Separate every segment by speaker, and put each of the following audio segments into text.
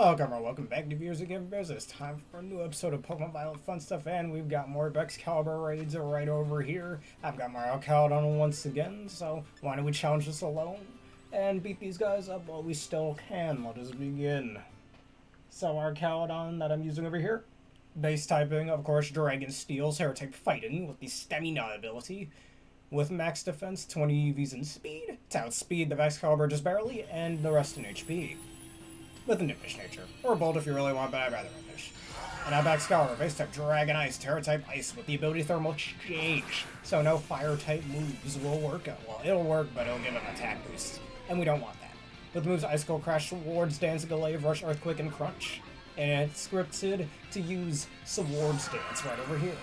Speaker 1: Welcome back to Viewers Again Bears. It's time for a new episode of Pokemon Violent Fun Stuff, and we've got more Baxcalibur raids right over here. I've got my Alcaldon once again, so why don't we challenge this alone and beat these guys up while we still can. Let us begin. So our Alcaldon that I'm using over here, base typing, of course, Dragon Steel, Tera type fighting with the Stamina ability. With max defense, 20 EVs in speed, to outspeed the Baxcalibur just barely, and the rest in HP. With a Nimbish nature. Or Bolt if you really want, but I'd rather Nimbish. And now Baxcalibur, base type Dragon Ice, Tera type Ice with the ability Thermal Exchange. So no fire type moves will work. Well, it'll work, but it'll give an attack boost. And we don't want that. With the moves Icicle Crash, Wards, Dance, Glaive, Rush, Earthquake, and Crunch. And it's scripted to use Swords Dance right over here.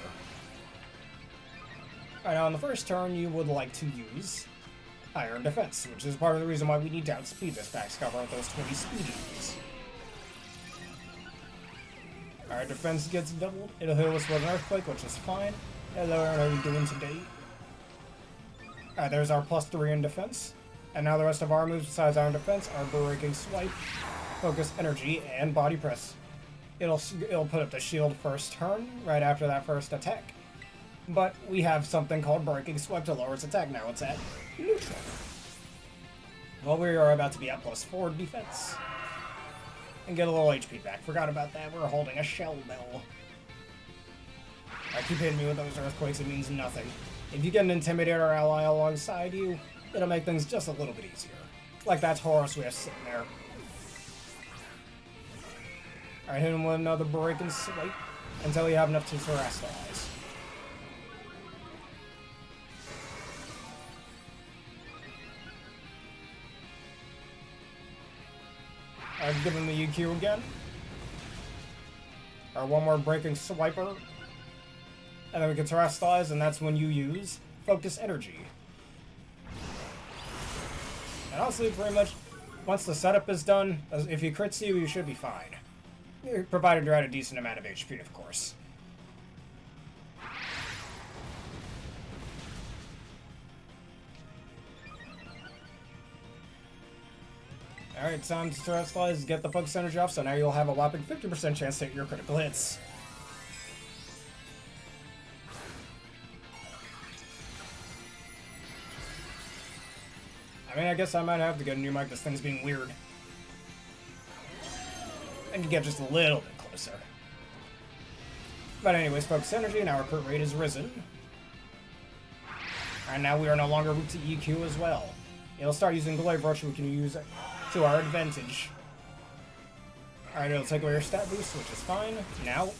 Speaker 1: Alright, now on the first turn, you would like to use Iron Defense, which is part of the reason why we need to outspeed this Baxcalibur with those 20 speed units. Alright, defense gets doubled. It'll heal us with an Earthquake, which is fine. Hello, how are you doing today? Alright, there's our +3 in defense. And now the rest of our moves besides Iron Defense are Breaking Swipe, Focus Energy, and Body Press. It'll put up the shield first turn, right after that first attack. But we have something called Breaking Swipe to lower its attack. Now it's at neutral. Well, we are about to be at +4 defense. And get a little HP back. Forgot about that. We're holding a Shell Bell. I keep hitting me with those Earthquakes. It means nothing. If you get an Intimidator ally alongside you, it'll make things just a little bit easier. Like that Tauros we have sitting there. Alright, hit him with another Breaking Swipe until you have enough to Terastallize. I've given the EQ again. Or one more Breaking Swiper. And then we can Terastallize, and that's when you use Focus Energy. And honestly, pretty much, once the setup is done, if he crits you, you should be fine. Provided you're at a decent amount of HP, of course. Alright, time to Terastallize, get the Focus Energy off, so now you'll have a whopping 50% chance to hit your critical hits. I mean, I guess I might have to get a new mic, this thing's being weird. And you get just a little bit closer. But anyways, Focus Energy, and our crit rate is risen. And now we are no longer weak to EQ as well. It'll start using Glaive Rush, we can use it to our advantage. Alright, it'll take away your stat boost, which is fine. Now,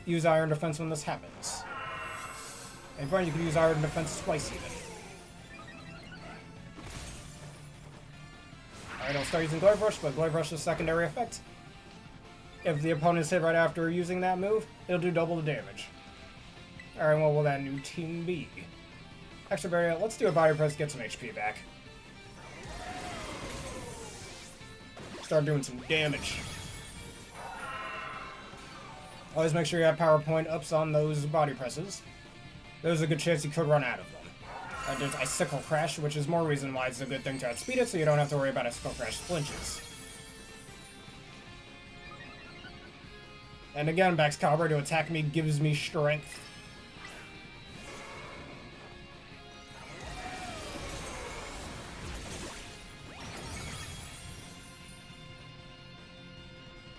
Speaker 1: use Iron Defense when this happens. And fine, you can use Iron Defense twice even. Alright, it'll start using Glaive Rush, but Glaive Rush is secondary effect. If the opponent's hit right after using that move, it'll do double the damage. Alright, what will that new team be? Actually, Barry, let's do a Body Press to get some HP back. Start doing some damage. Always make sure you have power point ups on those body presses. There's a good chance you could run out of them. There's Icicle Crash, which is more reason why it's a good thing to outspeed it, so you don't have to worry about Icicle Crash flinches. And again, Baxcalibur to attack me gives me strength.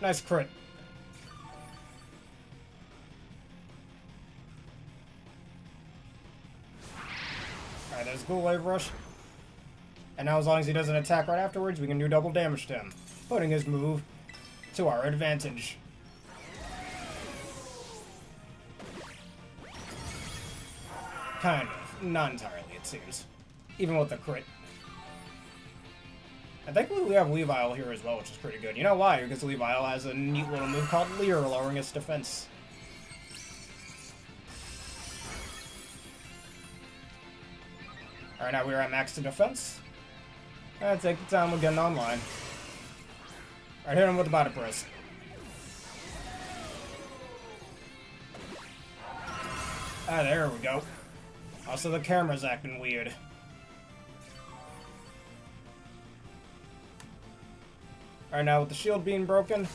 Speaker 1: Nice crit. Alright, there's Glaive Rush. And now as long as he doesn't attack right afterwards, we can do double damage to him, putting his move to our advantage. Kind of. Not entirely, it seems. Even with the crit. I think we have Weavile here as well, which is pretty good. You know why? Because Weavile has a neat little move called Leer, lowering its defense. Alright, now we are at max to defense. Alright, take the time, we're getting online. Alright, hit him with the Body Press. Ah, there we go. Also, the camera's acting weird. Alright, now with the shield being broken,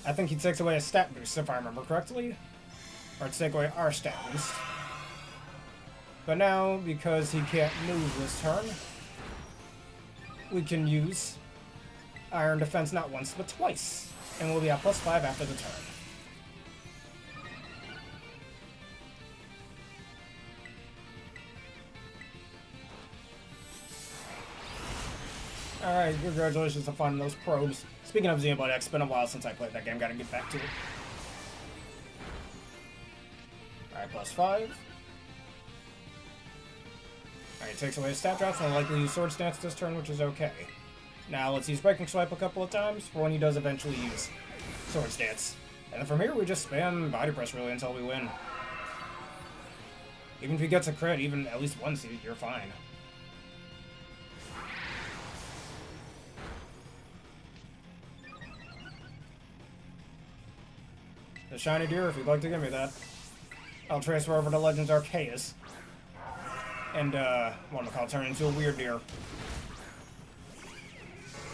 Speaker 1: I think he takes away a stat boost, if I remember correctly. Or to take away our stat boost. But now, because he can't move this turn, we can use Iron Defense not once, but twice. And we'll be at +5 after the turn. Alright, congratulations on finding those probes. Speaking of Xenoblade X, it's been a while since I played that game, gotta get back to it. Alright, +5. Alright, takes away his stat drops, and I'll likely use Sword Stance this turn, which is okay. Now, let's use Breaking Swipe a couple of times for when he does eventually use Sword Stance. And then from here, we just spam Body Press really until we win. Even if he gets a crit, even at least once, you're fine. The Shiny Deer, if you'd like to give me that. I'll transfer over to Legends Arceus. And, what do I call it? Turn into a Weird Deer.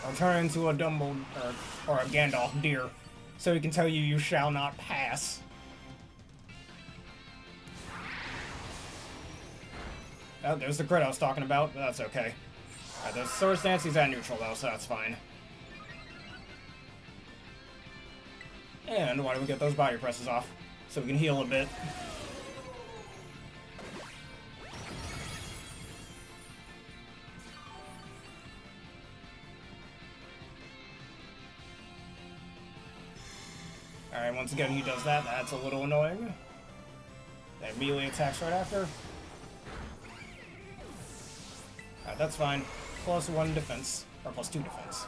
Speaker 1: I'll turn into a Dumbo, or a Gandalf Deer. So he can tell you, you shall not pass. Oh, there's the crit I was talking about, but that's okay. Alright, there's Sword Stance, he's at neutral though, so that's fine. And why don't we get those body presses off? So we can heal a bit. Alright, once again he does that, that's a little annoying. That immediately attacks right after. Alright, that's fine. +1 defense, or +2 defense.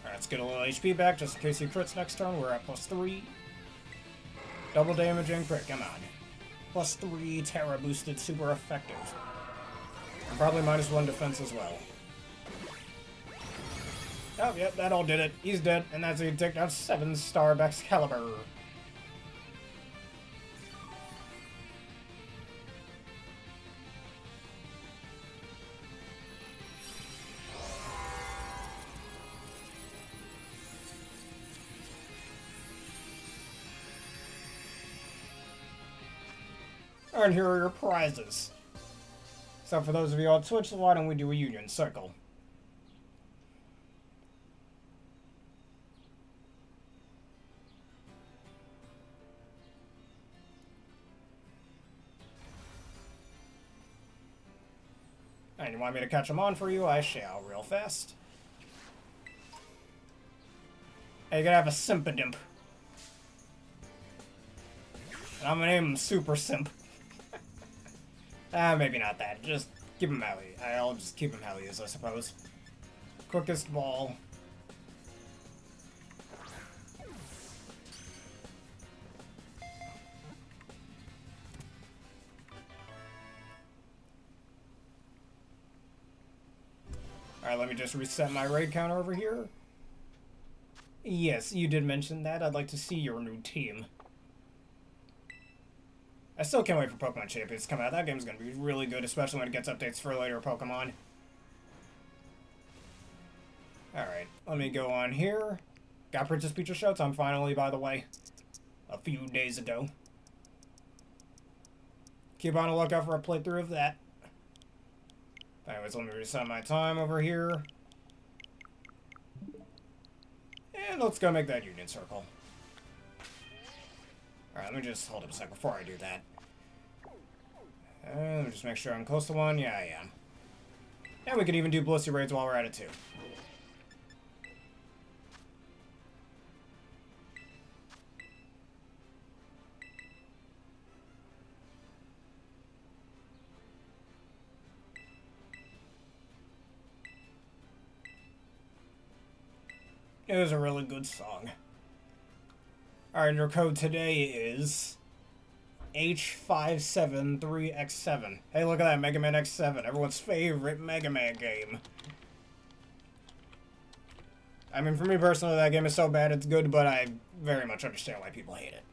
Speaker 1: Let's get a little HP back, just in case he crits next turn. We're at +3. Double damaging crit, come on. +3 Tera boosted, super effective. And probably -1 defense as well. Oh, yep, that all did it. He's dead, and that's a take out 7-star Baxcalibur. And here are your prizes. So for those of you on Twitch, why don't we do a Union Circle? And you want me to catch them on for you? I shall, real fast. Hey, you gotta have a Simpadimp. And I'm gonna name him Super Simp. Maybe not that. Just keep him how he... I'll just keep him how he is, I suppose. Quickest ball. Alright, let me just reset my raid counter over here. Yes, you did mention that. I'd like to see your new team. I still can't wait for Pokemon Champions to come out. That game's going to be really good, especially when it gets updates for later Pokemon. Alright, let me go on here. Got Princess Peach's Showtime finally, by the way. A few days ago. Keep on the lookout for a playthrough of that. Anyways, let me reset my time over here. And let's go make that Union Circle. Alright, let me just hold up a sec before I do that. Let me just make sure I'm close to one. Yeah, I am. And we could even do Blissey Raids while we're at it, too. It was a really good song. Alright, your code today is H573X7. Hey, look at that, Mega Man X7, everyone's favorite Mega Man game. I mean, for me personally, that game is so bad it's good, but I very much understand why people hate it.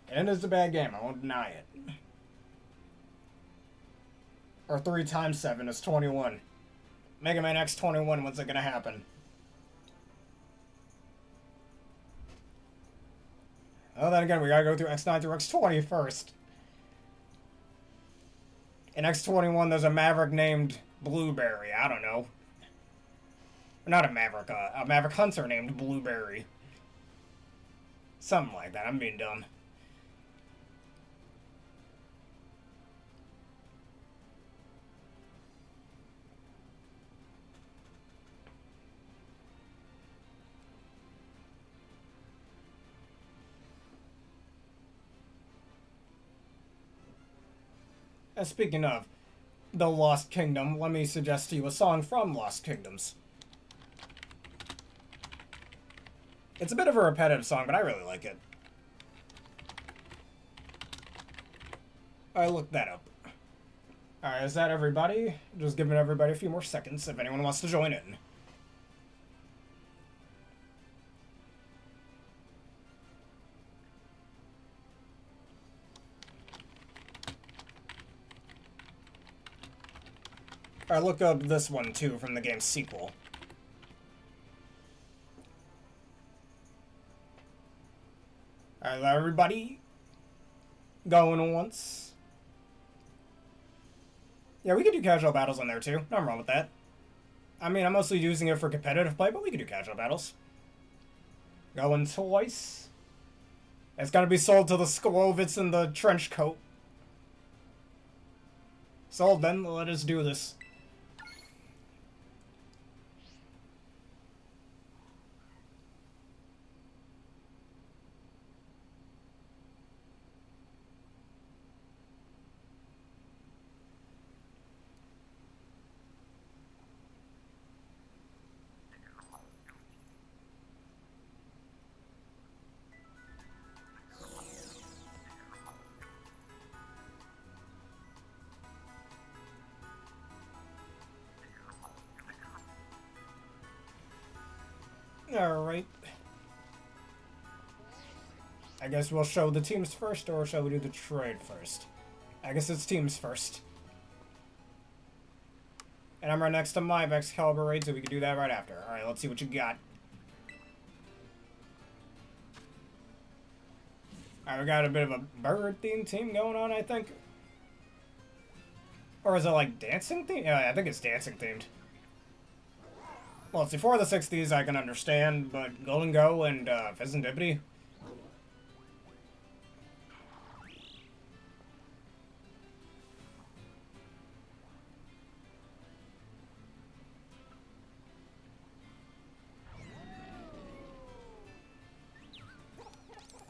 Speaker 1: And it is a bad game, I won't deny it. Or 3 times 7 is 21. Mega Man X 21, when's it gonna happen? Oh, then again, we gotta go through X9 through X20 first. In X21, there's a Maverick named Blueberry. I don't know. Not a Maverick Hunter named Blueberry. Something like that. I'm being dumb. And speaking of the Lost Kingdom, let me suggest to you a song from Lost Kingdoms. It's a bit of a repetitive song, but I really like it. I looked that up. Alright, is that everybody? Just giving everybody a few more seconds if anyone wants to join in. I look up this one too from the game's sequel. Alright, everybody going once. Yeah, we could do casual battles on there too. Nothing wrong with that. I mean, I'm mostly using it for competitive play, but we could do casual battles. Going twice. It's gonna be sold to the Sklovitz in the trench coat. Sold then, let us do this. Alright. I guess we'll show the teams first, or shall we do the trade first? I guess it's teams first. And I'm right next to my Baxcalibur raid, so we can do that right after. Alright, let's see what you got. Alright, we got a bit of a bird-themed team going on, I think. Or is it like dancing themed? Yeah, I think it's dancing themed. Well, it's before the 60s, I can understand, but Golden Go and Pheasantipity.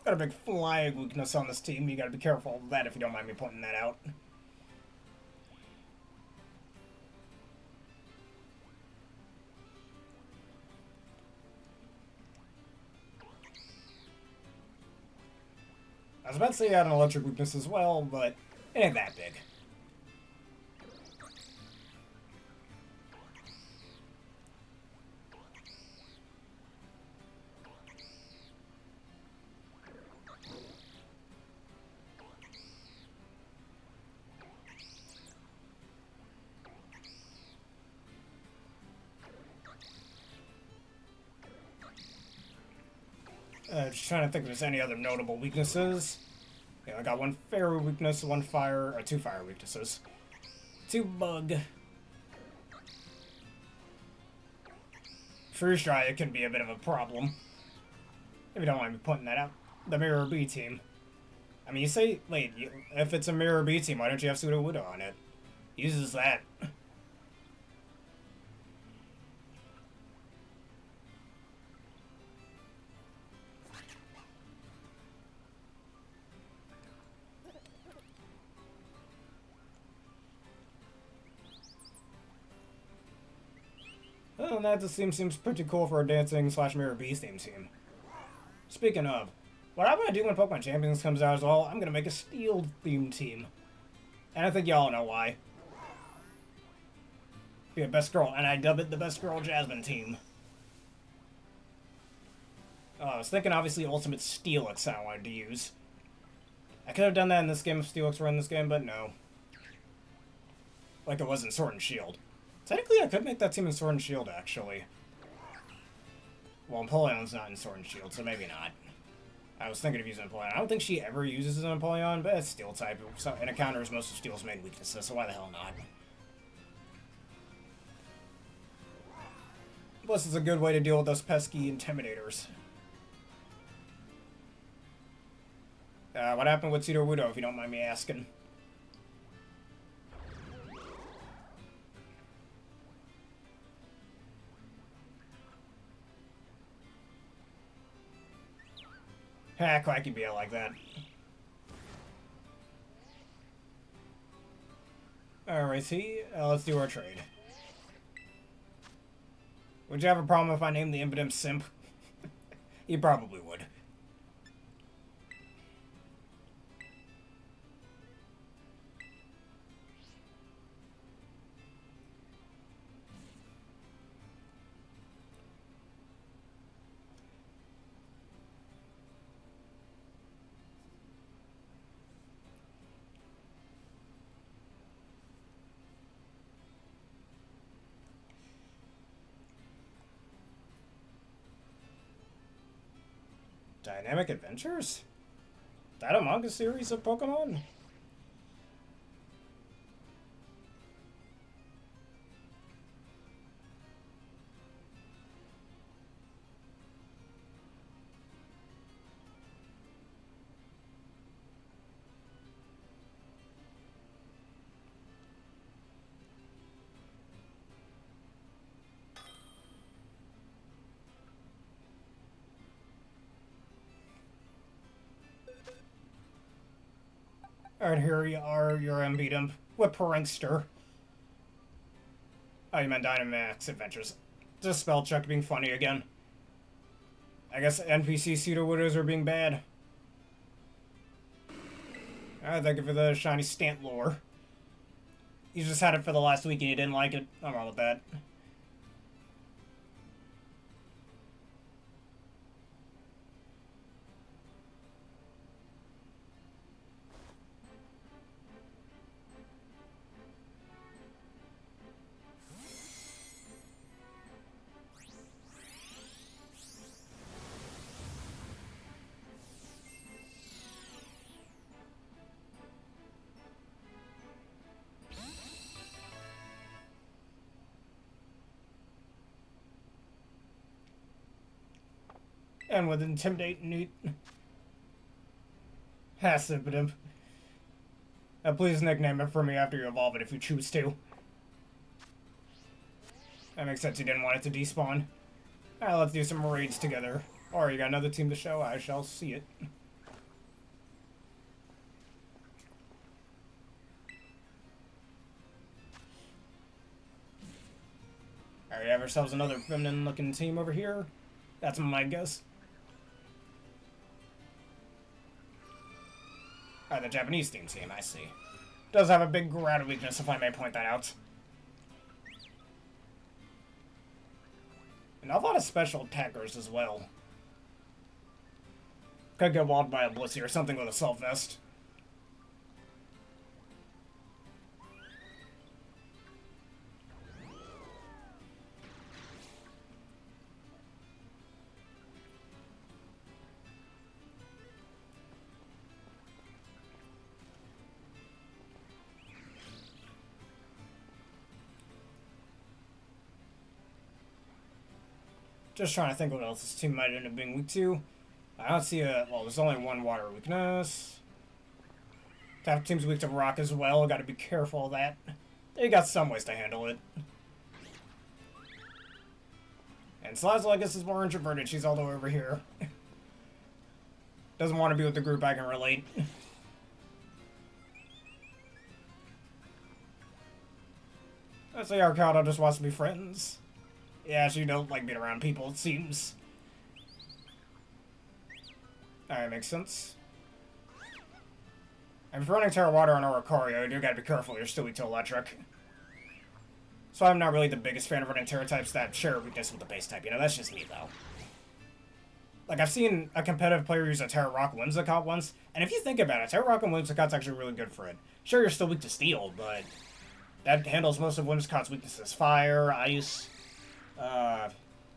Speaker 1: Got a big flying weakness on this team. You gotta be careful of that if you don't mind me pointing that out. I was about to say I had an electric weakness as well, but it ain't that big. Just trying to think if there's any other notable weaknesses. Yeah, I got one fairy weakness, one fire, or two fire weaknesses. Two bug. Freeze dry, it can be a bit of a problem. If you don't mind me pointing that out. The Mirror B team. I mean, you say, wait, if it's a Mirror B team, why don't you have Pseudo Widow on it? Uses that. Well, that just seems pretty cool for a dancing / Mirror B theme team. Speaking of, what I'm gonna do when Pokemon Champions comes out as well, I'm gonna make a Steel themed team. And I think y'all know why. Be a Best Girl, and I dub it the Best Girl Jasmine team. I was thinking obviously Ultimate Steelix I wanted to use. I could have done that in this game if Steelix were in this game, but no. like it was in Sword and Shield. Technically, I could make that team in Sword and Shield, actually. Well, Empoleon's not in Sword and Shield, so maybe not. I was thinking of using Empoleon. I don't think she ever uses an Empoleon, but it's Steel type, and it counters most of Steel's main weaknesses, so why the hell not? Plus, it's a good way to deal with those pesky Intimidators. What happened with Tito Wudo, if you don't mind me asking? Ah, Quacky be like that. Alright, let's do our trade. Would you have a problem if I named the Impidimp Simp? You probably would. Dynamic Adventures? Is that a manga series of Pokemon? Alright, here you are, your Impidimp. With Prankster. Oh, you meant Dynamax Adventures. Just spell check being funny again. I guess NPC pseudo-widows are being bad. Alright, thank you for the shiny Stant lore. You just had it for the last week and you didn't like it. I'm wrong with that. And with Intimidate Neat. Impidimp. Please nickname it for me after you evolve it if you choose to. That makes sense, you didn't want it to despawn. Alright, let's do some raids together. Or you got another team to show? I shall see it. Alright, we have ourselves another feminine looking team over here. That's my guess. The Japanese team, I see. Does have a big ground weakness, if I may point that out. And a lot of special attackers as well. Could get walled by a Blissey or something with a Assault Vest. Just trying to think what else this team might end up being weak to. I don't see a... Well, there's only one water weakness. That team's weak to rock as well. Gotta be careful of that. They got some ways to handle it. And Slazzle, I guess, is more introverted. She's all the way over here. Doesn't want to be with the group, I can relate. I'd say Arcado just wants to be friends. Yeah, she don't like being around people, it seems. Alright, makes sense. And if you're running Terra Water on Oricorio, you do gotta be careful, you're still weak to electric. So I'm not really the biggest fan of running Terra types that share a weakness with the base type, you know, that's just me though. Like, I've seen a competitive player use a Terra Rock Whimsicott once, and if you think about it, Terra Rock and Whimsicott's actually really good for it. Sure, you're still weak to Steel, but That handles most of Whimsicott's weaknesses. Fire, ice,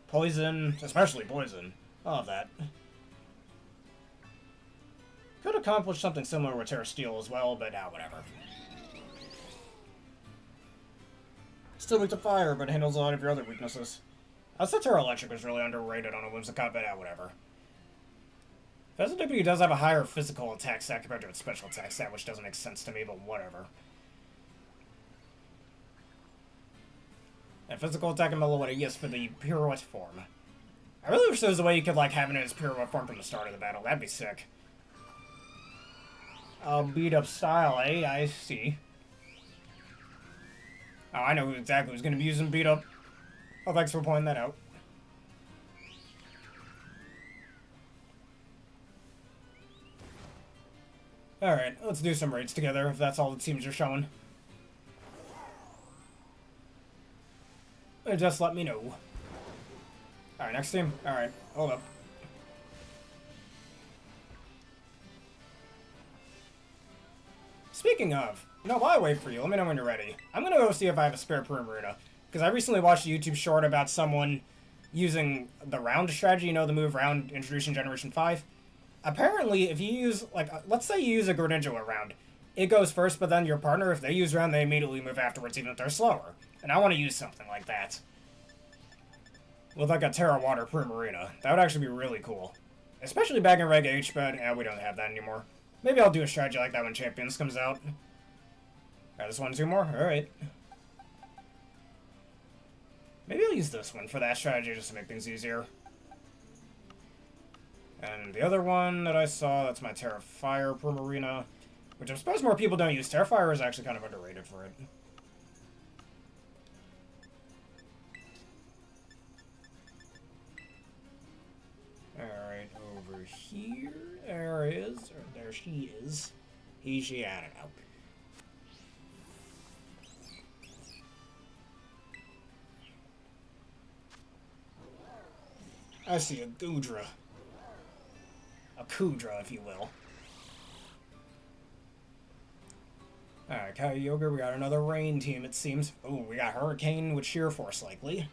Speaker 1: poison, especially poison. All of that. Could accomplish something similar with Tera Steel as well, but whatever. Still weak to fire, but handles a lot of your other weaknesses. I thought Tera Electric was really underrated on a Whimsicott, but whatever. Vespiquen does have a higher physical attack stat compared to its special attack stat, which doesn't make sense to me, but whatever. And physical attack and Meloetta, yes, for the pirouette form. I really wish there was a way you could, like, have it in its pirouette form from the start of the battle. That'd be sick. Beat up style, eh? I see. Oh, I know exactly who's gonna be using beat up. Oh, thanks for pointing that out. Alright, let's do some raids together, if that's all the teams are showing. Just let me know. Alright, next team. Alright, hold up. Speaking of, while I wait for you, let me know when you're ready. I'm gonna go see if I have a spare Primarina. Because I recently watched a YouTube short about someone using the round strategy, the move round introduced in Generation 5. Apparently, if you use, let's say you use a Greninja round, it goes first, but then your partner, if they use round, they immediately move afterwards, even if they're slower. And I want to use something like that. With, a Terra Water Primarina. That would actually be really cool. Especially back in Reg H, but, we don't have that anymore. Maybe I'll do a strategy like that when Champions comes out. Alright, this one, 2 more? Alright. Maybe I'll use this one for that strategy just to make things easier. And the other one that I saw, that's my Terra Fire Primarina. Which I suppose more people don't use. Terra Fire is actually kind of underrated for it. Alright, over here. There is. Or there she is. He, she, I don't know. I see a Goodra. A Kudra, if you will. Alright, Kyogre, we got another rain team, it seems. Ooh, we got Hurricane with Sheer Force, likely.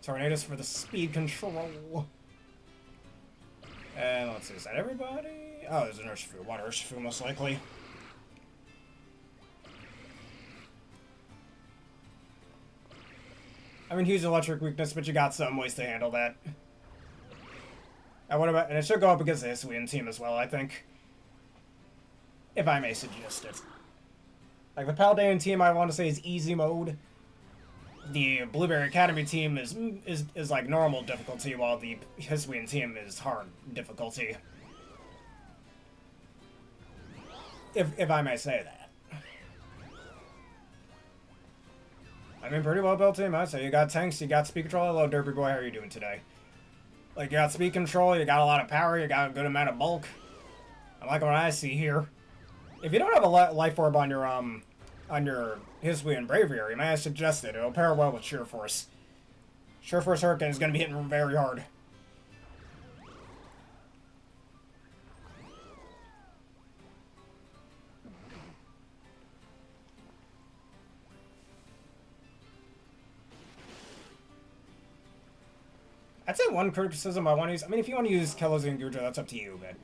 Speaker 1: Tornadus for the speed control. And let's see, is that everybody? Oh, there's an Urshifu. Water Urshifu, most likely. I mean, huge electric weakness, but you got some ways to handle that. And what about... And it should go up against the Hisuian team as well, I think. If I may suggest it. Like, the Paldean team, I want to say, is easy mode. The Blueberry Academy team is like, normal difficulty, while the Hisuian team is hard difficulty. If I may say that. I mean, pretty well built team, I'd say. You got tanks, you got speed control. Hello, Derpy Boy, how are you doing today? Like, you got speed control, you got a lot of power, you got a good amount of bulk. I like what I see here. If you don't have a life orb on your Hisuian Braviary, may I suggest it? It'll pair well with Sheer Force. Sheer Force Hurricane is going to be hitting very hard. I'd say one criticism I want to use... I mean, if you want to use Kellozy and Goodra, that's up to you, but...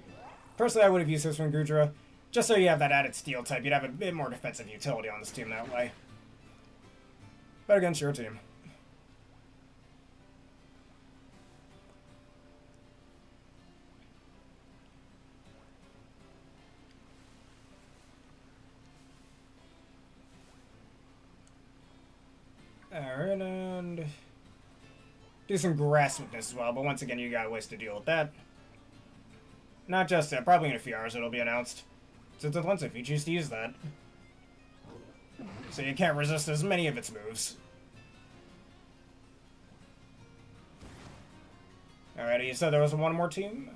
Speaker 1: Personally, I would have used Hisuian Goodra, just so you have that added steel type. You'd have a bit more defensive utility on this team that way. But against your team. Alright, and... do some grass weakness as well, but once again, you got ways to deal with that. Not just yet, probably in a few hours it'll be announced. Since it's offensive, you choose to use that. So you can't resist as many of its moves. Alrighty, you said there was one more team?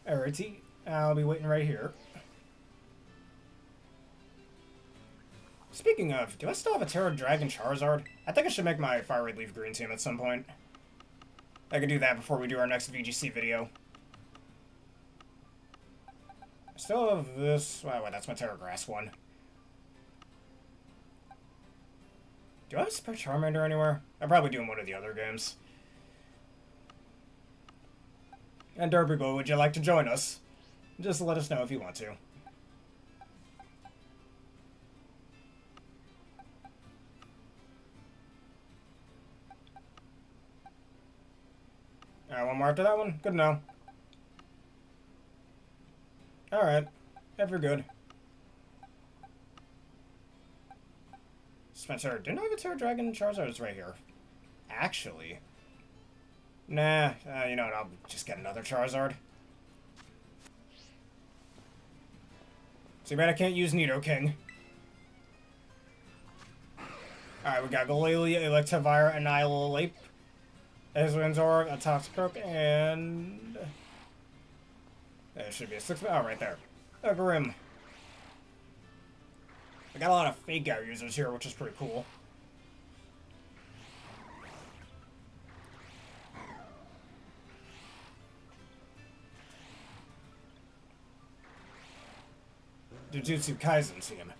Speaker 1: Alrighty, I'll be waiting right here. Speaking of, do I still have a Terra Dragon Charizard? I think I should make my Fire Red Leaf Green team at some point. I can do that before we do our next VGC video. Still have this. Wait, that's my Terra Grass one. Do I have a spare Charmander anywhere? I probably do in one of the other games. And Derpy Boy, would you like to join us? Just let us know if you want to. Alright, one more after that one? Good to know. Alright. If you're good. Spencer, didn't I have a Terra Dragon and Charizard? It's right here. Actually. Nah, you know what? I'll just get another Charizard. Too bad I can't use Nidoking. Alright, we got Galilea, Electivire, Annihilate, Ezreal, a Toxicroak, and... There should be a 6... Oh, right there. A Grim. I got a lot of fake out users here, which is pretty cool. Jujutsu Kaisen team.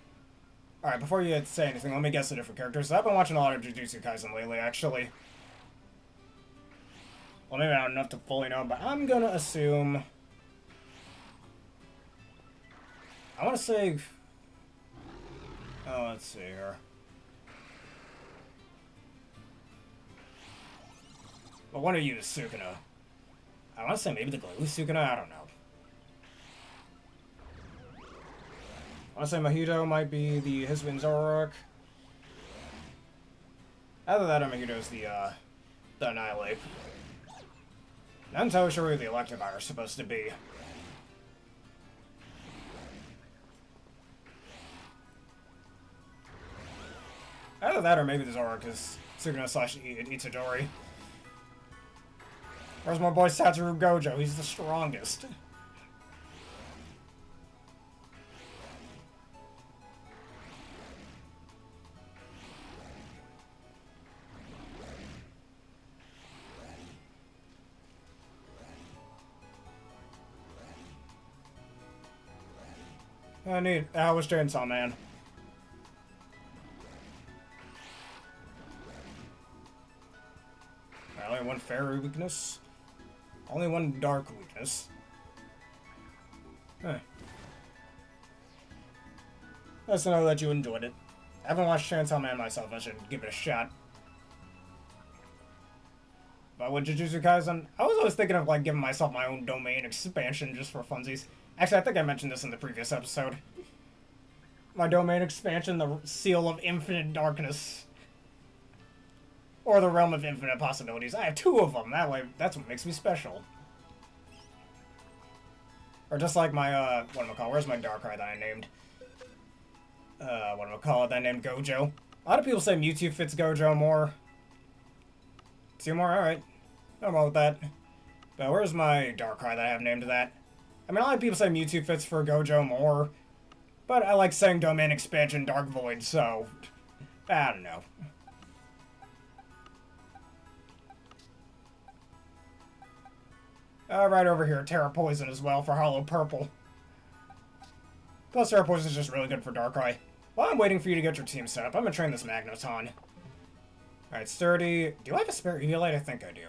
Speaker 1: Alright, before you say anything, let me guess the different characters. I've been watching a lot of Jujutsu Kaisen lately, actually. Well, maybe not enough to fully know, but I'm gonna assume... I want to say... Oh, let's see here. Well, one of you is Sukuna. I want to say maybe the Glue Sukuna? I don't know. I want to say Mahito might be the Hiswin Zoroark. Either that or Mahito's the Annihilate. Not entirely sure who the Electivire is supposed to be. Either that or maybe the Zoroark is Sukuna slash Itadori. Where's my boy Satoru Gojo? He's the strongest. I need... How was Chainsaw Man? Only one fairy weakness. Only one dark weakness. Huh. Nice to know that you enjoyed it. I haven't watched Chainsaw Man myself. I should give it a shot. But with Jujutsu Kaisen, I was always thinking of like giving myself my own domain expansion just for funsies. Actually, I think I mentioned this in the previous episode. My domain expansion, the Seal of Infinite Darkness. Or the Realm of Infinite Possibilities. I have 2 of them. That way, that's what makes me special. Or just like my, whatchamacallit, where's my Darkrai that I named? Whatchamacallit, that I named Gojo. A lot of people say Mewtwo fits Gojo more. 2 more? Alright. I'm wrong with that. But where's my Darkrai that I have named that? I mean, a lot of people say Mewtwo fits for Gojo more. But I like saying Domain Expansion Dark Void, so... I don't know. Right over here, Terra Poison as well for Hollow Purple. Plus, Terra Poison is just really good for Darkrai. While I'm waiting for you to get your team set up, I'm gonna train this Magneton. Alright, Sturdy. Do I have a spare Eviolite? I think I do.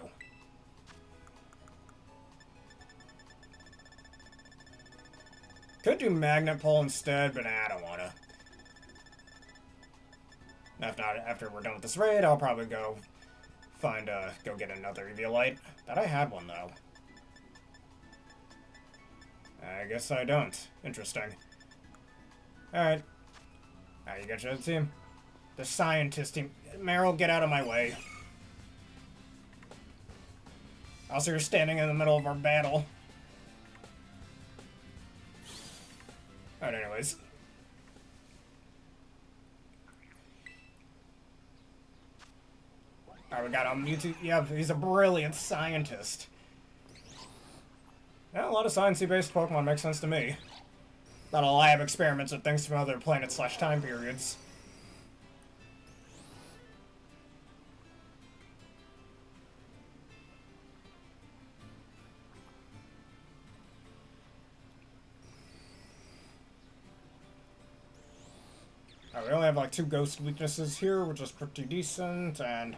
Speaker 1: Could do Magnet Pull instead, but I don't wanna. If not, after we're done with this raid, I'll probably go find, go get another Eviolite. Thought I had one, though. I guess I don't. Interesting. Alright. Alright, you got your other team. The scientist team. Meryl, get out of my way. Also, you're standing in the middle of our battle. Alright, anyways. Alright, we got him. Mewtwo. Yeah, he's a brilliant scientist. Yeah, a lot of sciencey-based Pokemon makes sense to me. A lot of lab experiments or things from other planets/time periods. We only have like 2 ghost weaknesses here, which is pretty decent, and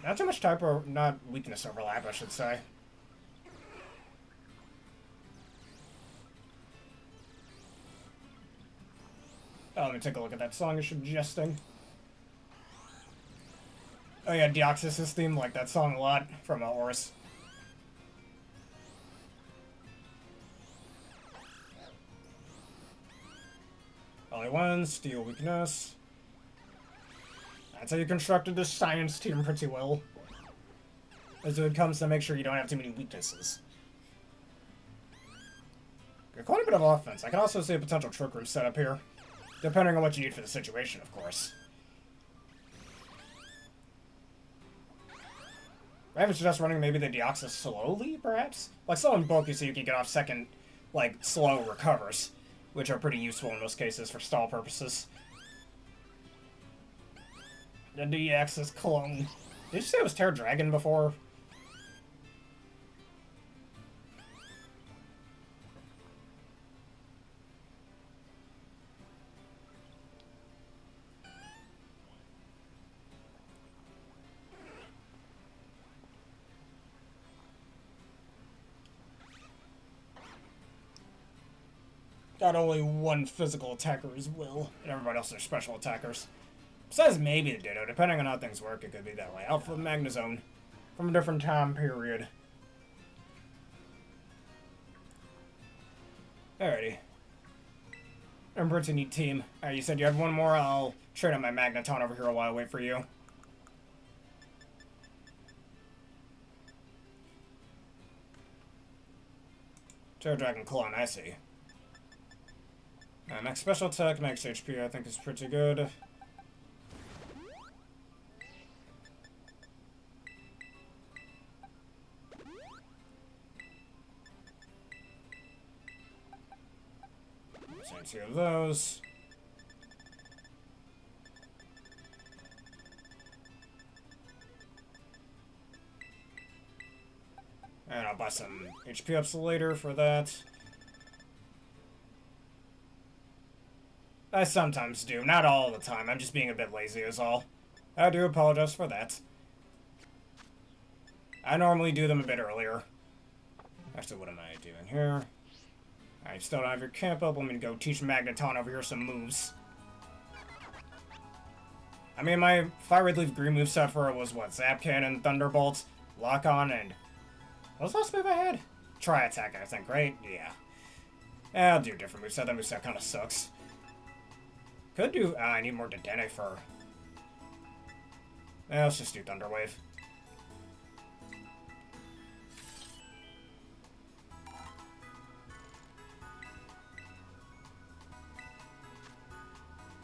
Speaker 1: not too much type of, not weakness overlap, I should say. Oh, let me take a look at that song you're suggesting. Oh yeah, Deoxys' theme, like that song a lot from Horus. Only one, steel weakness. That's how you constructed this science team pretty well. As it comes to make sure you don't have too many weaknesses. Got quite a bit of offense. I can also see a potential trick room setup here. Depending on what you need for the situation, of course. I would suggest running maybe the Deoxys slowly, perhaps? Like slow and bulky so you can get off second, like, slow recovers. Which are pretty useful in most cases for stall purposes. The Deoxys clone. Did you say it was Tera Dragon before? Got only one physical attacker as well, and everybody else are special attackers. Besides maybe the Ditto, depending on how things work, it could be that way. Alpha Magnezone from a different time period. Alrighty. I'm a pretty neat team. Alright, you said you had one more. I'll trade on my Magneton over here while I wait for you. Tera Dragon Clone, I see. Max special attack, max HP, I think is pretty good. Same 2 of those. And I'll buy some HP ups later for that. I sometimes do, not all the time. I'm just being a bit lazy is all. I do apologize for that. I normally do them a bit earlier. Actually, what am I doing here? I still don't have your camp up. Let me go teach Magneton over here some moves. I mean, my Fire Red Leaf Green moveset for it was what? Zap Cannon, Thunderbolt, Lock On, and what was the last move I had? Tri Attack, I think, right? Yeah. I'll do a different moveset. That moveset kind of sucks. Could do... I need more Dedenne for... let's just do Thunder Wave.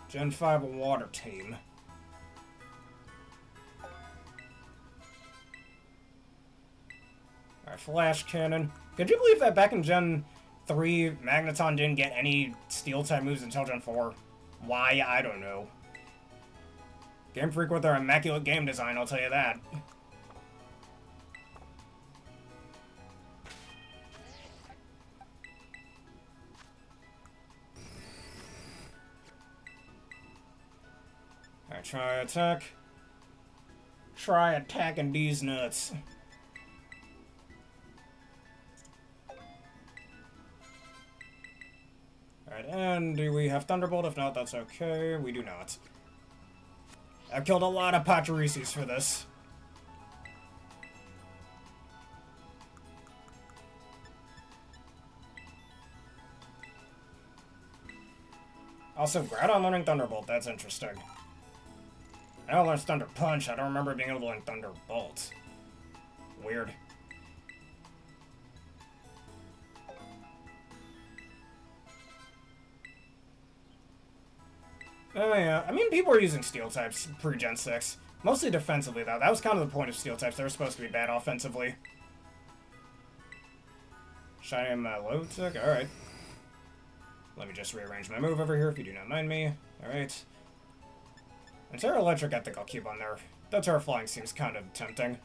Speaker 1: Gen 5 Water Team. Alright, Flash Cannon. Could you believe that back in Gen 3, Magneton didn't get any Steel-type moves until Gen 4? Why? I don't know. Game Freak with their immaculate game design, I'll tell you that. Alright, try attack. Try attacking these nuts. Alright, and do we have Thunderbolt? If not, that's okay. We do not. I've killed a lot of Pachirisis for this. Also, Groudon learning Thunderbolt, that's interesting. I know I learned Thunder Punch, I don't remember being able to learn Thunderbolt. Weird. Oh yeah, I mean people are using Steel types pre-Gen 6. Mostly defensively though, that was kind of the point of Steel types, they were supposed to be bad offensively. Shiny my low tick, alright. Let me just rearrange my move over here if you do not mind me. Alright. And Terra Electric I think I'll keep on there. The Terra Flying seems kind of tempting.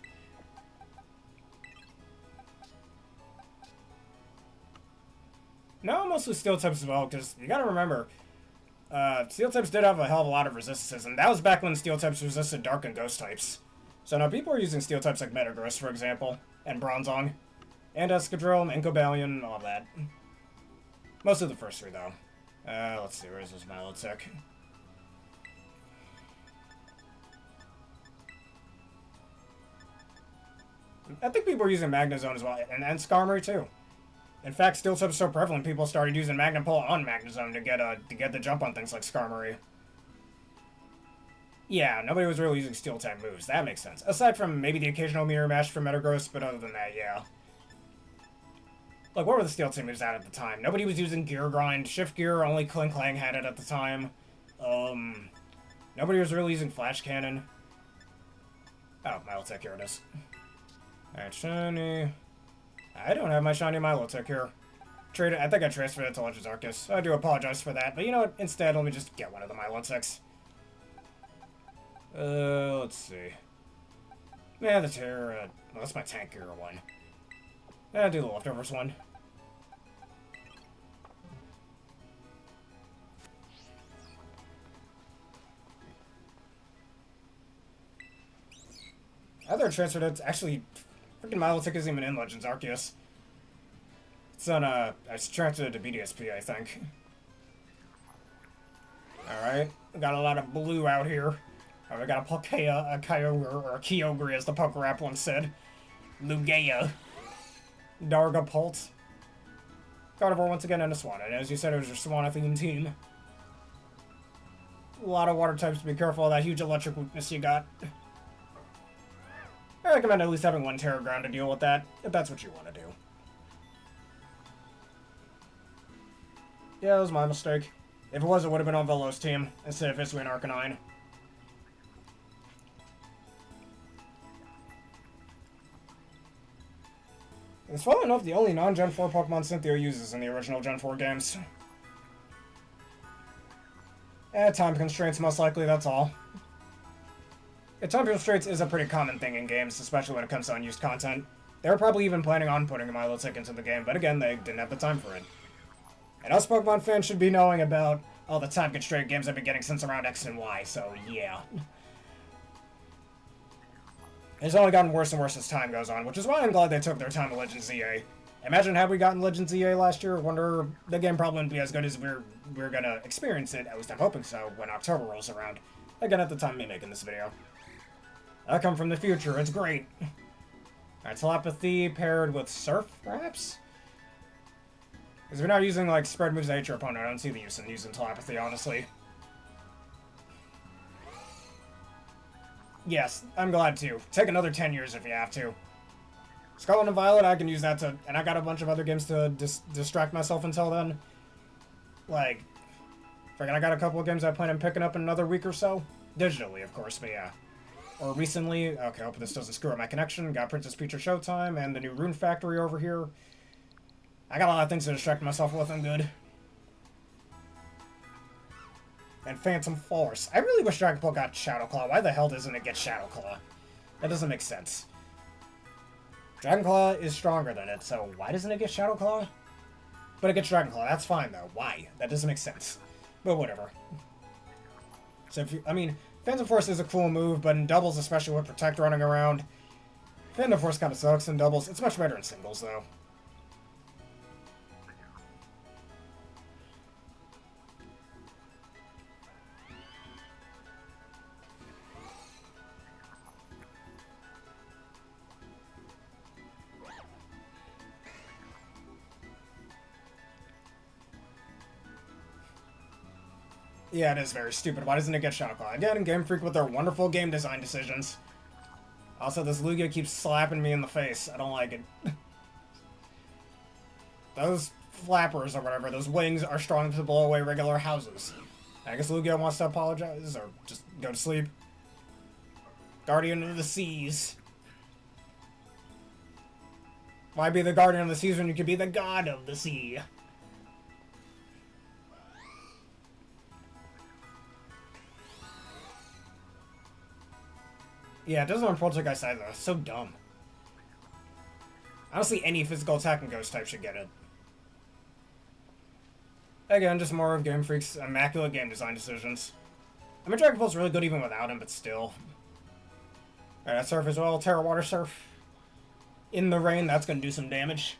Speaker 1: No, mostly Steel types as well, because you gotta remember, Steel types did have a hell of a lot of resistances, and that was back when steel types resisted dark and ghost types. So now people are using steel types like Metagross, for example, and Bronzong, and Escadrille, and Cobalion, all that. Most of the first three, though. Let's see, where's this Milotic? I think people are using Magnezone as well, and Skarmory too. In fact, steel types so prevalent, people started using Magnapult on Magnezone to get the jump on things like Skarmory. Yeah, nobody was really using steel type moves. That makes sense. Aside from maybe the occasional Mirror Mash from Metagross, but other than that, yeah. Like, what were the steel type moves at the time? Nobody was using Gear Grind. Shift Gear, only Klinklang had it at the time. Nobody was really using Flash Cannon. Oh, Milotic, here it is. Alright, shiny. I don't have my shiny Milotic here. I think I transferred it to Legends Arceus. I do apologize for that, but you know what? Instead, let me just get one of the Milotics. Let's see. Yeah, the Tera... well, that's my Tank Gear one. I'll do the Leftovers one. Other transferred it. Actually, freaking Milotic isn't even in Legends Arceus. It's on, I transferred it to BDSP, I think. Alright. We got a lot of blue out here. Alright, we got a Palkia, a Kyogre, or a Kyogre, as the Pokerap once said. Lugia. Dargapult. Gardevoir once again, and a Swan. And as you said, it was your Swan-themed team. A lot of water types, be careful of that huge electric weakness you got. I recommend at least having one Terra Ground to deal with that, if that's what you want to do. Yeah, it was my mistake. If it was, it would have been on Velo's team, instead of Hisui and Arcanine. It's funnily enough the only non-Gen 4 Pokemon Cynthia uses in the original Gen 4 games. Time constraints, most likely, that's all. Time constraints is a pretty common thing in games, especially when it comes to unused content. They were probably even planning on putting a Milotic into the game, but again, they didn't have the time for it. And us Pokemon fans should be knowing about all the time constraint games I've been getting since around X and Y, so yeah. It's only gotten worse and worse as time goes on, which is why I'm glad they took their time with Legends ZA. Imagine had we gotten Legends ZA last year, wonder the game probably wouldn't be as good as we're gonna experience it, at least I'm hoping so, when October rolls around. Again, at the time of me making this video. I come from the future, it's great. Alright, Telepathy paired with Surf, perhaps? Because if you're not using, like, spread moves at your opponent, I don't see the use in using Telepathy, honestly. Yes, I'm glad to. Take another 10 years if you have to. Scarlet and Violet, I can use that to... and I got a bunch of other games to distract myself until then. Like... freaking, I got a couple of games I plan on picking up in another week or so. Digitally, of course, but yeah. Or recently... okay, hope this doesn't screw up my connection. Got Princess Peach Showtime and the new Rune Factory over here. I got a lot of things to distract myself with, I'm good. And Phantom Force. I really wish Dragon Ball got Shadow Claw. Why the hell doesn't it get Shadow Claw? That doesn't make sense. Dragon Claw is stronger than it, so why doesn't it get Shadow Claw? But it gets Dragon Claw, that's fine though. Why? That doesn't make sense. But whatever. So if you, I mean, Phantom Force is a cool move, but in doubles, especially with Protect running around, Phantom Force kind of sucks in doubles. It's much better in singles though. Yeah, it is very stupid. Why doesn't it get Shadow Claw? Again, Game Freak with their wonderful game design decisions. Also, this Lugia keeps slapping me in the face. I don't like it. Those flappers or whatever, those wings are strong to blow away regular houses. I guess Lugia wants to apologize or just go to sleep. Guardian of the Seas. Why be the Guardian of the Seas when you could be the God of the Sea? Yeah, it doesn't want Poltergeist either. It's so dumb. Honestly, any physical attack and ghost type should get it. Again, just more of Game Freak's immaculate game design decisions. I mean, Dragon Ball's really good even without him, but still. Alright, that surf as well. Terra Water Surf. In the rain, that's going to do some damage.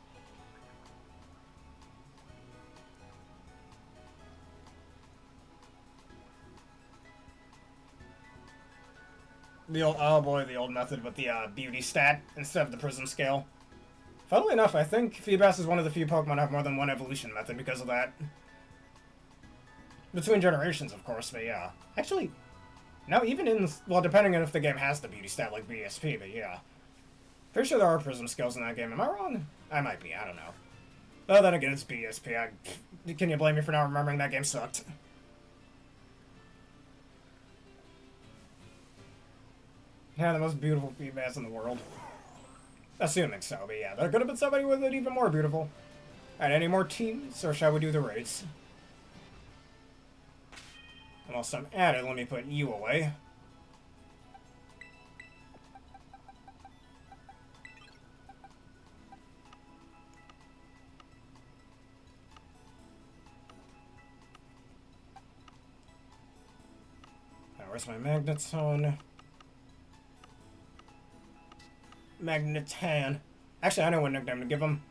Speaker 1: The old, oh boy, the old method with the beauty stat instead of the prism scale. Funnily enough, I think Feebas is one of the few Pokemon that have more than one evolution method because of that. Between generations, of course, but yeah. Actually, no, even in, well, depending on if the game has the beauty stat like BSP, but yeah. Pretty sure there are prism skills in that game. Am I wrong? I might be, I don't know. Though then again, it's BSP. Can you blame me for not remembering that game sucked? Yeah, the most beautiful Feebas in the world. Assuming so, but yeah, there could have been somebody with it even more beautiful. Alright, any more teams, or shall we do the raids? Whilst I'm at it, let me put you away. Now, where's my Magneton? Magneton. Actually, I know what nickname to give him.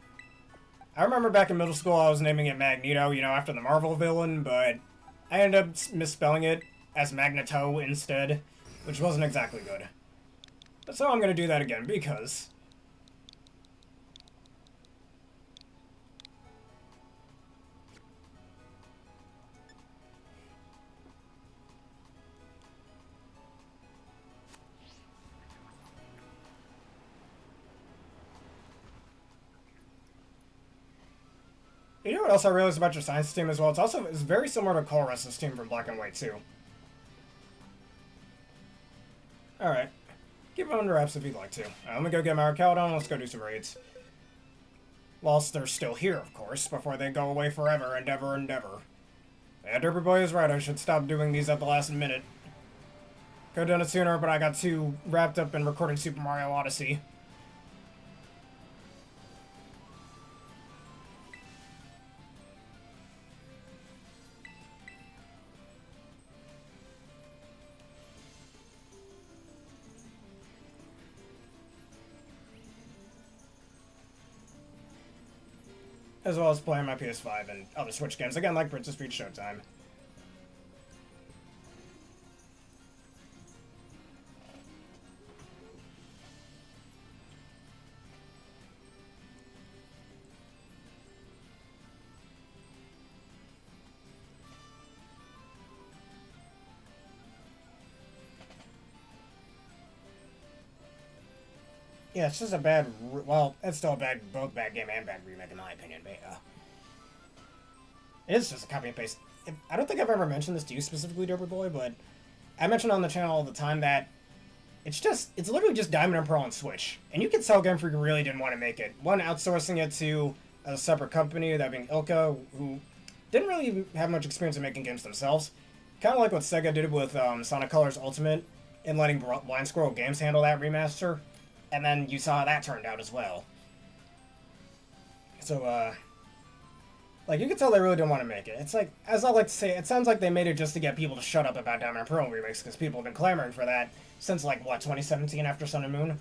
Speaker 1: I remember back in middle school I was naming it Magneto, you know, after the Marvel villain, but I ended up misspelling it as Magneto instead, which wasn't exactly good. But so I'm going to do that again, because... You know what else I realized about your science team as well? It's very similar to Colress's team from Black and White, too. Alright. Keep it under wraps if you'd like to. Let me go get my Arcaludon, let's go do some raids. Whilst they're still here, of course, before they go away forever and ever and ever. Yeah, Derpy Boy is right, I should stop doing these at the last minute. Could've done it sooner, but I got too wrapped up in recording Super Mario Odyssey. As well as playing my PS5 and other Switch games, again, like Princess Peach Showtime. Yeah, it's just a bad, well, it's still a bad, both bad game and bad remake in my opinion, but yeah. It is just a copy and paste. I don't think I've ever mentioned this to you specifically, Derpy Boy, but I mention on the channel all the time that it's literally just Diamond and Pearl on Switch. And you could tell Game Freak really didn't want to make it. One, outsourcing it to a separate company, that being Ilka, who didn't really have much experience in making games themselves. Kind of like what Sega did with Sonic Colors Ultimate, and letting Blind Squirrel Games handle that remaster. And then you saw how that turned out as well. So, like, you could tell they really didn't want to make it. It's like, as I like to say, it sounds like they made it just to get people to shut up about Diamond and Pearl remakes, because people have been clamoring for that since, like, what, 2017 after Sun and Moon?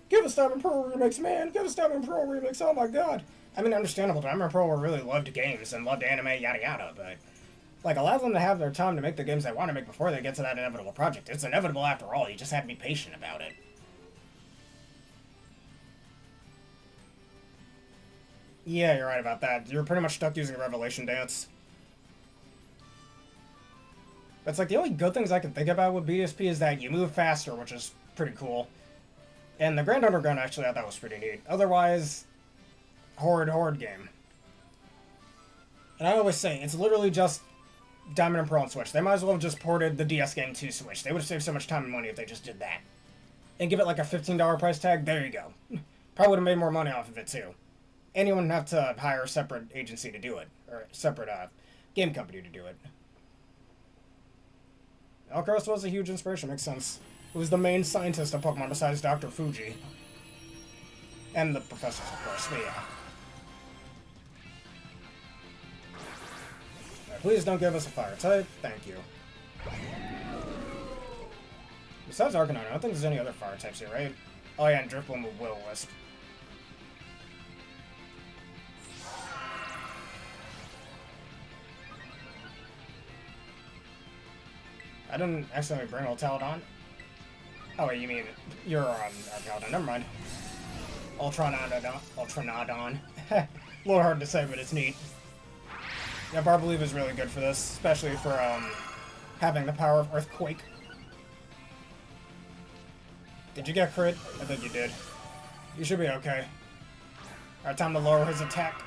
Speaker 1: Give us Diamond and Pearl remakes, man! Give us Diamond and Pearl remakes, oh my god! I mean, understandable, Diamond and Pearl were really loved games and loved anime, yada yada, but... Like, allow them to have their time to make the games they want to make before they get to that inevitable project. It's inevitable after all, you just have to be patient about it. Yeah, you're right about that. You're pretty much stuck using a Revelation Dance. It's like the only good things I can think about with BSP is that you move faster, which is pretty cool. And the Grand Underground, actually, I thought was pretty neat. Otherwise, horrid game. And I always say, it's literally just Diamond and Pearl on Switch. They might as well have just ported the DS game to Switch. They would have saved so much time and money if they just did that. And give it like a $15 price tag, there you go. Probably would have made more money off of it, too. And you wouldn't have to hire a separate agency to do it, or a separate game company to do it. Alcaros was a huge inspiration, makes sense. It was the main scientist of Pokemon besides Dr. Fuji. And the professors, of course, but yeah. Please don't give us a fire type. Thank you. Besides Arcanine, I don't think there's any other fire types here, right? Oh yeah, and Drifblim with Will-O-Wisp. I didn't accidentally bring Ultaladon. Oh wait, you mean you're on Arcanine. Never mind. Ultranodon. A little hard to say, but it's neat. Yeah, Barbelieve is really good for this, especially for having the power of Earthquake. Did you get crit? I think you did. You should be okay. Alright, time to lower his attack.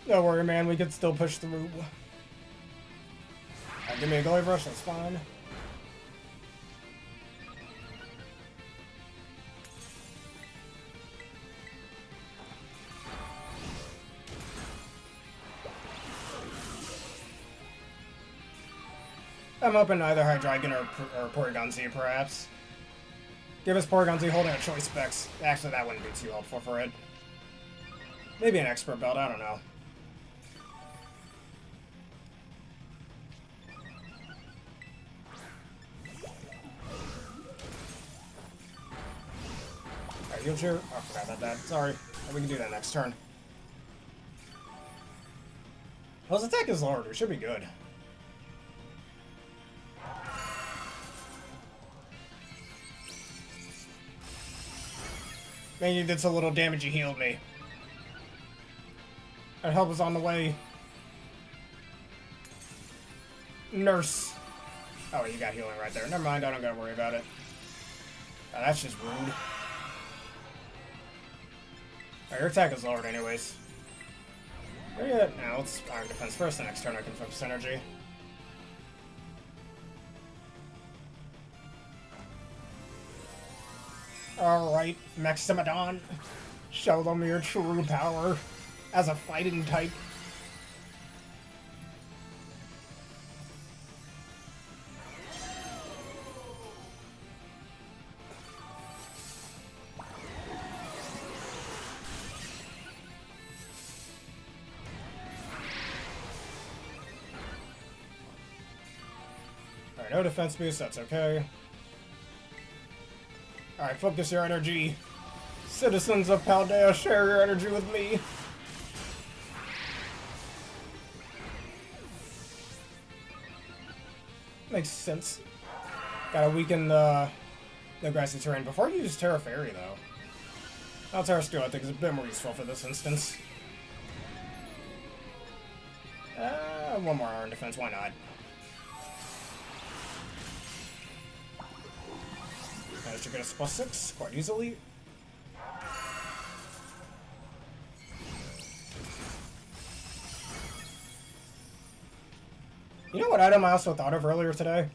Speaker 1: Don't worry, man. We can still push through. Give me a Gully Brush. That's fine. I'm hoping either Hydreigon or Porygon Z, perhaps. Give us Porygon Z holding a Choice Specs. Actually, that wouldn't be too helpful for it. Maybe an Expert Belt, I don't know. Alright, Heal Cheer. Oh, I forgot about that. Sorry. We can do that next turn. Well, his attack is lowered. We should be good. Man, you did so little damage, you healed me. Our help is on the way. Nurse. Oh, you got healing right there. Never mind, I don't gotta worry about it. Oh, that's just rude. Alright, your attack is lowered anyways. Where you at? Now, let's Iron Defense first. The next turn I can focus energy. Alright, Maximodon. Show them your true power as a fighting type. Alright, no defense boost, that's okay. Alright, focus your energy. Citizens of Paldea, share your energy with me. Makes sense. Gotta weaken the grassy terrain before you use Terra Fairy, though. Now Terra Steel, I think, is a bit more useful for this instance. One more Iron Defense, why not? Managed to get us +6 quite easily. You know what item I also thought of earlier today?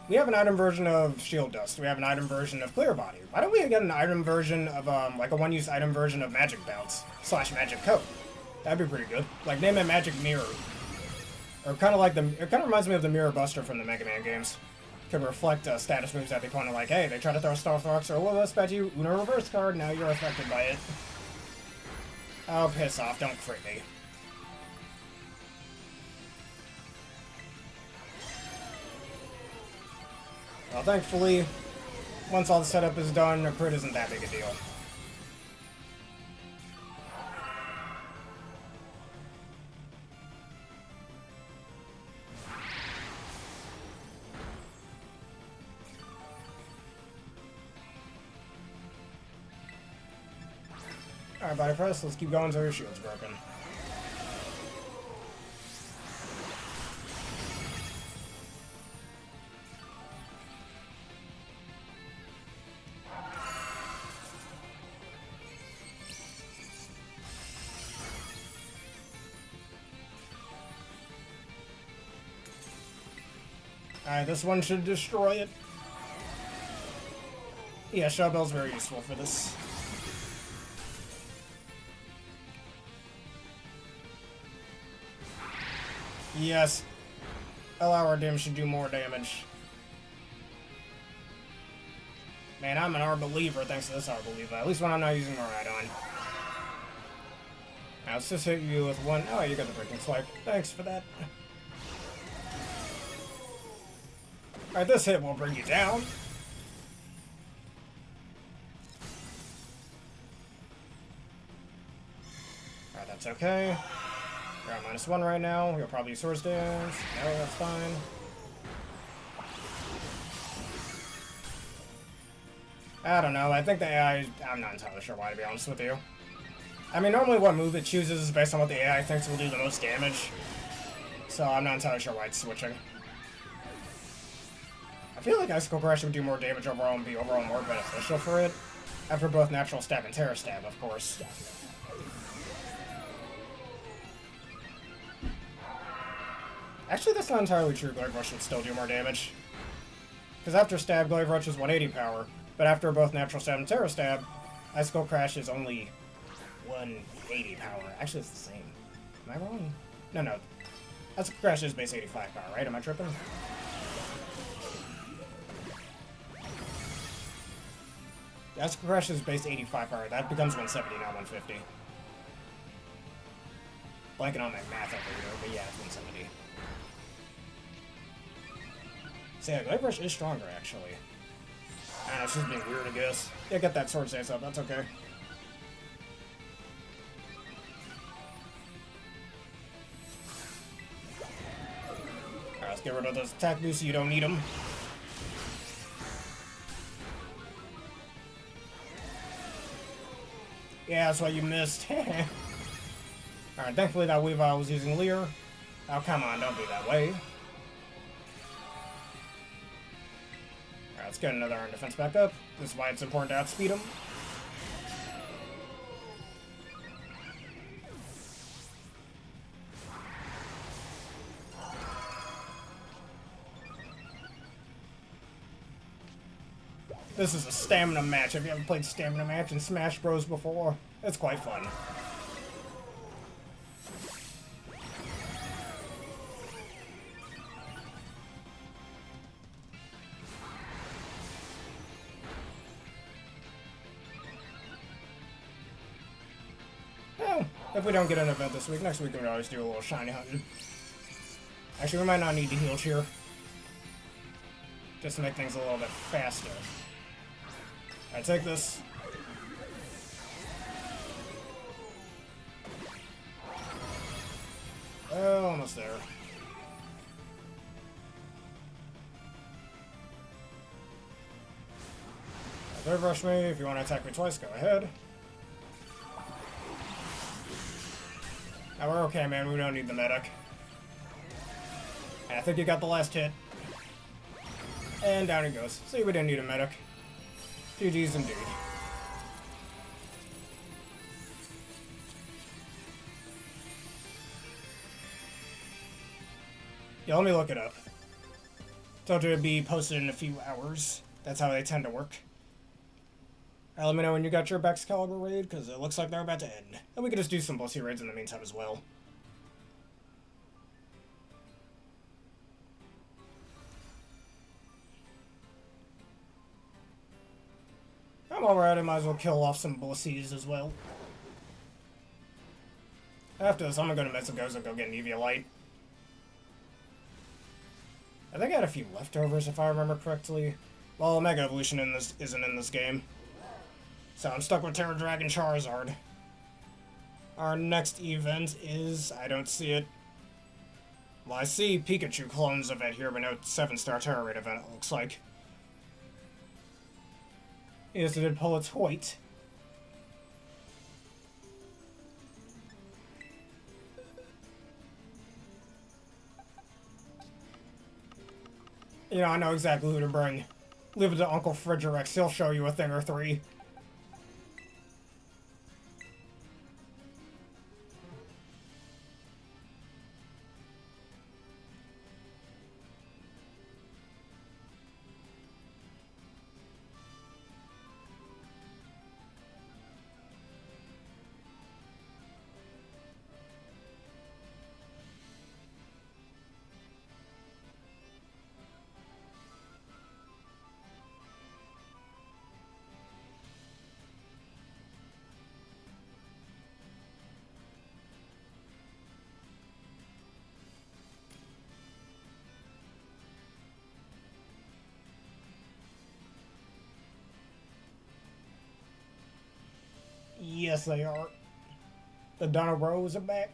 Speaker 1: We have an item version of Shield Dust. We have an item version of Clear Body. Why don't we get an item version of, like a one-use item version of Magic Bounce / Magic Coat? That'd be pretty good. Like, name it Magic Mirror. Or kind of like it kind of reminds me of the Mirror Buster from the Mega Man games. Could reflect status moves at the opponent, like, hey, they try to throw Starfox or Will-O-Wisp at you, Uno reverse card, now you're affected by it. Oh, piss off, don't crit me. Well, thankfully, once all the setup is done, a crit isn't that big a deal. Alright, Body Press, let's keep going until your shield's broken. Alright, this one should destroy it. Yeah, Showbell's very useful for this. Yes. Allow our damage to do more damage. Man, I'm an R-believer thanks to this R-believer. At least when I'm not using Miraidon. Now let's just hit you with one. Oh, you got the breaking swipe. Thanks for that. Alright, this hit will bring you down. Alright, that's okay. You're at -1 right now. You'll probably use Swords Dance. No, that's fine. I don't know. I think the AI... I'm not entirely sure why, to be honest with you. I mean, normally what move it chooses is based on what the AI thinks will do the most damage. So I'm not entirely sure why it's switching. I feel like Icicle Crash would do more damage overall and be overall more beneficial for it. After both Natural Stab and Tera Stab, of course. Actually, that's not entirely true. Glaive Rush would still do more damage. Because after Stab, Glaive Rush is 180 power. But after both Natural Stab and Tera Stab, Icicle Crash is only 180 power. Actually, it's the same. Am I wrong? No. Icicle Crash is base 85 power, right? Am I tripping? Icicle Crash is base 85 power. That becomes 170, not 150. Blanking on my math over here, but yeah, it's 170. So yeah, Glaive Rush is stronger, actually. Ah, it's just being weird, I guess. Yeah, get that Sword Dance up, that's okay. Alright, let's get rid of those attack boosts so you don't need them. Yeah, that's why you missed. Alright, thankfully that Weavile was using Leer. Oh, come on, don't be that way. Alright, let's get another Iron Defense back up. This is why it's important to outspeed him. This is a stamina match. If you haven't played stamina match in Smash Bros. Before, it's quite fun. Well, if we don't get an event this week, next week we can always do a little shiny hunting. Actually, we might not need to heal here. Just to make things a little bit faster. Alright, take this. Oh, almost there. Third rush me. If you want to attack me twice, go ahead. Now we're okay, man. We don't need the medic. And I think you got the last hit. And down he goes. See, we didn't need a medic. GG's indeed. Yeah, let me look it up. Told you it'd be posted in a few hours. That's how they tend to work. Let me know when you got your Baxcalibur raid, because it looks like they're about to end. And we could just do some bossy raids in the meantime as well. I'm alright, I might as well kill off some bossies as well. After this, I'm gonna go to Mexico's and go get an Eviolite. I think I had a few leftovers if I remember correctly. Well, Mega Evolution isn't in this game. So I'm stuck with Terra Dragon Charizard. Our next event is... I don't see it. Well, I see Pikachu clones event here, but no 7-star Tera Raid event, it looks like. Yes, it did pull its Hoyt. You know, I know exactly who to bring. Leave it to Uncle Frederick, he'll show you a thing or three. Yes, they are. The Donna Bros are back.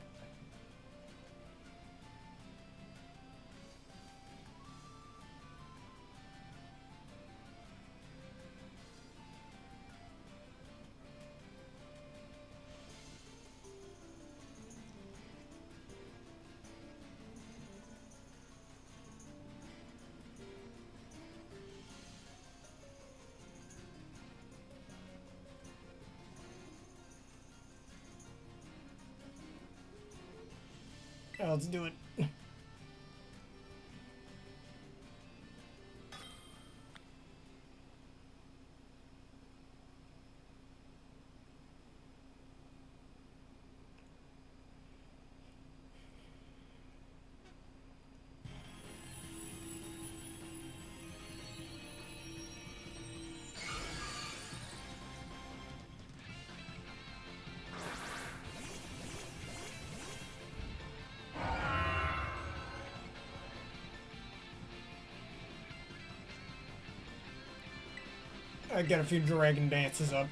Speaker 1: Yeah, let's do it. I get a few dragon dances up.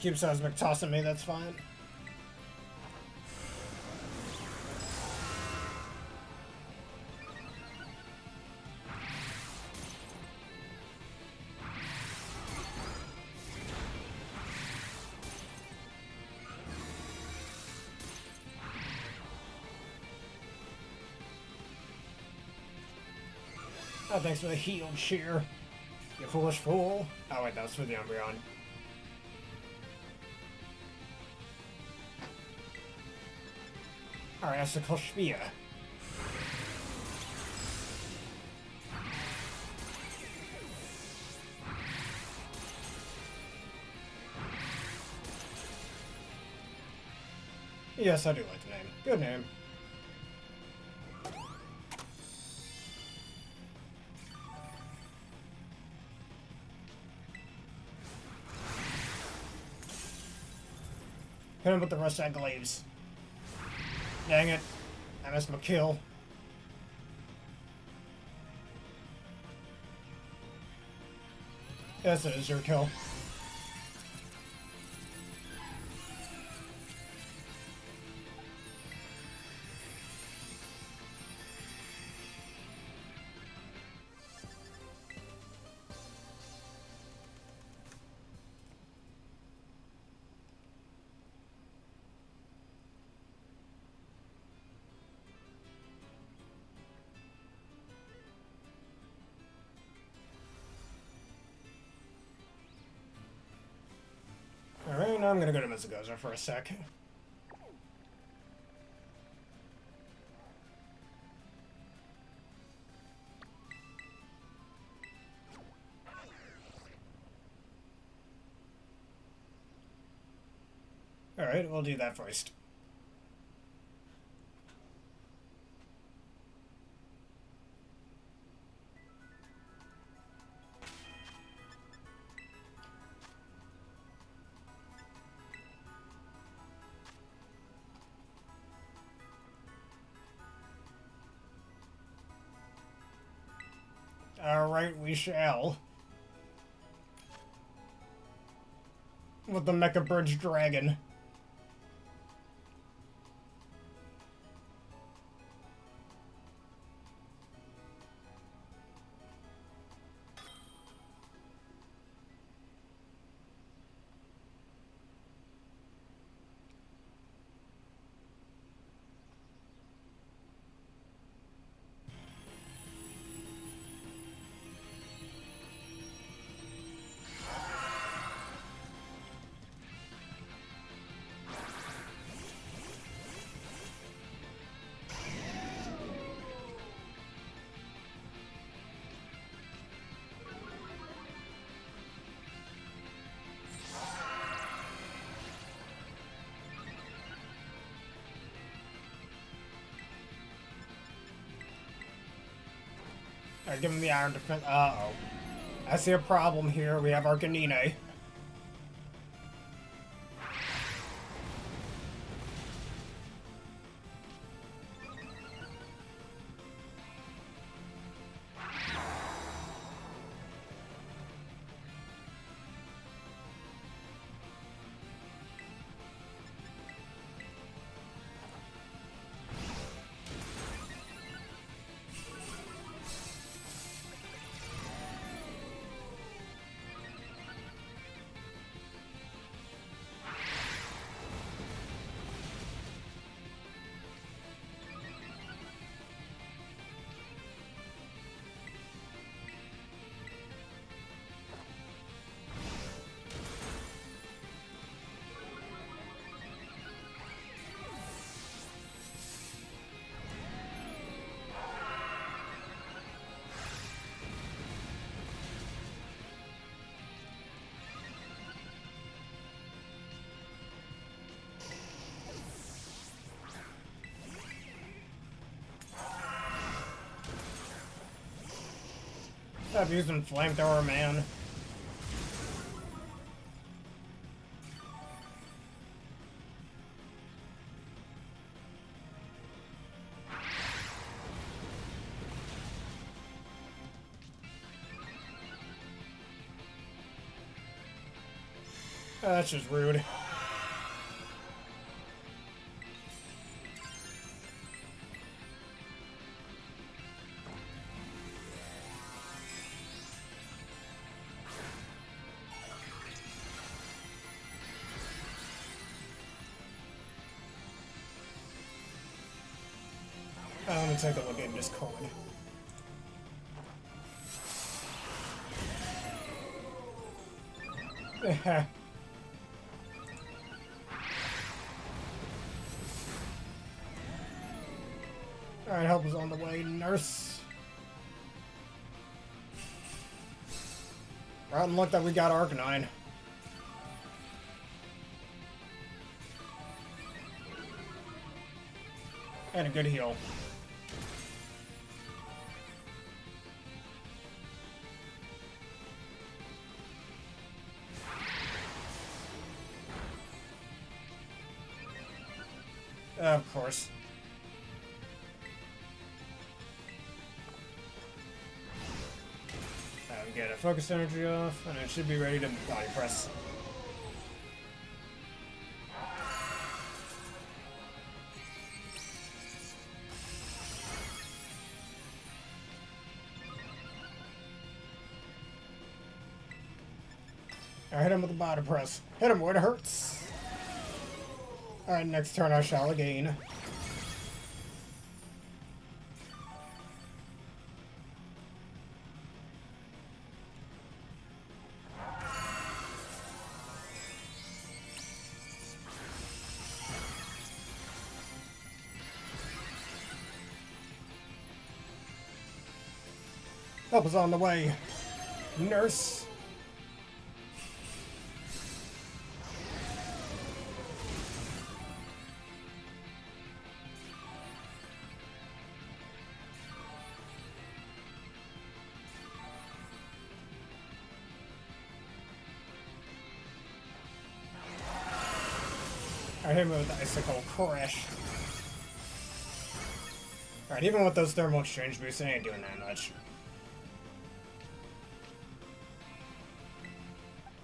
Speaker 1: Keep Seismic tossing me, that's fine. Oh, thanks for the healed shear. You foolish fool. Oh wait, that was for the Umbreon. Alright, that's the Spear. Yes, I do like the name. Good name. Hit him with the rest of that glaives. Dang it. I missed my kill. Yes, it is your kill. Alright, now I'm gonna go to Mizugoza for a sec. Alright, we'll do that first. Alright, we shall. With the Mecha Bridge Dragon. Alright, give him the iron defense. Uh-oh. I see a problem here. We have Arcanine. Stop using flamethrower, man. That's just rude. Let me take a look at Discord. Alright, help is on the way, nurse. Rotten luck that we got Arcanine. And a good heal. Of course. Get a focus energy off, and it should be ready to body press. I hit him with the body press. Hit him where it hurts. Alright, next turn I shall again. Help is on the way. Nurse. I hit him with the icicle crash. Alright, even with those thermal exchange boosts, it ain't doing that much.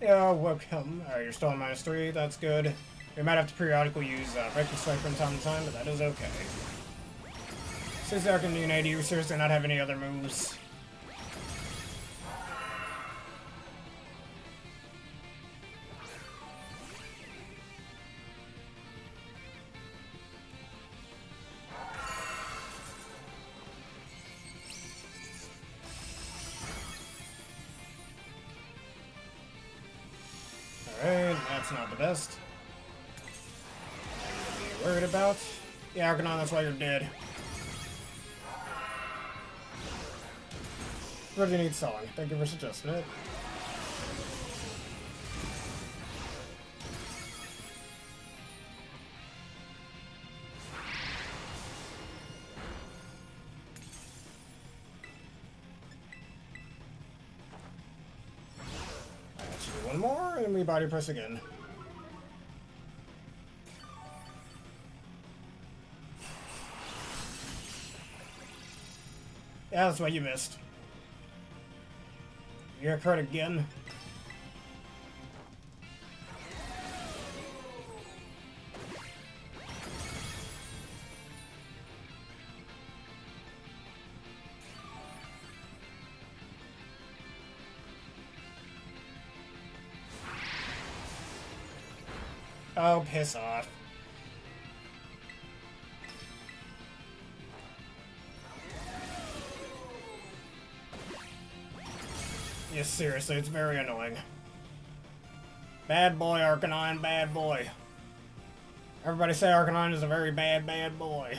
Speaker 1: Yeah, welcome. Alright, you're still on -3, that's good. We might have to periodically use Breaking Strike from time to time, but that is okay. Since Arcanine, do you seriously not have any other moves? Alright, that's not the best. Nothing to be worried about. Yeah, Arcanine, that's why you're dead. What do you need song? Thank you for suggesting it. more, and we body press again. Yeah, that's what you missed. You're hurt again. Oh, piss off. Yes, seriously, it's very annoying. Bad boy, Arcanine, bad boy. Everybody say Arcanine is a very bad, bad boy.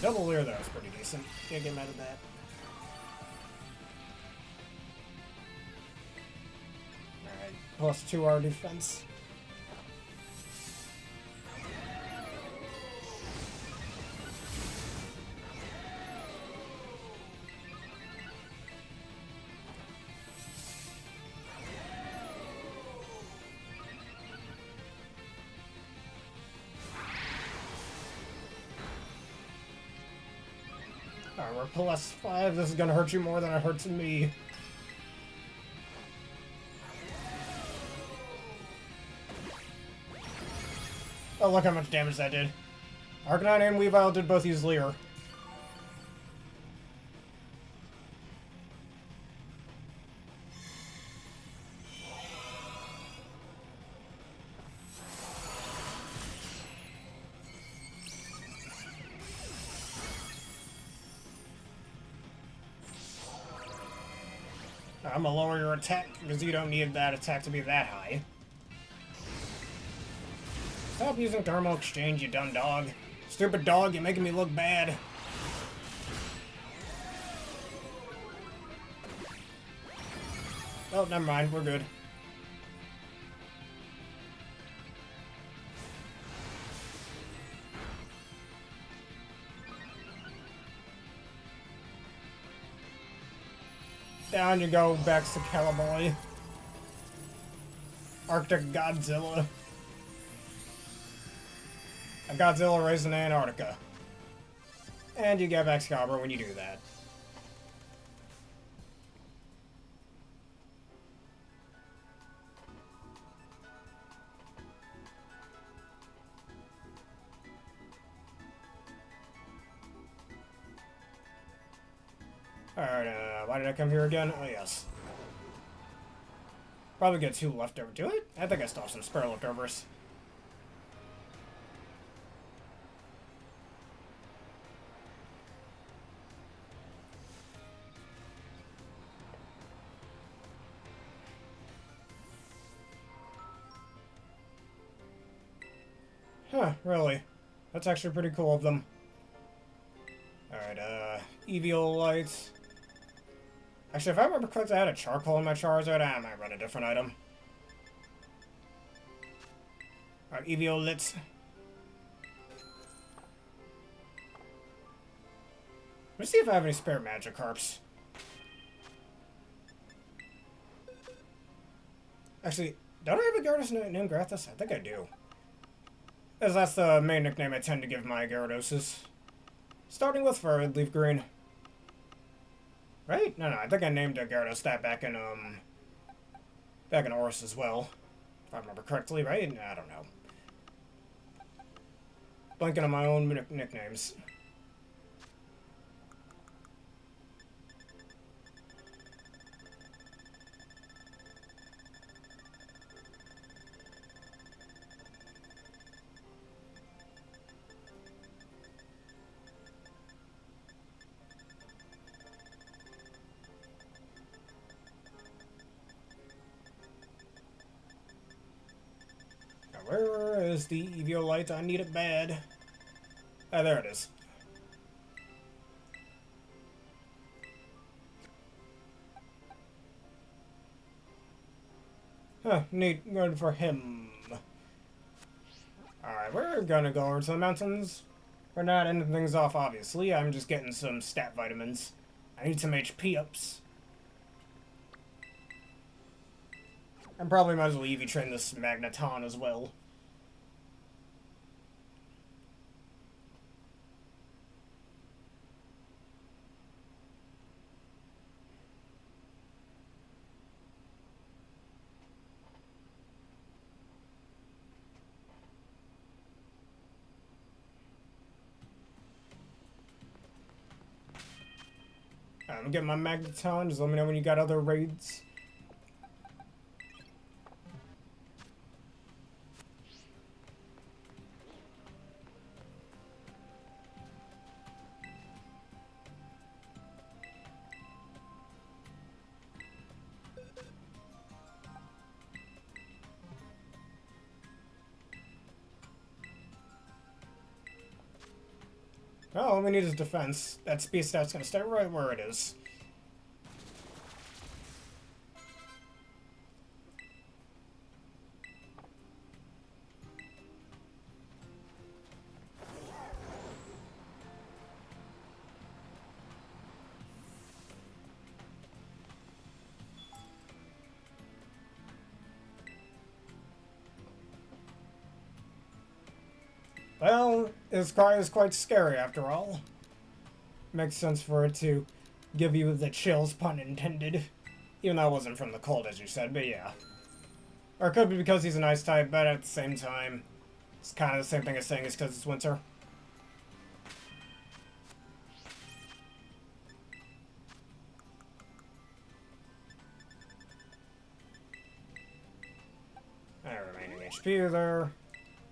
Speaker 1: Double Leer, though, is pretty decent. Can't get mad at that. Alright, +2 our defense. Alright, we're +5. This is gonna hurt you more than it hurts me. Oh, look how much damage that did. Arcanine and Weavile did both use Leer. I'm gonna lower your attack, because you don't need that attack to be that high. Stop using Thermal Exchange, you dumb dog. Stupid dog, you're making me look bad. Oh, never mind, we're good. Down you go, Baxcalibur. Arctic Godzilla. A Godzilla raised in Antarctica. And you get Baxcalibur when you do that. Alright, why did I come here again? Oh, yes. Probably get 2 leftover. Do it? I think I still have some spare leftovers. Huh, really? That's actually pretty cool of them. Alright, Eviolite. Actually, if I remember correctly, I had a charcoal in my Charizard. I might run a different item. Alright, Eviolite. Let's see if I have any spare Magikarps. Actually, don't I have a Gyarados named Grathus? I think I do. As that's the main nickname I tend to give my Gyarados. Starting with Fur, Leaf Green. Right? No, I think I named a Gyarados that back in Oris as well. If I remember correctly, right? I don't know. Blanking on my own nicknames. Where is the Eviolite? I need it bad. Ah, there it is. Huh, neat. Good for him. Alright, we're gonna go over to the mountains. We're not ending things off, obviously. I'm just getting some stat vitamins. I need some HP ups. I probably might as well EV train this Magneton as well. I'm getting my Magneton. Just let me know when you got other raids. Oh, all we need is defense. That speed stat's gonna stay right where it is. Well, his cry is quite scary after all. Makes sense for it to give you the chills, pun intended. Even though it wasn't from the cold, as you said, but yeah. Or it could be because he's an ice type, but at the same time, it's kind of the same thing as saying it's because it's winter. Remaining HP there.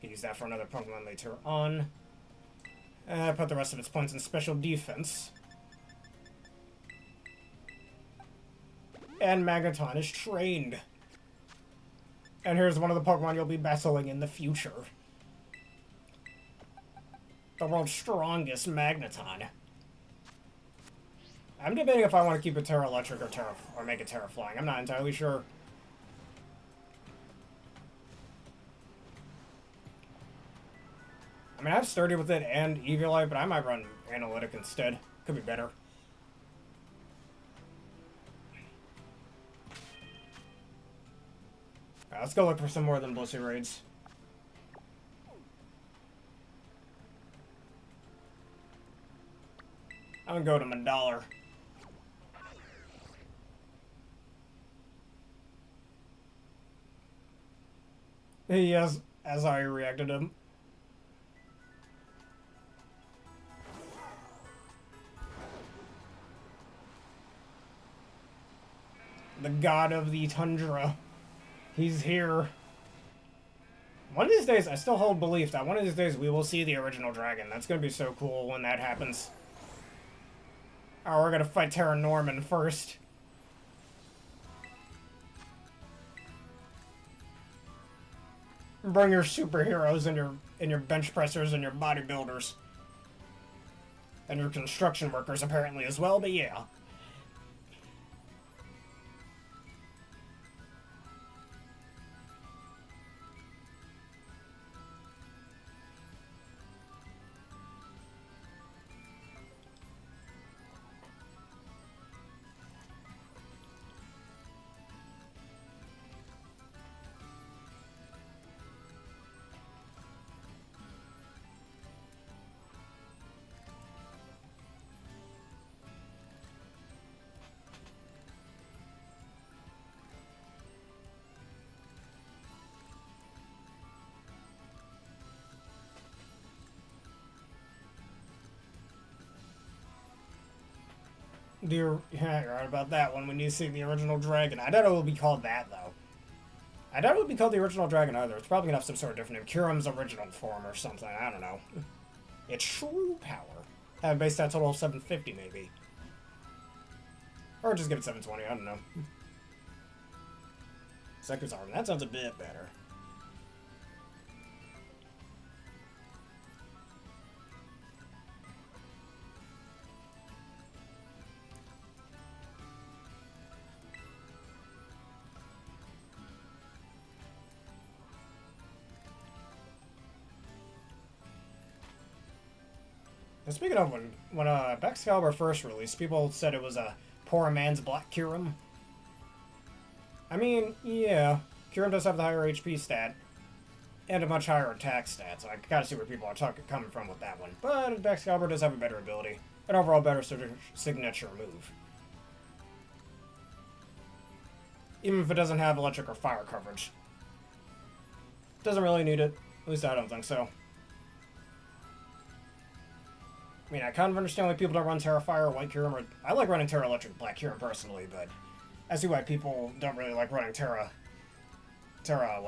Speaker 1: Use that for another Pokemon later on. And put the rest of its points in special defense. And Magneton is trained. And here's one of the Pokemon you'll be battling in the future. The world's strongest Magneton. I'm debating if I want to keep it Terra Electric or make it Terra Flying. I'm not entirely sure. I mean, I've Sturdy with it and Eviolite, but I might run Analytic instead. Could be better. Alright, let's go look for some more of them Blissey raids. I'm gonna go to Mandalor. He has, as I reacted to him. The god of the tundra. He's here. One of these days, I still hold belief that one of these days we will see the original dragon. That's gonna be so cool when that happens. Oh, we're gonna fight Terra Norman first. Bring your superheroes and your bench pressers and your bodybuilders. And your construction workers apparently as well, but yeah. Yeah, you're right about that one. We need to see the original dragon. I doubt it will be called that, though. I doubt it would be called the original dragon either. It's probably going to have some sort of different name. Kyurem's original form or something. I don't know. It's true power. Have base stat total of 750, maybe. Or just give it 720. I don't know. Secu's arm. That sounds a bit better. Speaking of, when Baxcalibur first released, people said it was a poor man's Black Kyurem. I mean, yeah, Kyurem does have the higher HP stat and a much higher attack stat, so I gotta see where people are coming from with that one. But Baxcalibur does have a better ability, an overall better signature move. Even if it doesn't have electric or fire coverage. Doesn't really need it. At least I don't think so. I mean, I kind of understand why people don't run Tera Fire or White Kyurem, or I like running Tera Electric Black Kyurem personally, but I see why people don't really like running Tera, Tera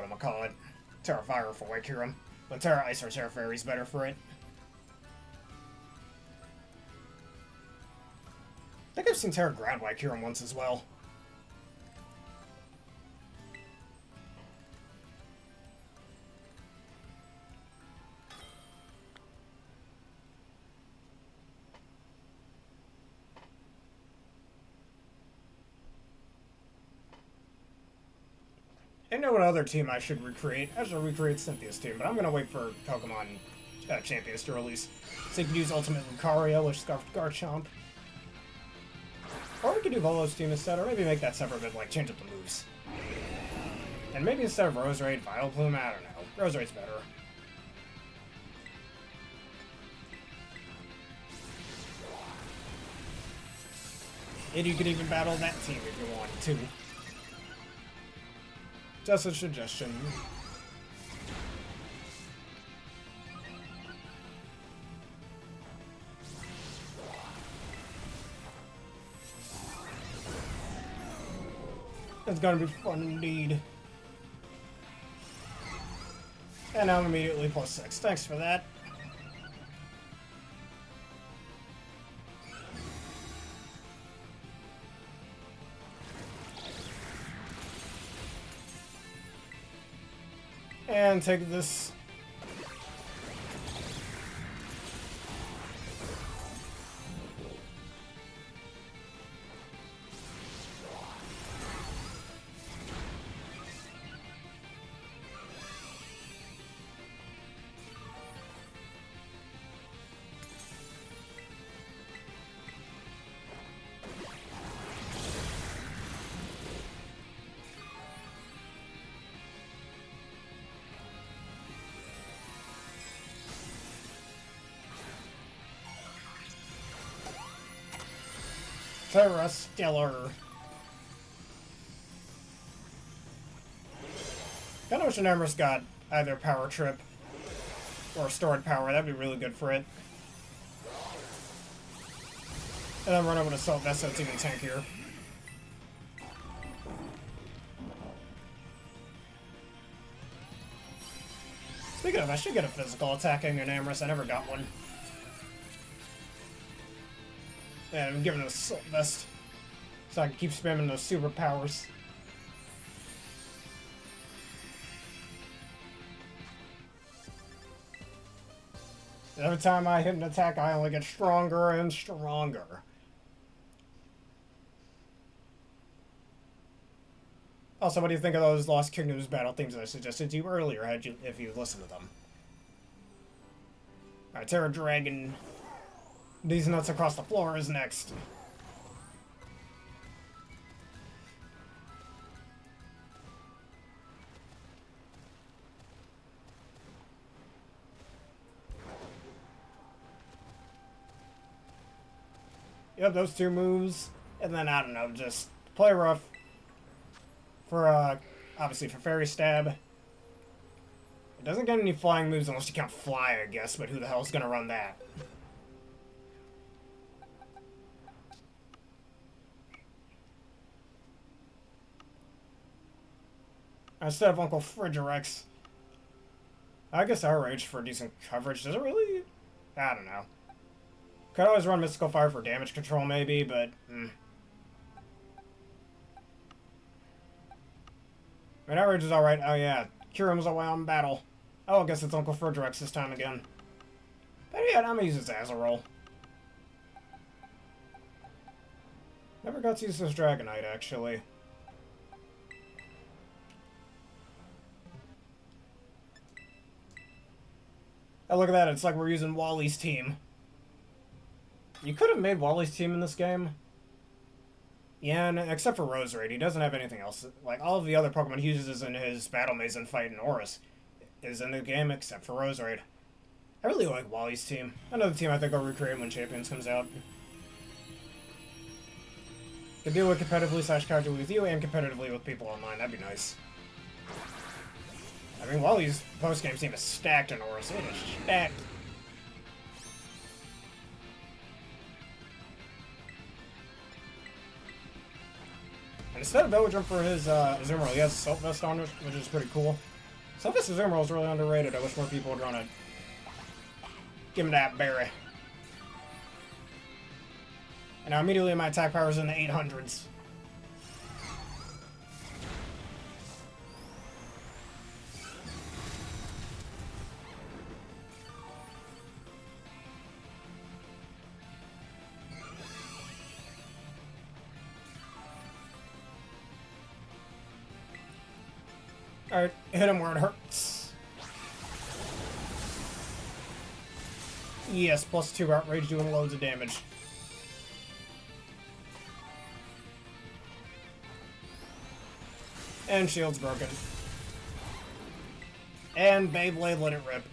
Speaker 1: Fire for White Kyurem. But Tera Ice or Tera Fairy is better for it. I think I've seen Tera Ground White Kyurem once as well. I know what other team I should recreate. I should recreate Cynthia's team, but I'm going to wait for Pokemon Champions to release. So you can use Ultimate Lucario with Scarfed Garchomp. Or we could do Volo's team instead, or maybe make that separate, but like change up the moves. And maybe instead of Rose Raid, Vileplume, I don't know. Rose Raid's better. And you could even battle that team if you wanted to. Just a suggestion. It's gonna be fun indeed. And I'm immediately +6. Thanks for that. And take this. Tera Stellar. I wish an Emrys got either Power Trip or Stored Power. That'd be really good for it. And then run over to Assault Vest so it's even tankier. Speaking of, I should get a physical attacking an Emrys. I never got one. And I'm giving it a Assault Vest so I can keep spamming those superpowers. Every time I hit an attack, I only get stronger and stronger. Also, what do you think of those Lost Kingdoms battle themes I suggested to you earlier, if you listened to them? Alright, Terra Dragon. These nuts across the floor is next. Yep, those two moves. And then, I don't know, just play rough. For, obviously for Fairy Stab. It doesn't get any flying moves unless you count Fly, I guess, but who the hell's gonna run that? Instead of Uncle Frigirex. I guess Outrage for decent coverage. Does it really? I don't know. Could always run Mystical Fire for damage control, maybe, but... I mean, Outrage is alright. Oh, yeah. Kyurem's away on battle. Oh, I guess it's Uncle Frigirex this time again. But yeah, I'm gonna use his Azerol. Never got to use this Dragonite, actually. Oh, look at that. It's like we're using Wally's team. You could have made Wally's team in this game. Yeah, and except for Rose Raid, he doesn't have anything else. Like, all of the other Pokemon he uses in his Battle Maze and fight in Oris is in the game except for Rose Raid. I really like Wally's team. Another team I think I'll recreate when Champions comes out. Could do it competitively / casually with you and competitively with people online. That'd be nice. I mean, Wally's post-game team is stacked in Oris. It is stacked. And instead of Belgium for his Azumarill, he has Silk Vest on, which is pretty cool. Silk Vest Azumarill is really underrated. I wish more people would run it. Give him that berry. And now immediately my attack power is in the 800s. Alright, hit him where it hurts. Yes, +2 outrage doing loads of damage. And shield's broken. And Beyblade let it rip.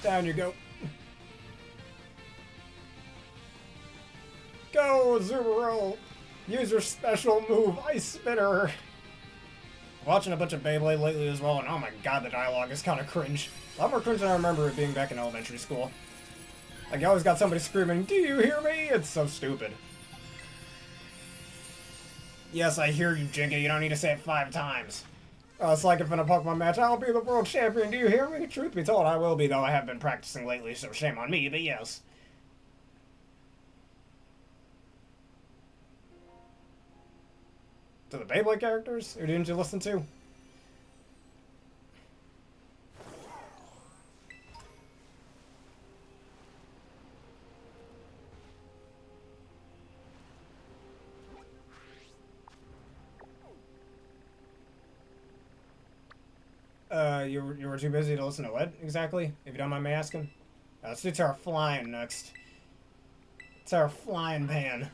Speaker 1: Down you go. Go, Azumarill! Use your special move, Ice Spitter! Watching a bunch of Beyblade lately as well, and oh my god, the dialogue is kind of cringe. A lot more cringe than I remember it being back in elementary school. Like, you always got somebody screaming, "Do you hear me?" It's so stupid. Yes, I hear you, Jigga. You don't need to say it 5 times. It's like if in a Pokemon match, I'll be the world champion. Do you hear me? Truth be told, I will be, though I have been practicing lately, so shame on me, but yes. To the Beyblade characters? Who didn't you listen to? You were too busy to listen to what, exactly? If you don't mind me asking? Let's do Tera Flying next. Tera Flying Pan.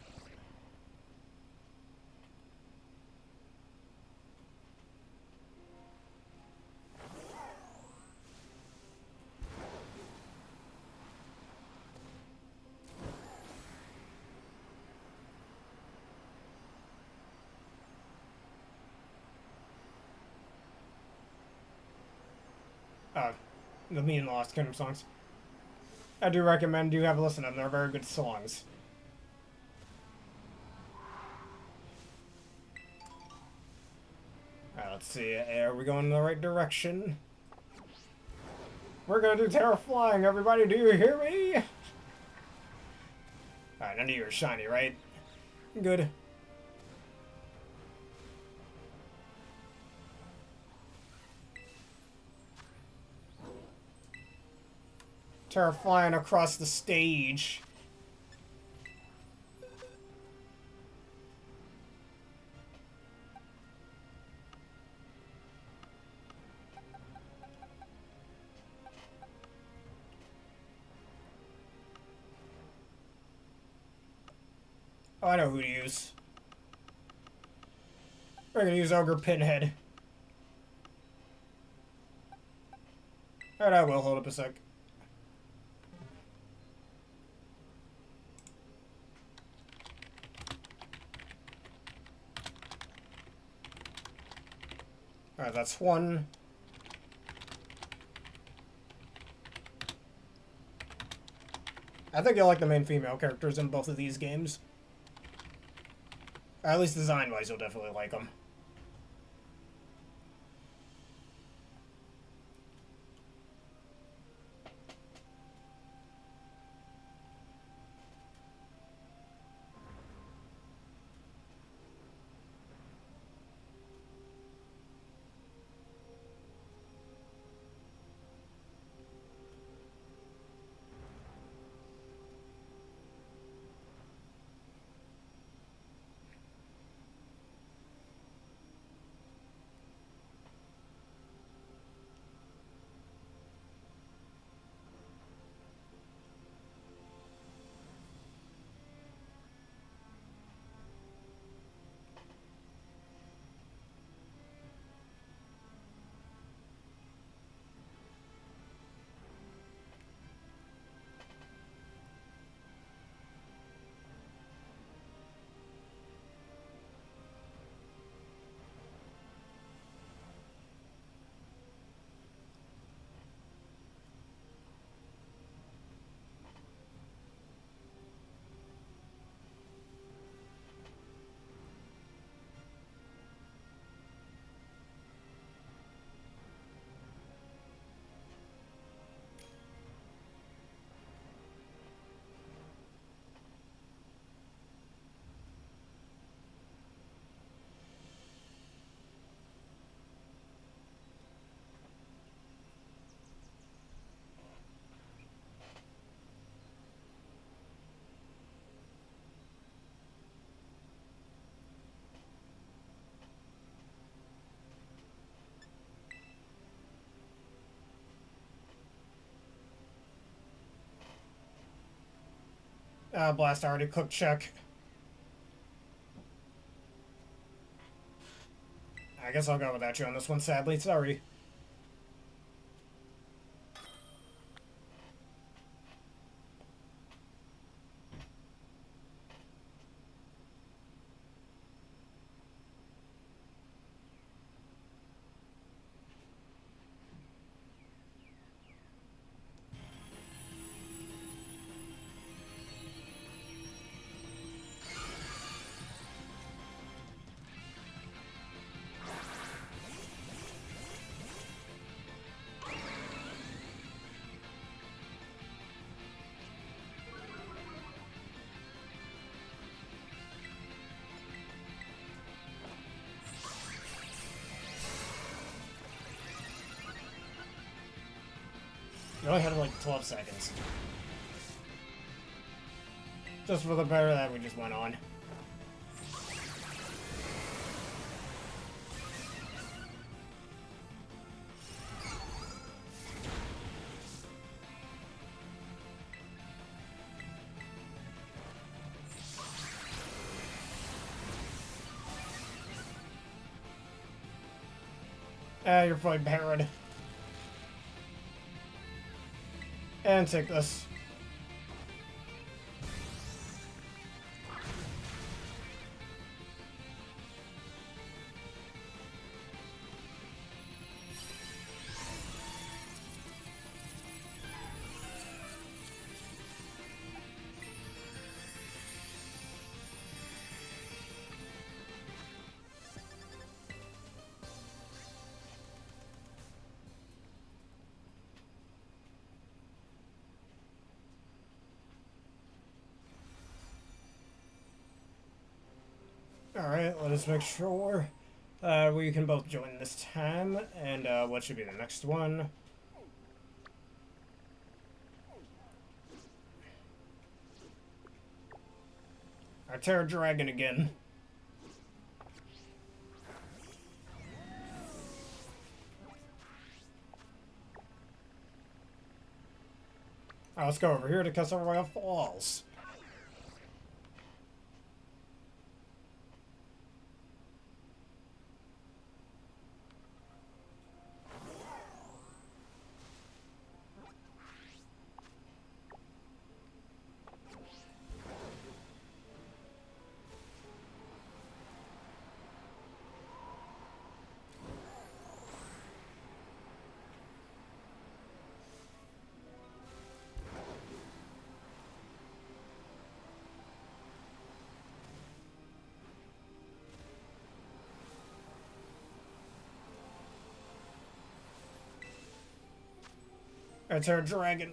Speaker 1: The Me and Lost Kingdom songs. I do recommend you have a listen to them. They're very good songs. Alright, let's see. Are we going in the right direction? We're gonna do Tera Flying, everybody. Do you hear me? Alright, none of you are shiny, right? Good. Tera Flying across the stage. Oh, I know who to use. We're gonna use Ogre Pinhead. Alright, I will. Hold up a sec. Alright, that's one. I think I like the main female characters in both of these games. Or at least design-wise, you'll definitely like them. Blast already clicked check. I guess I'll go without you on this one, sadly. Sorry. You only had like 12 seconds. Just for the better that we just went on. You're fully parried. And take this. Alright, let us make sure we can both join this time. And what should be the next one? Our Tera Dragon again. Alright, let's go over here to Castle Royal Falls. It's our dragon.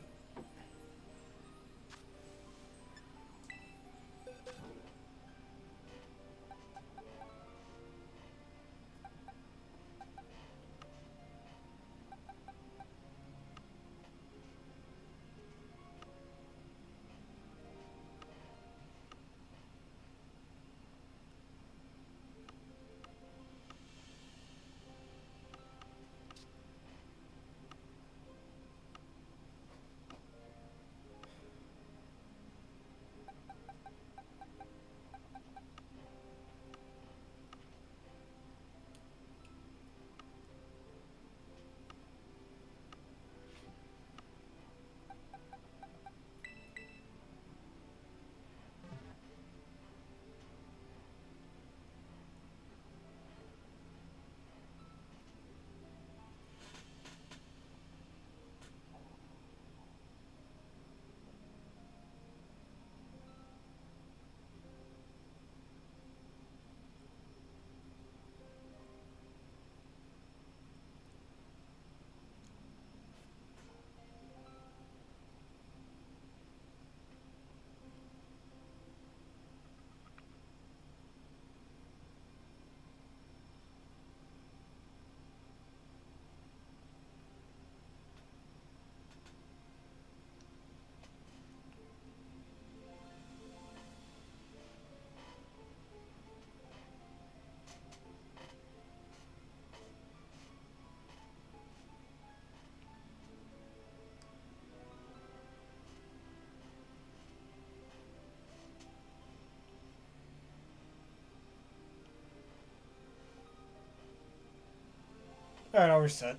Speaker 1: Alright, I'll reset.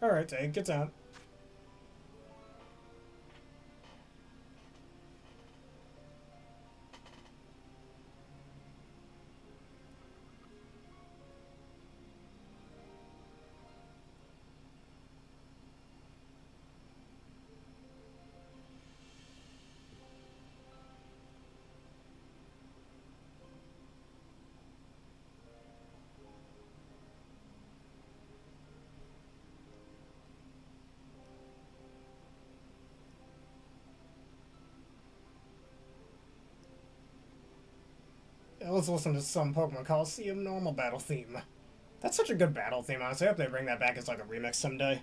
Speaker 1: Alright, take your time. Yeah, let's listen to some Pokemon Coliseum normal battle theme. That's such a good battle theme, honestly. I hope they bring that back as like a remix someday.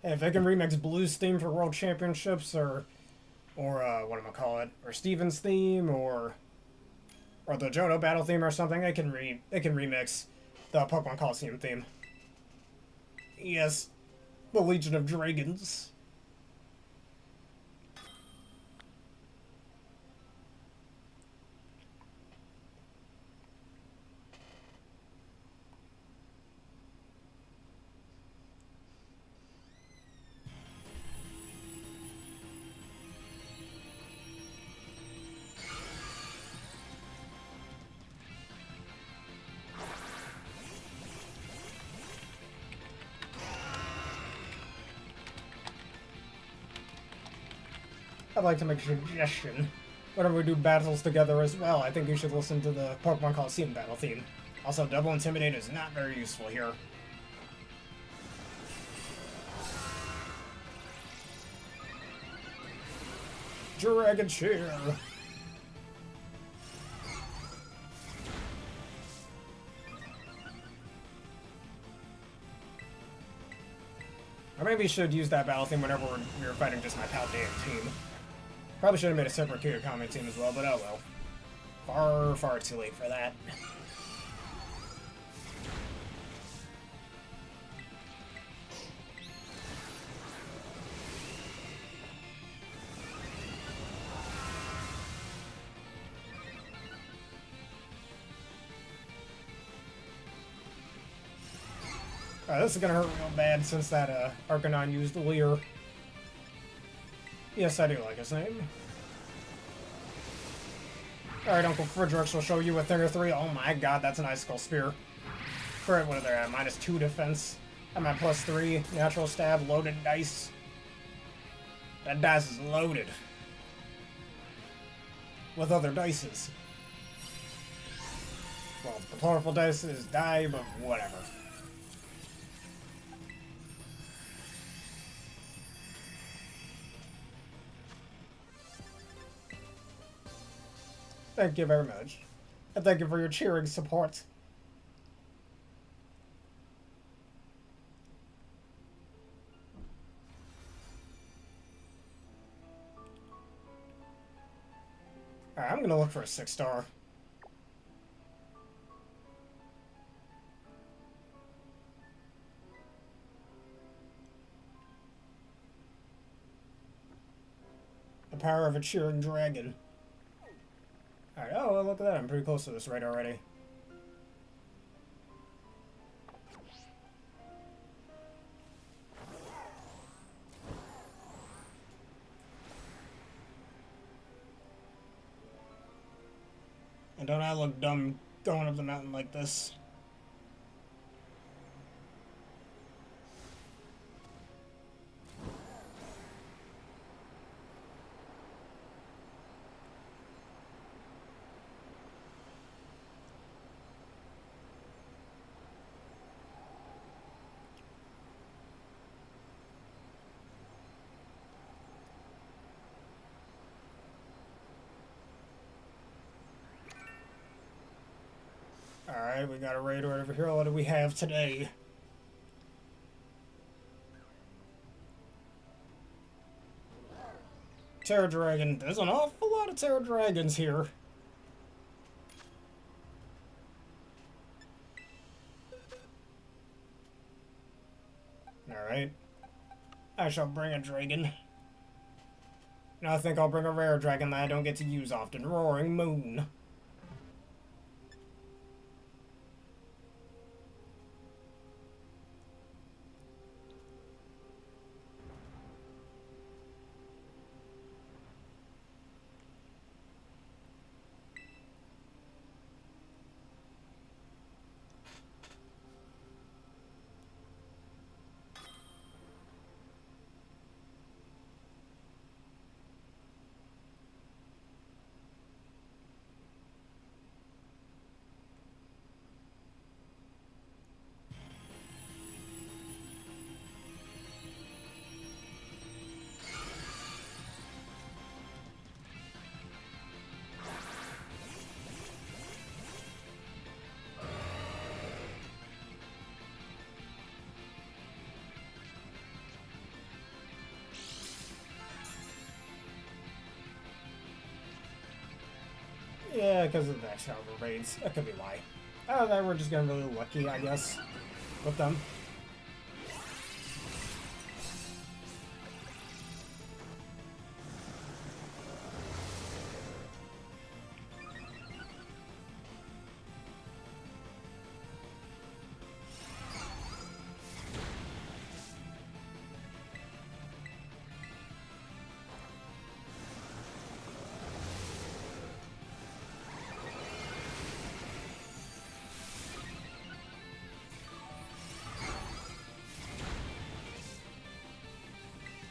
Speaker 1: Hey, if they can remix Blue's theme for World Championships, or what am I call it, or Steven's theme, or the Johto battle theme or something, they can remix the Pokemon Coliseum theme. Yes, the Legion of Dragons. I'd like to make a suggestion. Whenever we do battles together as well, I think you should listen to the Pokemon Coliseum battle theme. Also, Double Intimidate is not very useful here. Dragon Cheer! Or maybe you should use that battle theme whenever we're fighting just my Paldean team. Probably should have made a separate Kyokami team as well, but oh well. Far, far too late for that. Alright, this is gonna hurt real bad since that Arcanine used Leer. Yes, I do like his name. Alright, Uncle Fredericks will show you a thing or three. Oh my god, that's an Icicle Spear. For what are they at? -2 defense. I'm at +3. Natural stab, loaded dice. That dice is loaded. With other dices. Well, the colorful dices die, but whatever. Thank you very much. And thank you for your cheering support. Alright, I'm gonna look for a 6-star. The power of a cheering dragon. Alright, oh, well, look at that. I'm pretty close to this raid already. And don't I look dumb going up the mountain like this? Alright, we got a raid over here. What do we have today? Tera Dragon. There's an awful lot of Tera Dragons here. Alright. I shall bring a dragon. And I think I'll bring a rare dragon that I don't get to use often. Roaring Moon. Yeah, because of the Baxcalibur raids. That could be why. Oh, that we're just getting really lucky, I guess, with them.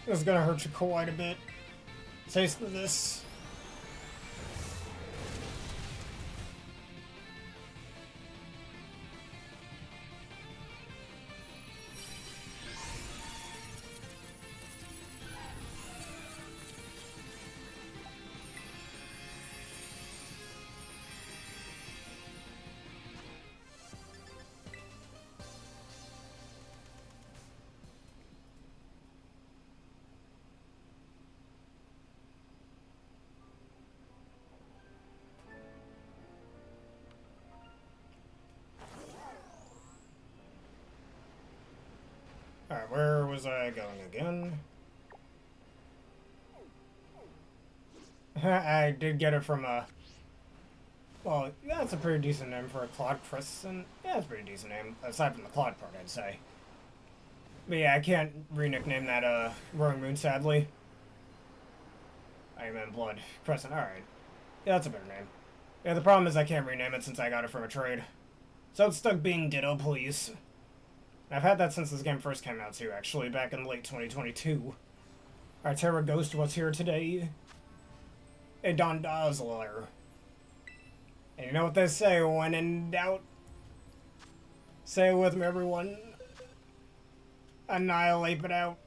Speaker 1: This is gonna hurt you quite a bit. Taste of this. Alright, where was I going again? I did get it from a... Well, yeah, that's a pretty decent name for a Claude Crescent. Yeah, it's a pretty decent name. Aside from the Claude part, I'd say. But yeah, I can't re-nickname that, Roaring Moon, sadly. I meant Blood Crescent, alright. Yeah, that's a better name. Yeah, the problem is I can't rename it since I got it from a trade. So it's stuck being Ditto, please. I've had that since this game first came out, too, actually, back in late 2022. Our Terra Ghost was here today. A Don Dazzler. And you know what they say, when in doubt? Say it with me, everyone. Annihilate it out.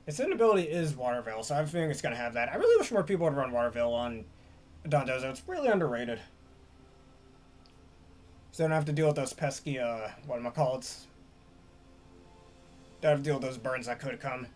Speaker 1: Its inability is Water Veil, so I have a feeling it's going to have that. I really wish more people would run Water Veil on Don Dozo. It's really underrated. So I don't have to deal with those pesky, what am I called? Don't have to deal with those burns that could come.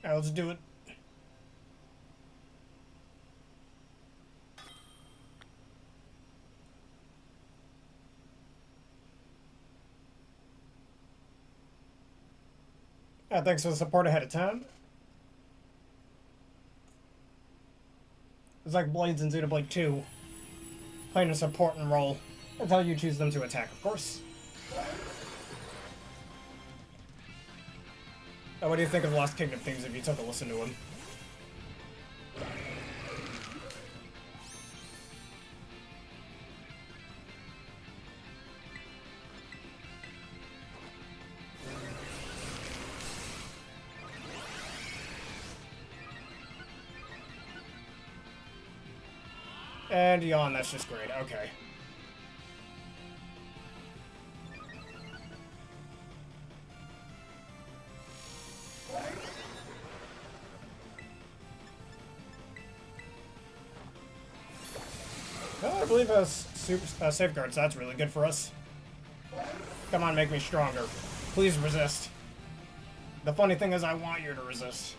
Speaker 1: Alright, let's do it. Thanks for the support ahead of time. It's like Blades in Xenoblade 2. Playing a supporting role. Until you choose them to attack, of course. Now, what do you think of Lost Kingdom themes if you took a listen to them? And yawn, that's just great. Okay. Well, I believe has safeguards. That's really good for us. Come on, make me stronger. Please resist. The funny thing is, I want you to resist.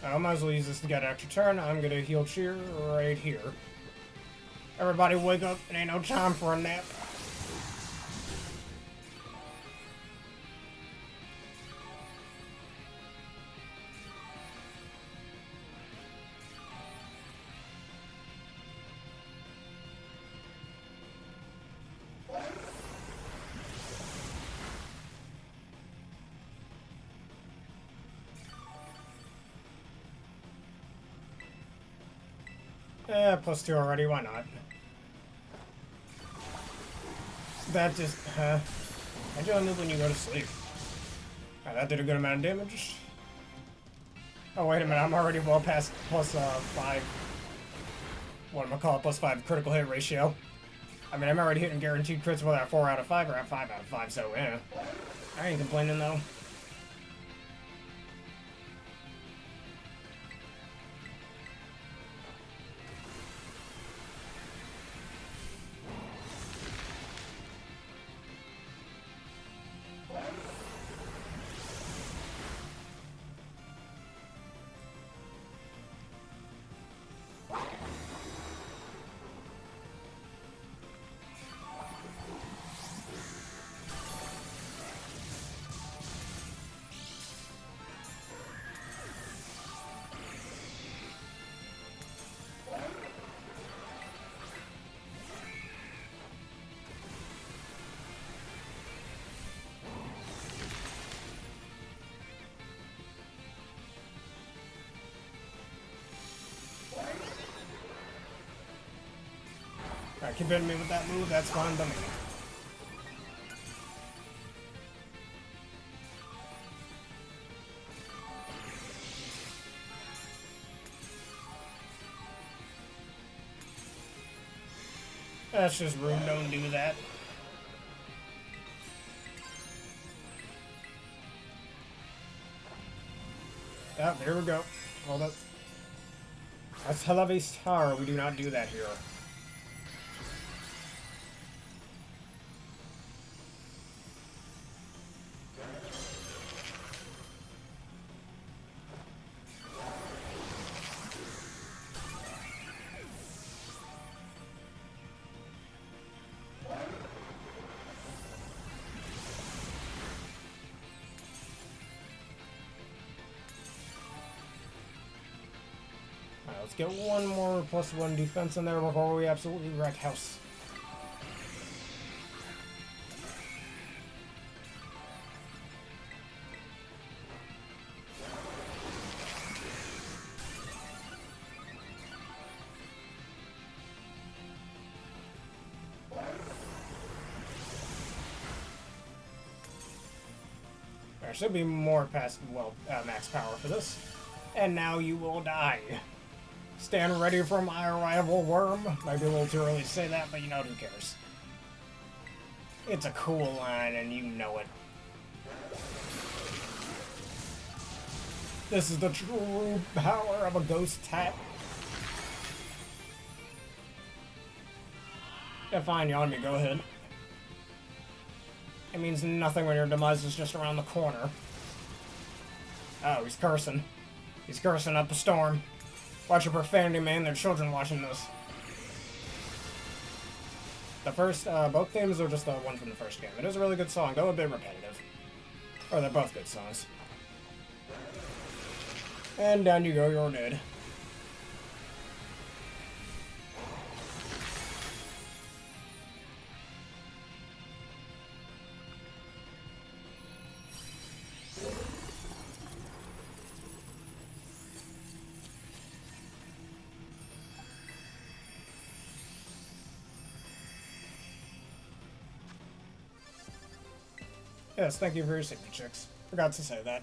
Speaker 1: I might as well use this to get an extra turn. I'm gonna heal cheer right here. Everybody wake up, it ain't no time for a nap. +2 already, why not? That just, I do a move when you go to sleep. That did a good amount of damage. Oh, wait a minute, I'm already well past +5. What am I calling +5 critical hit ratio? I mean, I'm already hitting guaranteed crits whether at 4 out of 5 or at 5 out of 5, so yeah. I ain't complaining though. Alright, keep hitting me with that move, that's fine by me. That's just rude, don't do that. Oh, there we go. Hold up. That's hell of a star, we do not do that here. Let's get one more +1 defense in there before we absolutely wreck house. There should be more past, well, max power for this. And now you will die. Stand ready for my arrival, worm. Might be a little too early to say that, but you know, who cares? It's a cool line, and you know it. This is the true power of a ghost tap. Yeah, fine, yawn me, go ahead. It means nothing when your demise is just around the corner. Oh, he's cursing. He's cursing up a storm. Watch your profanity, man. There are children watching this. The first, both themes are just the one from the first game. It is a really good song, though a bit repetitive. Or they're both good songs. And down you go, you're dead. Yes, thank you for your safety checks. Forgot to say that.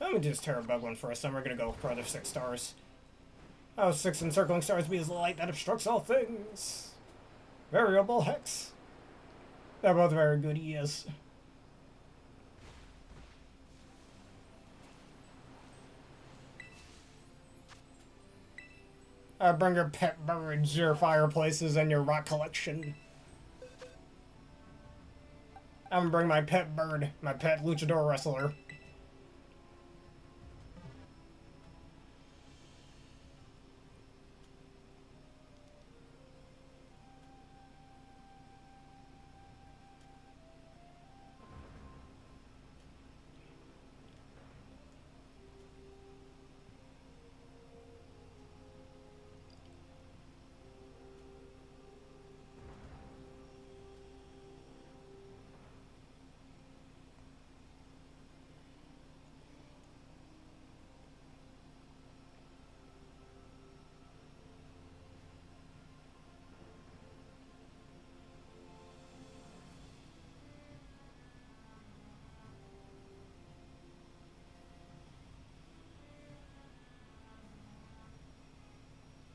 Speaker 1: I'm gonna do this Tera Bug one first, then we're gonna go for other 6 stars. Oh, 6 encircling stars be as the light that obstructs all things. Variable Hex. They're both very good, yes. Bring your pet birds, your fireplaces, and your rock collection. I'm gonna bring my pet bird, my pet luchador wrestler.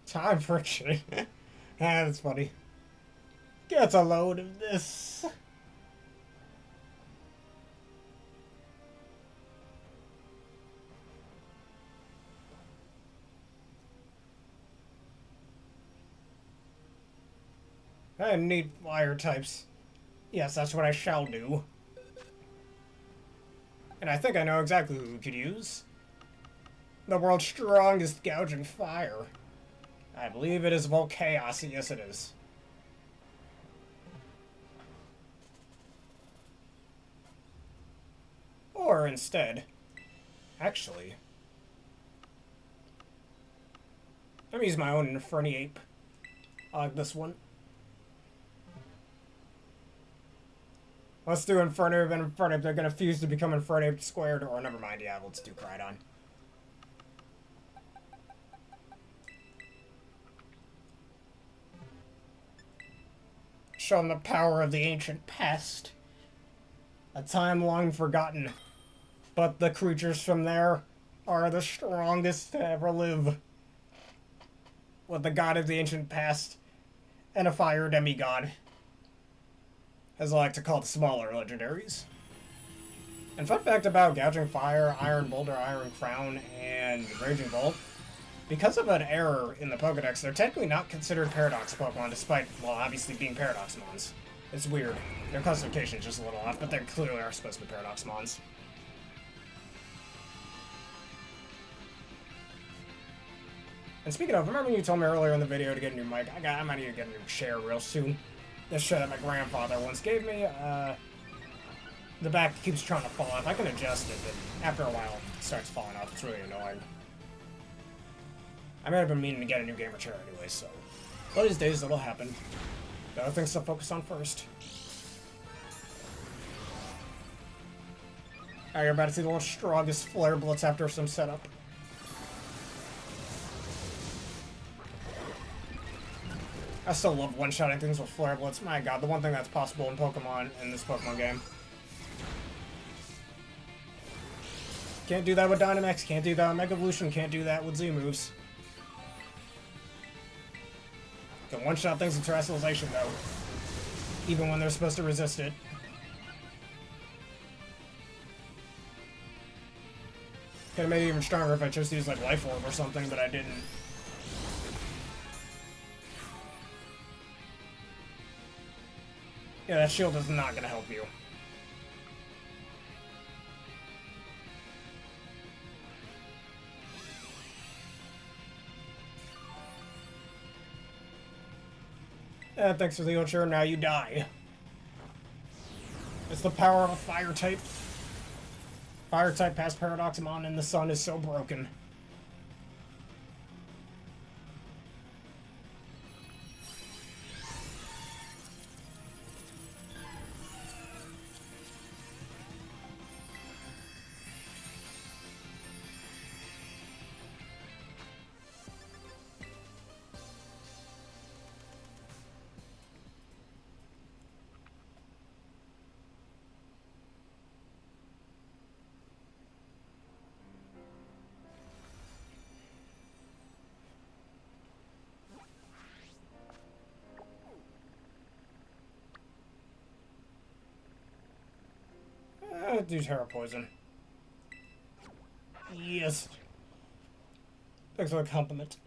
Speaker 1: Time for a shit. That's funny. Get a load of this. I need fire types. Yes, that's what I shall do. And I think I know exactly who we could use. The world's strongest gouging fire. I believe it is Volchaos. Yes, it is. Or instead, actually, let me use my own Infernape. I like this one. Let's do Infernape and Infernape. They're gonna fuse to become Infernape squared, or never mind. Yeah, let's do Crydon. Show them the power of the ancient past. A time long forgotten. But the creatures from there are the strongest to ever live. With the god of the ancient past and a fire demigod, as I like to call the smaller legendaries. And fun fact about Gouging Fire, Iron Boulder, Iron Crown, and Raging Bolt, because of an error in the Pokedex, they're technically not considered Paradox Pokemon, despite, well, obviously being Paradox Mons. It's weird. Their classification is just a little off, but they clearly are supposed to be Paradox Mons. And speaking of, remember when you told me earlier in the video to get a new mic? I might need to get a new chair real soon. This chair that my grandfather once gave me, the back keeps trying to fall off. I can adjust it, but after a while it starts falling off. It's really annoying. I might have been meaning to get a new gamer chair anyway, so one of these days it'll happen. The other things to focus on first. Alright, you're about to see the world's strongest Flare Blitz after some setup. I still love one-shotting things with Flare Blitz. My god, the one thing that's possible in Pokemon, in this Pokemon game. Can't do that with Dynamax, can't do that with Mega Evolution, can't do that with Z moves. Can one-shot things with Terrestrialization, though. Even when they're supposed to resist it. Could have made it even stronger if I chose to use like Life Orb or something, but I didn't. Yeah, that shield is not gonna help you. Thanks for the Ultra, now you die. It's the power of a fire type. Fire type past Paradoxamon and the sun is so broken. Do Tera Poison. Yes. Thanks for the compliment.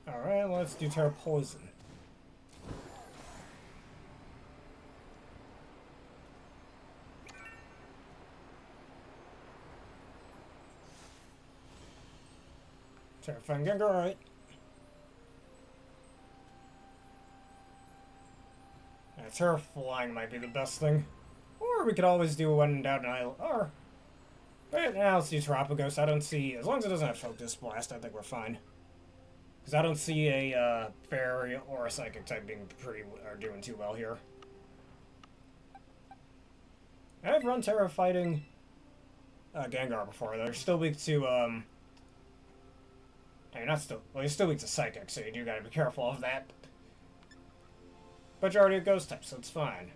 Speaker 1: Alright, let's do Tera Poison. Terrifying Gengar, alright. Tera Flying might be the best thing. Or we could always do when in doubt an island. Or. But now let's do Terapagos. I don't see. As long as it doesn't have Focus Blast, I think we're fine. Because I don't see a Fairy or a Psychic type being doing too well here. I've run Tera fighting Gengar before. They're still weak to no, you're not still. Well, you're still weak to Psychic, so you do gotta be careful of that. But you're already a Ghost type, so it's fine.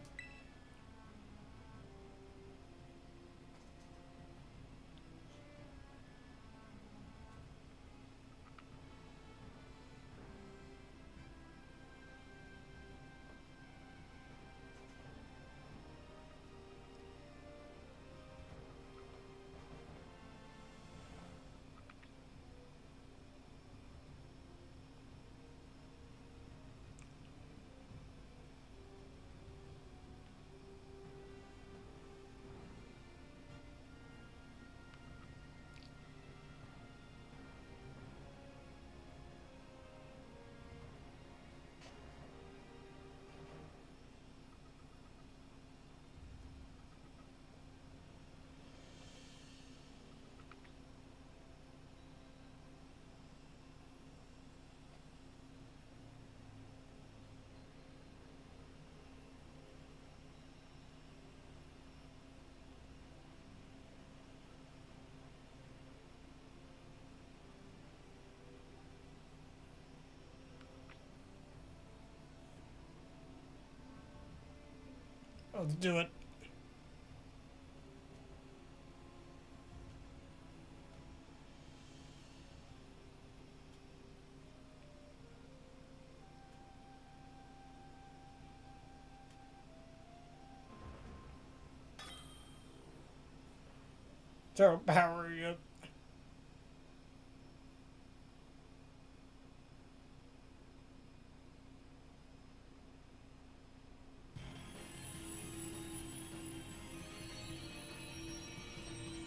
Speaker 1: Let's do it. Tera Power you.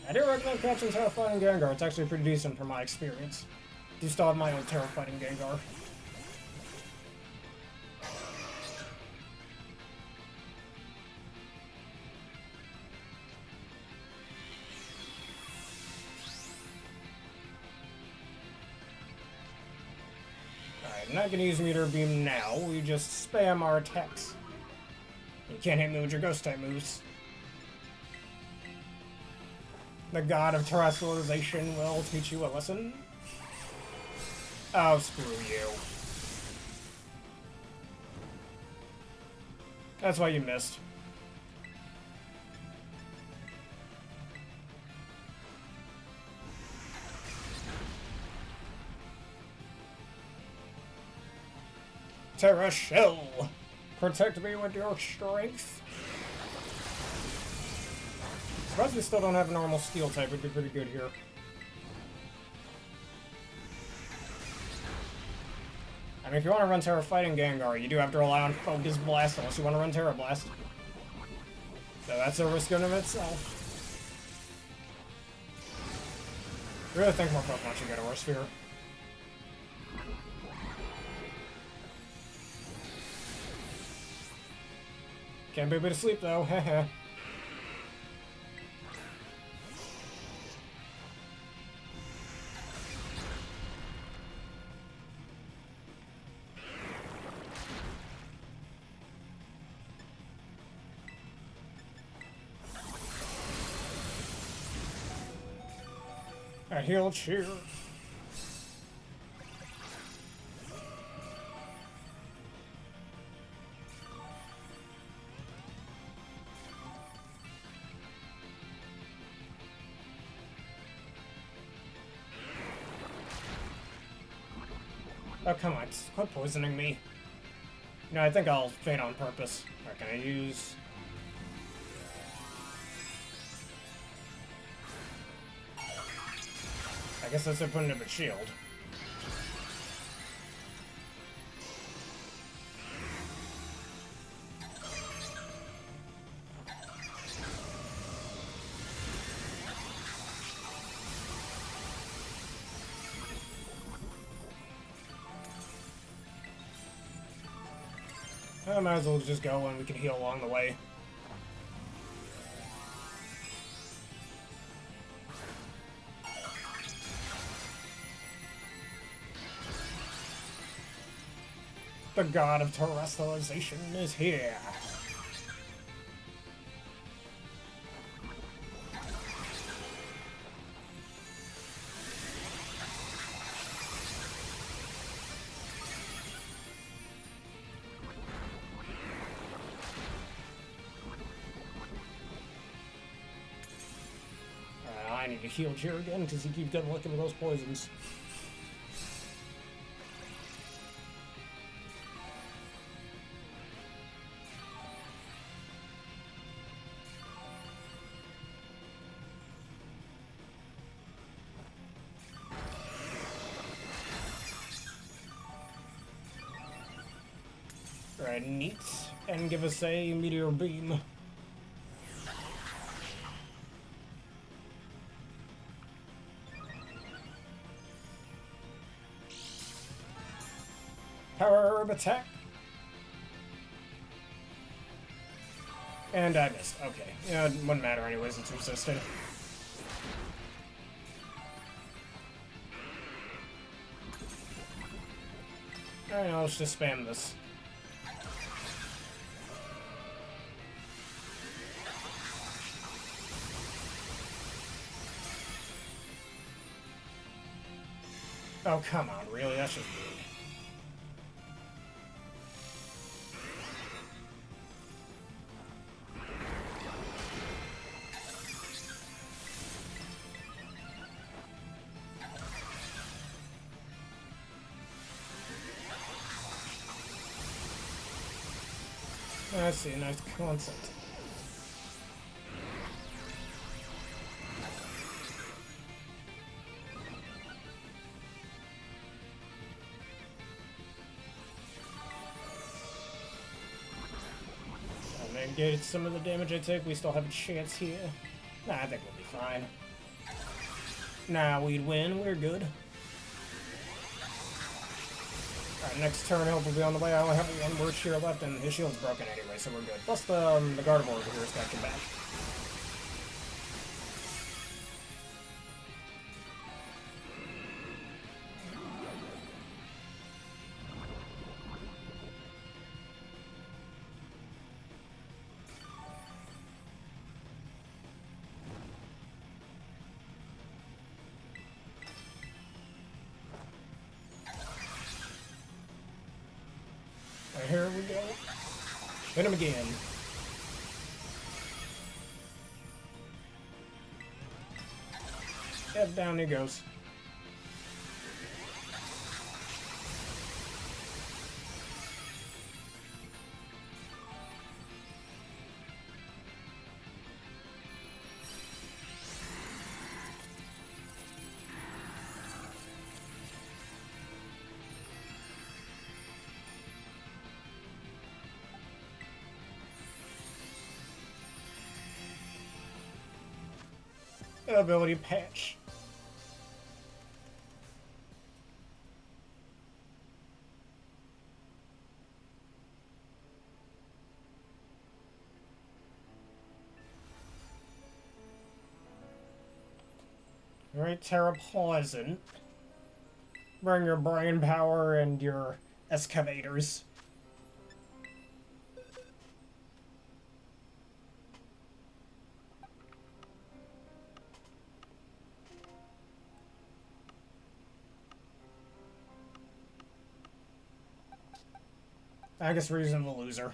Speaker 1: I do recommend catching Tera Fighting Gengar. It's actually pretty decent from my experience. Do still have my old Tera Fighting Gengar. Alright, I'm not gonna use Meteor Beam now. We just spam our attacks. You can't hit me with your Ghost type moves. The god of terrestrialization will teach you a lesson. Oh, screw you. That's why you missed. Terra Shell! Protect me with your strength. Surprised we still don't have a normal steel type. Would be pretty good here. I mean, if you want to run Tera Fighting Gengar, you do have to rely on Focus Blast unless you want to run Tera Blast. So that's a risk in of itself. I really think more Pokemon should get a Aura Sphere. Can't be able to sleep though, heh. A heal cheer. Oh, come on, quit poisoning me. You know, I think I'll faint on purpose. Alright, can I use... I guess that's putting up a shield. I might as well just go and we can heal along the way. The god of terrestrialization is here. I need to heal Cheer again because he keeps getting lucky with those poisons. Right, neat. And give us a Meteor Beam. Power Herb attack. And I missed. Okay. Yeah, it wouldn't matter anyways, it's resisted. Alright, now let's just spam this. Oh, come on, really? That's just rude. I see, nice concept. Negate some of the damage I took. We still have a chance here. Nah, I think we'll be fine. Nah, we'd win. We're good. Alright, next turn help will be on the way. I only have one more Cheer left, and his shield's broken anyway, so we're good. Plus the Gardevoir over here is got your back. Here we go. Hit him again. Yep, down he goes. ability patch. Alright, Tera Poison. Bring your brain power and your excavators. I guess we're using the loser.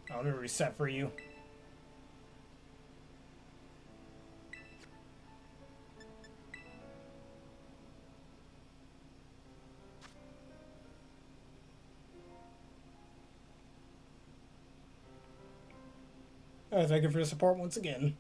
Speaker 1: Let me reset for you. Thank you for your support once again.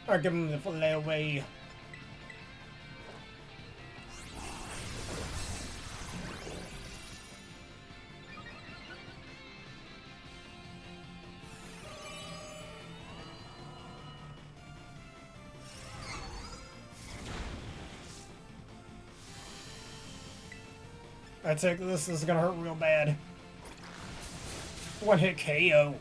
Speaker 1: Or give him the layaway. I take this is gonna hurt real bad. One hit KO.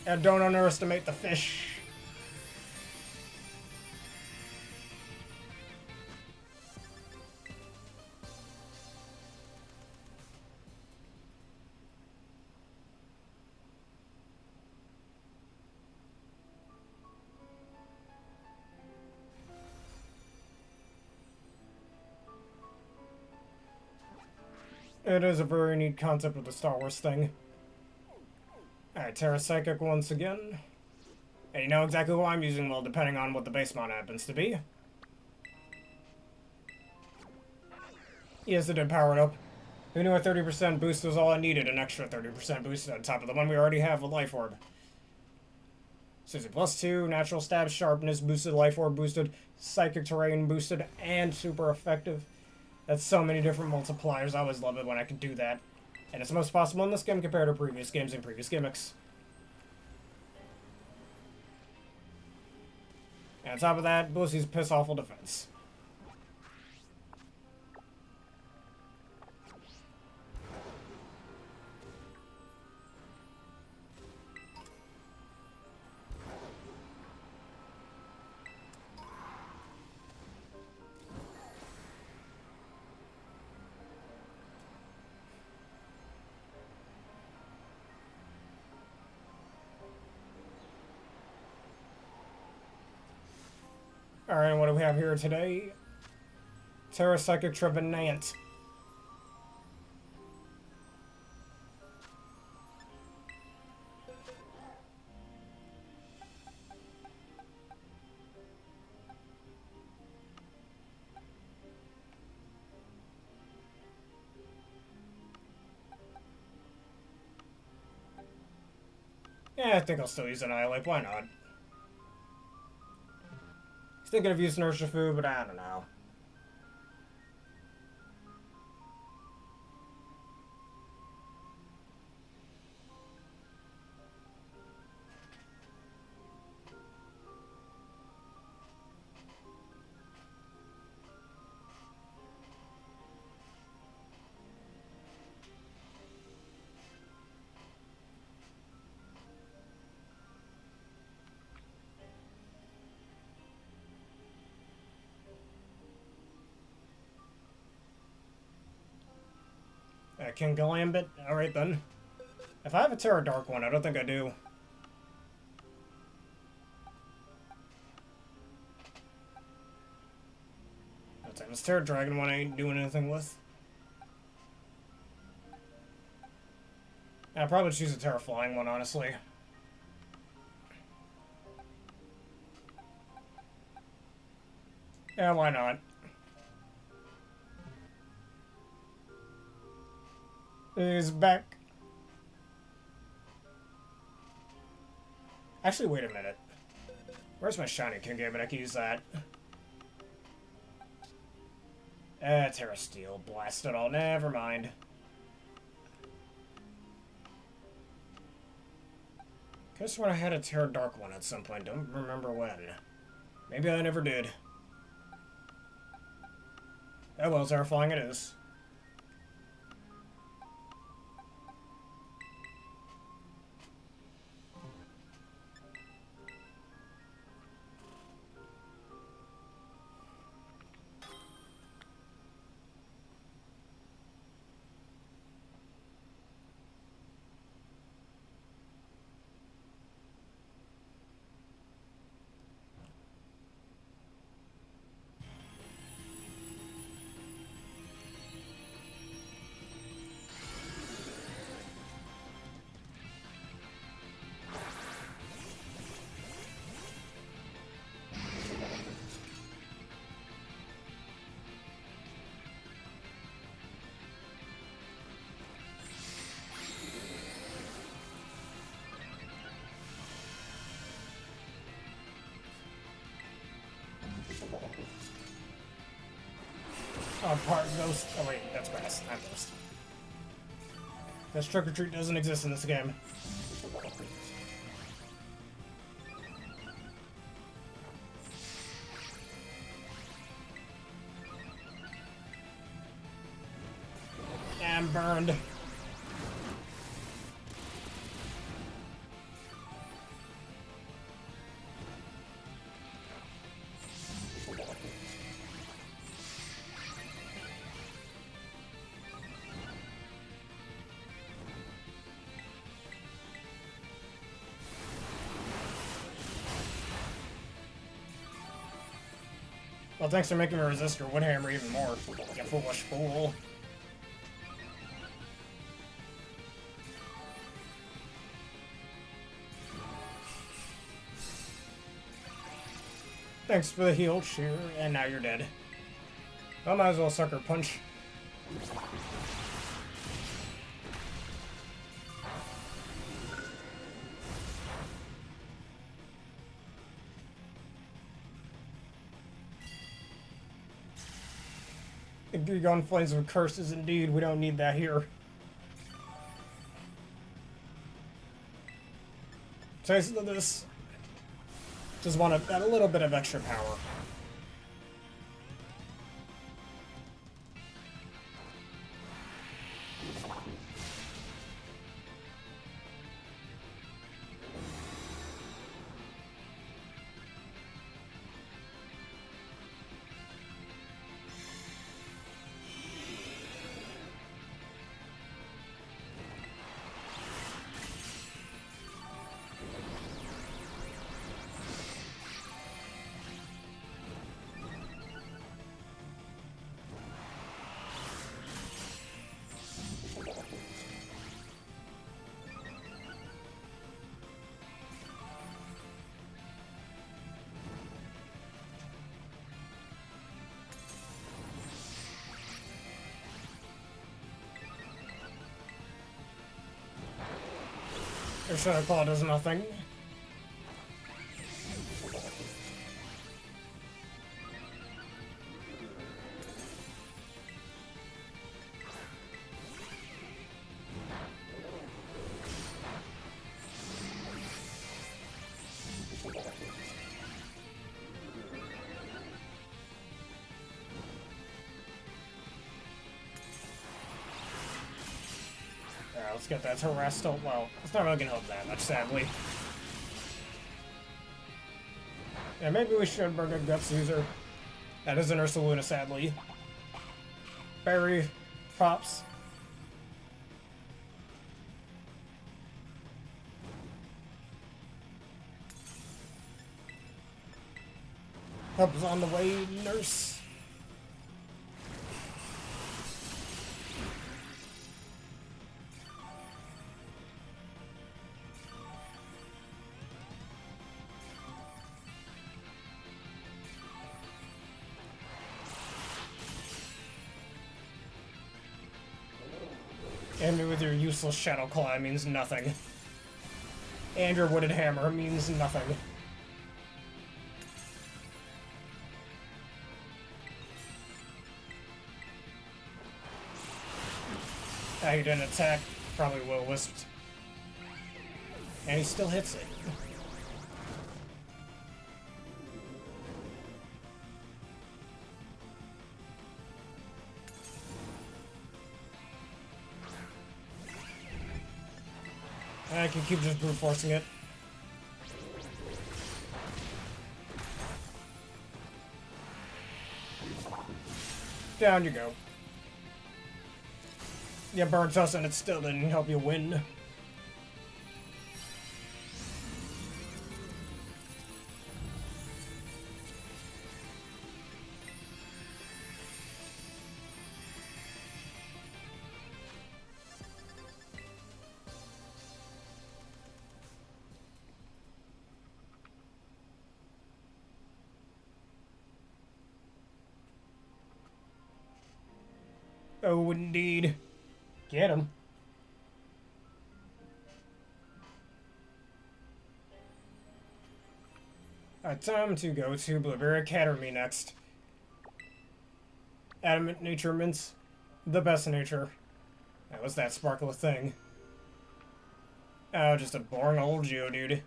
Speaker 1: And don't underestimate the fish. It is a very neat concept with the Star Wars thing. Alright, Tera Psychic once again. And you know exactly who I'm using, well, depending on what the base mod happens to be. Yes, it did power it up. Who knew a 30% boost was all I needed? An extra 30% boost on top of the one we already have with Life Orb. Susie +2, Natural Stab Sharpness boosted, Life Orb boosted, Psychic Terrain boosted, and super effective. That's so many different multipliers. I always love it when I can do that. And it's most possible in this game compared to previous games and previous gimmicks. And on top of that, Blissey's piss-awful defense. Alright, what do we have here today? Tera Psychic Trevenant. Yeah, I think I'll still use Annihilate. Why not? Thinking of using Urshifu, but I don't know. King Galambit? Alright then. If I have a Tera Dark one, I don't think I do. This Tera Dragon one I ain't doing anything with. I'd probably choose a Tera Flying one, honestly. Yeah, why not? He's back. Actually, wait a minute. Where's my shiny King Game? I can use that. Tera Steel. Blast it all. Never mind. Could have sworn I had a Tera Dark one at some point. Don't remember when. Maybe I never did. Oh well, Tera Flying it is. Part Ghost. Oh wait, that's grass. I'm Ghost. This Trick or Treat doesn't exist in this game. I'm burned. Well, thanks for making me resist your Woodhammer even more, you foolish fool. Thanks for the heal, cheer, and now you're dead. Well, might as well sucker punch. Gone Flames of Curses, indeed. We don't need that here. Taste of this. Just want a little bit of extra power. Your Shadow Claw does nothing. Let's get that Terrestrial. Well, it's not really gonna help that much, sadly. Yeah, maybe we should bring a Guts user. That isn't Ursaluna, sadly. Berry, props. Help is on the way, nurse. And me with your useless Shadow Claw means nothing. And your Wooded Hammer means nothing. Ah, he didn't attack. Probably will-wisped. And he still hits it. I can keep just brute forcing it. Down you go. Yeah, burns us and it still didn't help you win. Oh, indeed. Get him. Alright, time to go to Blueberry Academy next. Adamant nature mints. The best nature. That was that sparkle thing. Oh, just a boring old Geodude.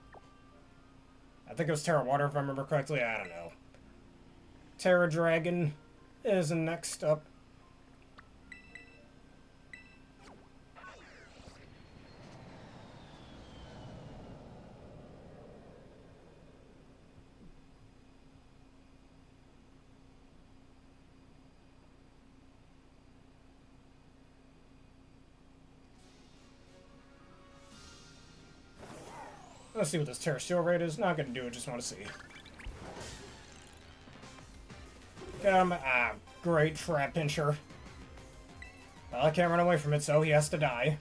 Speaker 1: I think it was Terra Water if I remember correctly. I don't know. Terra Dragon is next up. Let's see what this Terrestrial Raid is. Not gonna do it, just want to see. Got him. Ah, great Trap Pincher. Well, I can't run away from it, so he has to die.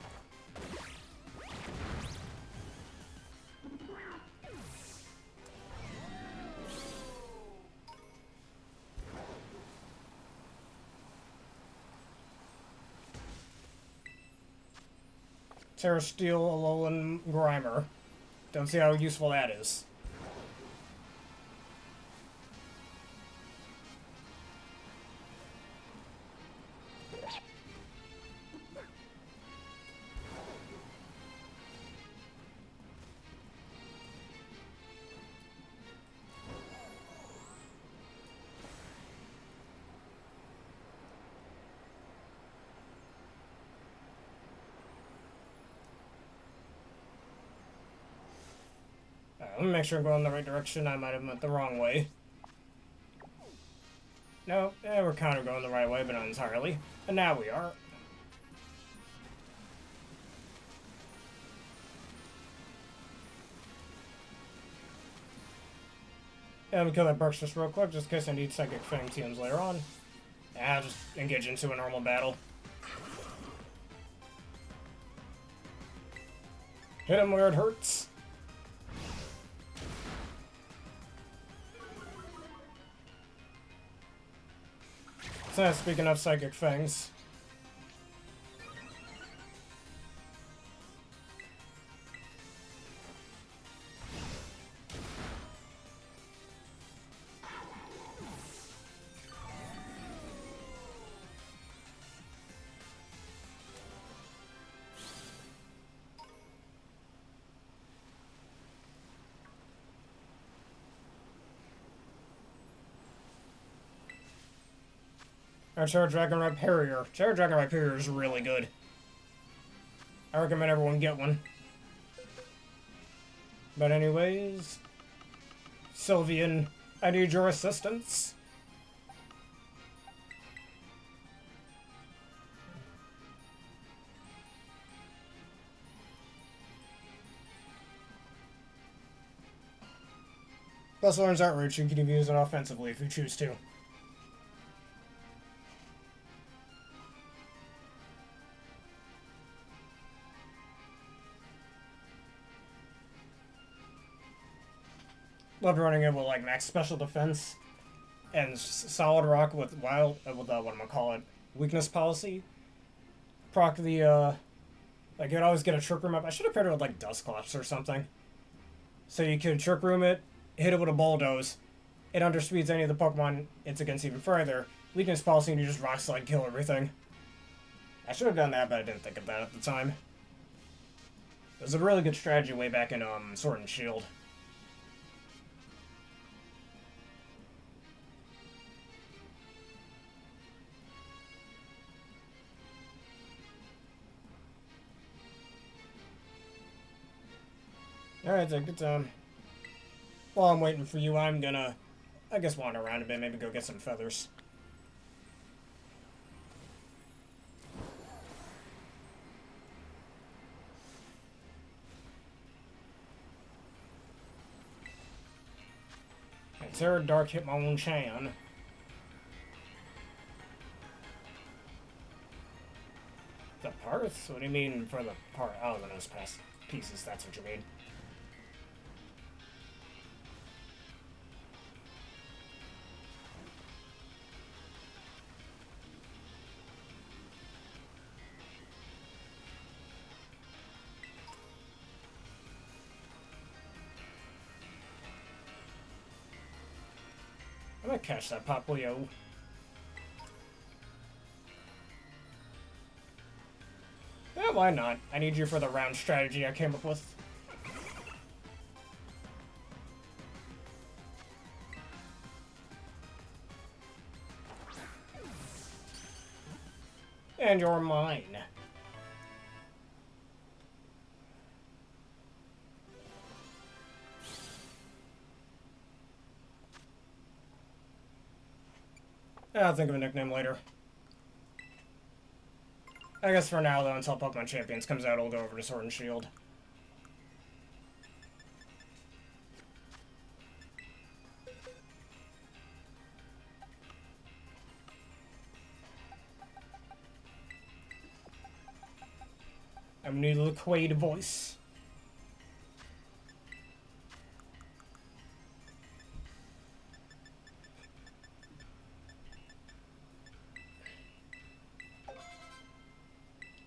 Speaker 1: Terrasteel, Alolan, Grimer. Don't see how useful that is. Let me make sure I'm going in the right direction. I might have went the wrong way. No, we're kind of going the right way, but not entirely. And now we are. Let me kill that Burks just real quick, just in case I need Psychic Fang TMs later on. I'll just engage into a normal battle. Hit him where it hurts. So, speaking of Psychic Fangs. Our Tera Dragon Rhyperior. Tera Dragon Rhyperior is really good. I recommend everyone get one. But anyways... Sylveon, I need your assistance. Plus, Lauren's Outrage you can use it offensively if you choose to. Loved running it with like max special defense and solid rock with wild what am I call it? Weakness policy. Proc the like you'd always get a trick room up. I should have paired it with like Dusclops or something. So you could trick room it, hit it with a bulldoze. It underspeeds any of the Pokemon it's against even further. Weakness policy and you just rock slide kill everything. I should have done that, but I didn't think of that at the time. It was a really good strategy way back in Sword and Shield. Alright, so good time. While I'm waiting for you, I'm gonna, I guess, wander around a bit, maybe go get some feathers. And Sarah Dark hit my own Chan. The parts? What do you mean for the part? Oh, the nose pass pieces, that's what you mean. I'm gonna catch that Popplio. Yeah, why not? I need you for the round strategy I came up with. And you're mine. I'll think of a nickname later. I guess for now, though, until Pokemon Champions comes out, I'll go over to Sword and Shield. I'm gonna need a Quaid voice.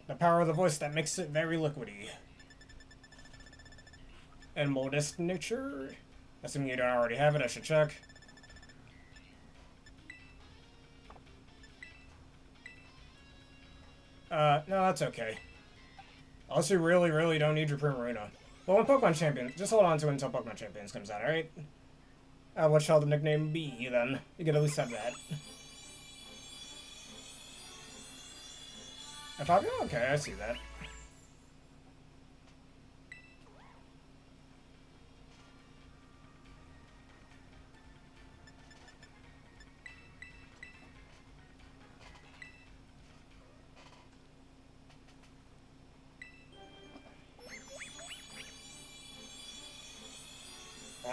Speaker 1: The power of the voice that makes it very liquidy. And modest nature. Assuming you don't already have it, I should check. No, that's okay. Unless you really, really don't need your Primarina. Well, when Pokemon Champions, just hold on to it until Pokemon Champions comes out, alright? What shall the nickname be, then? You could at least have that. Okay, I see that.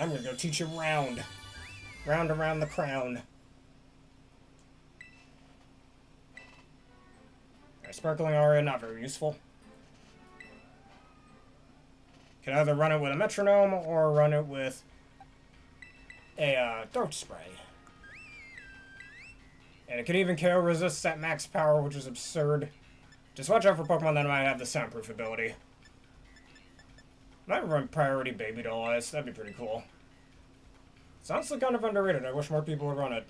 Speaker 1: I'm gonna go teach you round. Round around the crown. Alright, sparkling aura, not very useful. Can either run it with a metronome or run it with a throat spray. And it can even KO resist at max power, which is absurd. Just watch out for Pokemon that might have the soundproof ability. Might run Priority Baby Doll Eyes, that'd be pretty cool. It's honestly kind of underrated, I wish more people would run it.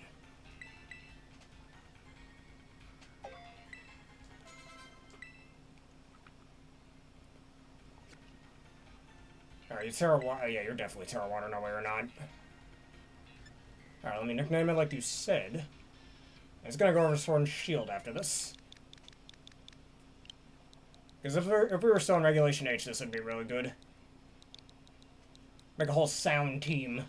Speaker 1: Alright, you Tera Water. Yeah, you're definitely Tera Water, no way you're not. Alright, let me nickname it like you said. It's gonna go over Sword and Shield after this. Because if we were still in Regulation H, this would be really good. Make a whole sound team.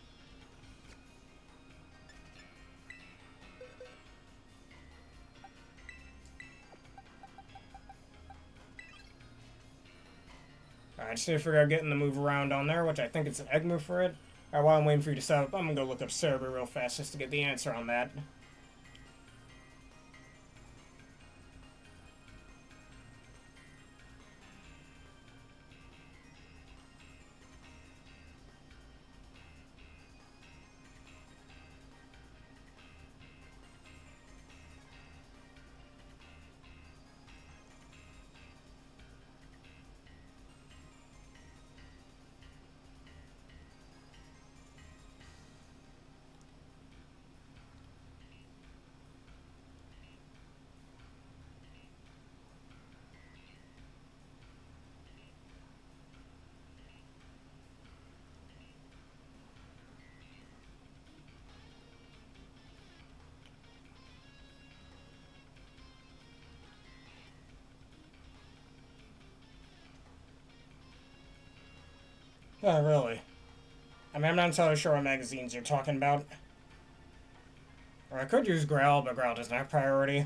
Speaker 1: Alright, I just need to figure out getting the move around on there, which I think it's an egg move for it. Alright, while I'm waiting for you to set up, I'm gonna go look up Cerebi real fast just to get the answer on that. Oh, really? I mean, I'm not entirely sure what magazines you're talking about. Or I could use Growl, but Growl doesn't have priority.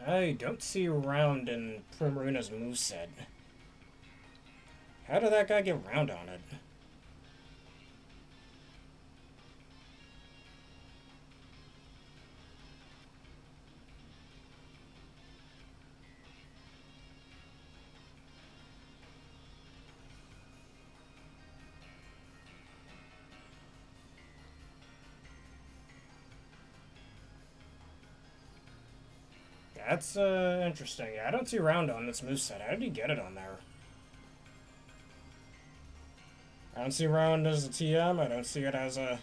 Speaker 1: I don't see Round in Primaruna's moveset. How did that guy get Round on it? That's interesting. Yeah, I don't see Round on this moveset. How did he get it on there? I don't see Round as a TM. I don't see it as a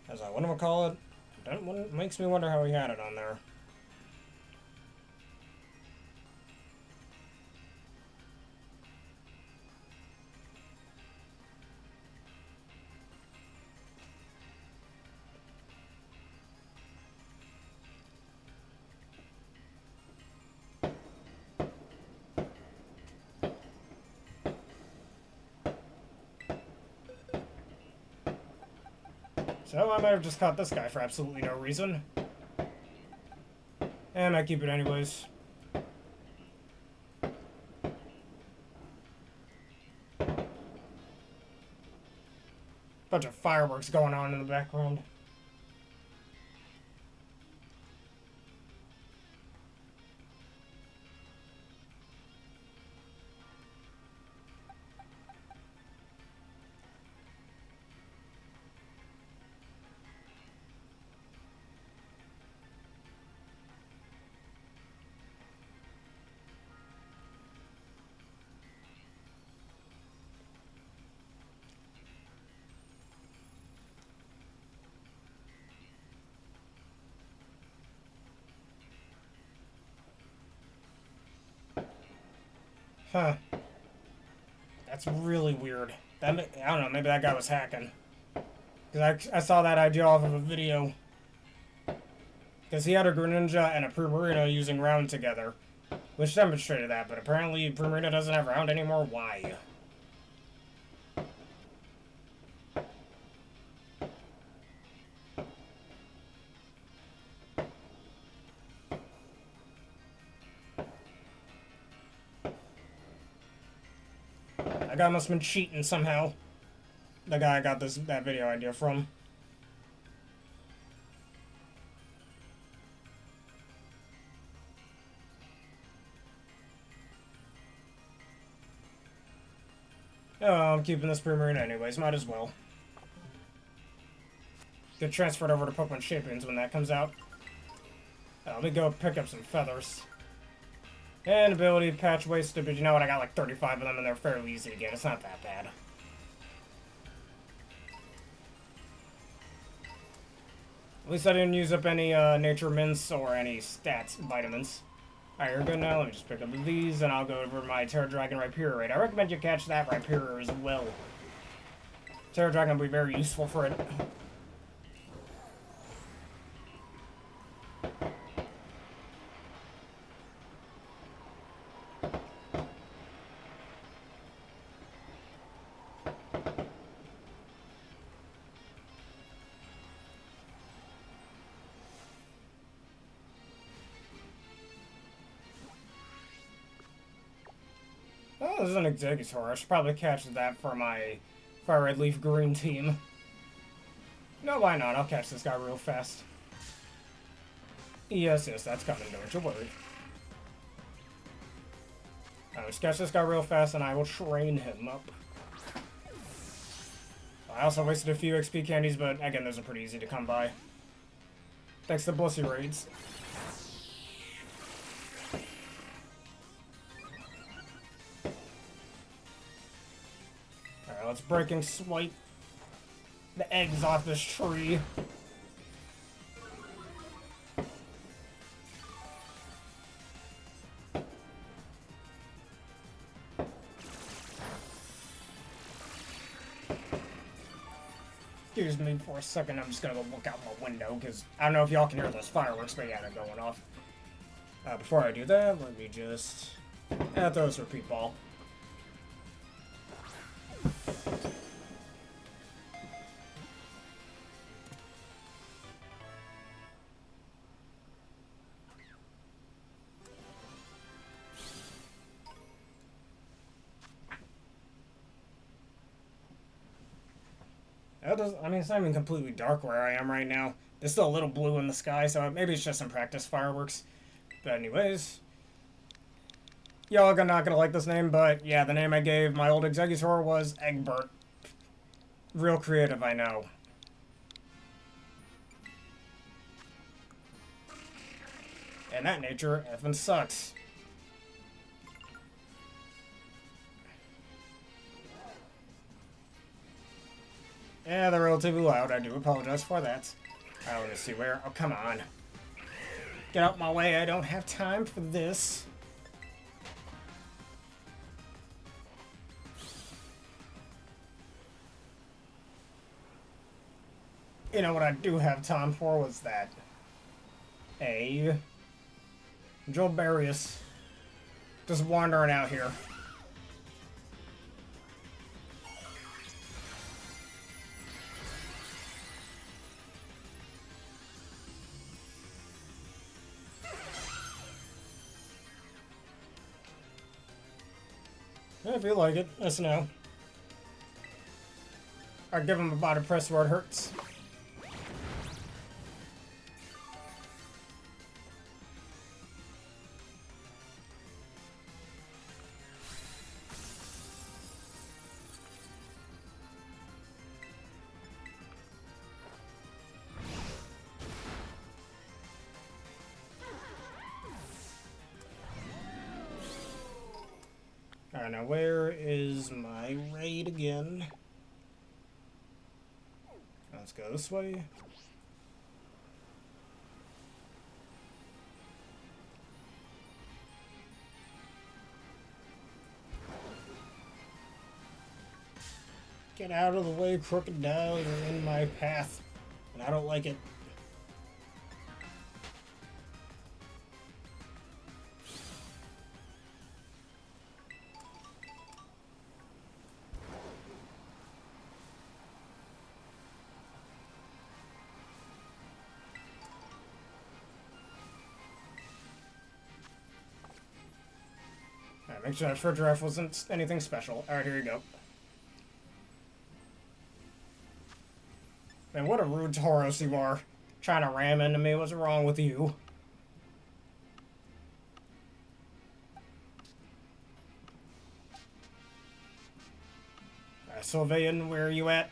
Speaker 1: what do I call it? Makes me wonder how he had it on there. So I might have just caught this guy for absolutely no reason. And I keep it anyways. Bunch of fireworks going on in the background. Huh. That's really weird. I don't know, maybe that guy was hacking. Because Because I saw that idea off of a video. Because he had a Greninja and a Primarina using Round together. Which demonstrated that, but apparently Primarina doesn't have Round anymore. Why? That guy must have been cheating somehow. The guy I got that video idea from. Oh, I'm keeping this Primarina anyways, might as well. Get transferred over to Pokemon Champions when that comes out. Let me go pick up some feathers. And ability patch wasted, but you know what? I got like 35 of them and they're fairly easy to get. It's not that bad. At least I didn't use up any nature mints or any stats vitamins. Alright, you're good now. Let me just pick up these and I'll go over my Tera Dragon Rhyperior Raid. I recommend you catch that Rhyperior as well. Tera Dragon will be very useful for it. Oh, this is an Exeggutor. I should probably catch that for my Fire Red Leaf Green team. No, why not? I'll catch this guy real fast. Yes, that's coming, don't you worry. I'll just catch this guy real fast and I will train him up. I also wasted a few XP candies, but again, those are pretty easy to come by. Thanks to Blissey Raids. Alright, let's breaking swipe the eggs off this tree. Excuse me for a second, I'm just gonna go look out my window, because I don't know if y'all can hear those fireworks, but yeah, they're going off. Before I do that, let me just throw this repeat ball. I mean, it's not even completely dark where I am right now. There's still a little blue in the sky, so maybe it's just some practice fireworks. But anyways, y'all are not gonna like this name, but yeah, the name I gave my old Exeggutor was Egbert. Real creative, I know. And that nature effing sucks. Yeah, they're relatively loud. I do apologize for that. I want to see where. Oh, come on. Get out my way. I don't have time for this. You know what I do have time for was that. Jolbarius. Just wandering out here. If you like it, let us know. Or give him a body press where it hurts. Alright, now where is my raid again? Let's go this way. Get out of the way, crocodile. You're in my path. And I don't like it. Alright, make sure that fur giraffe wasn't anything special. Alright, here you go. Man, what a rude Tauros you are. Trying to ram into me. What's wrong with you? Sylvain, where are you at?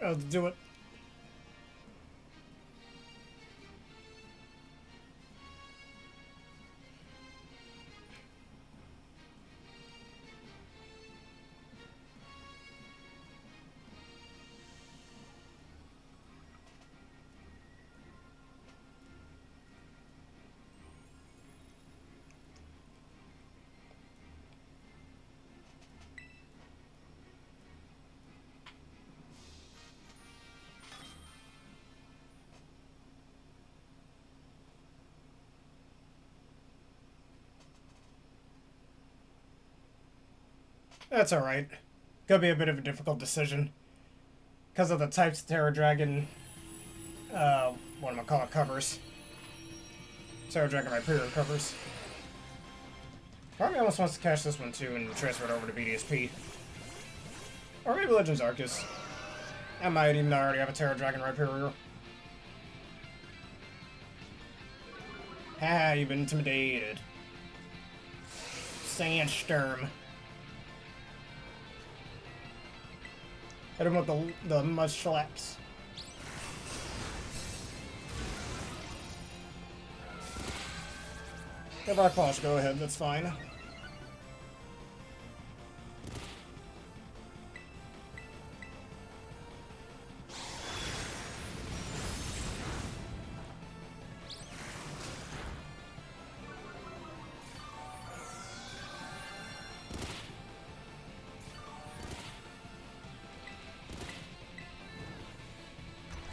Speaker 1: Oh, do it. That's alright. Could be a bit of a difficult decision. Because of the types Terra Dragon, what am I calling it, covers. Terra Dragon Rhyperior covers. Part of me almost wants to cash this one too and transfer it over to BDSP. Or maybe Legends Arceus. I might even already have a Terra Dragon Rhyperior. Ha, you've been intimidated. Sandstorm. Hit him with the mud slaps. If I pause, go ahead, that's fine.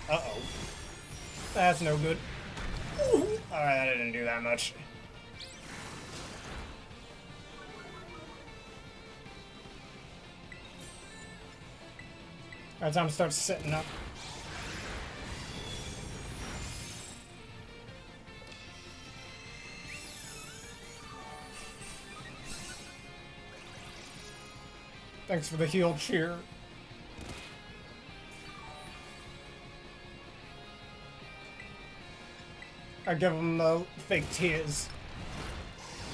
Speaker 1: Uh-oh. That's no good. Alright, that didn't do that much. Alright, time to start sitting up. Thanks for the heal cheer. I give him the fake tears.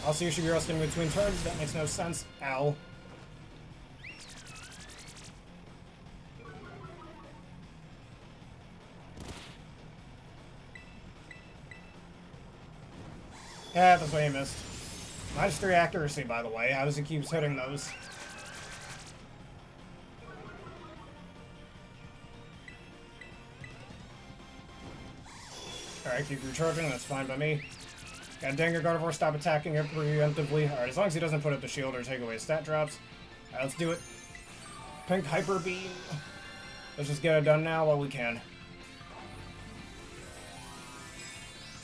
Speaker 1: Also, you should be resting between turns. That makes no sense. Ow. Yeah, that's why he missed. -3 accuracy, by the way. How does he keep hitting those? Alright, keep recharging. That's fine by me. God dang it, Gardevoir, stop attacking it preemptively. Alright, as long as he doesn't put up the shield or take away stat drops. Alright, let's do it. Pink Hyper Beam. Let's just get it done now while we can.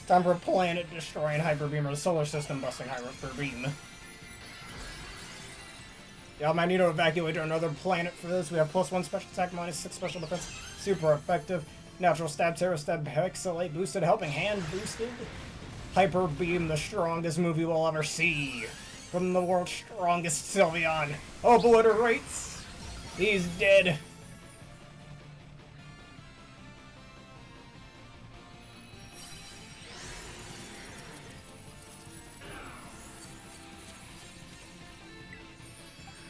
Speaker 1: Time for a planet destroying Hyper Beam or the solar system busting Hyper Beam. Y'all might need to evacuate to another planet for this. We have +1 special attack, -6 special defense. Super effective. Natural stab, Terra stab, Pixelate boosted, helping hand boosted. Hyper Beam, the strongest move you will ever see. From the world's strongest Sylveon. Obliterates. He's dead.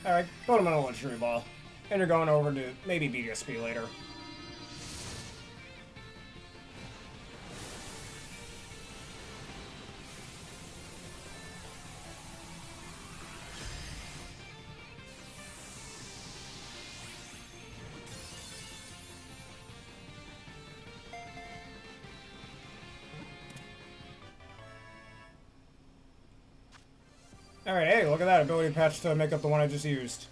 Speaker 1: Alright, put him in a luxury ball. And you're going over to maybe BSP later. Alright, hey, look at that ability patch to make up the one I just used.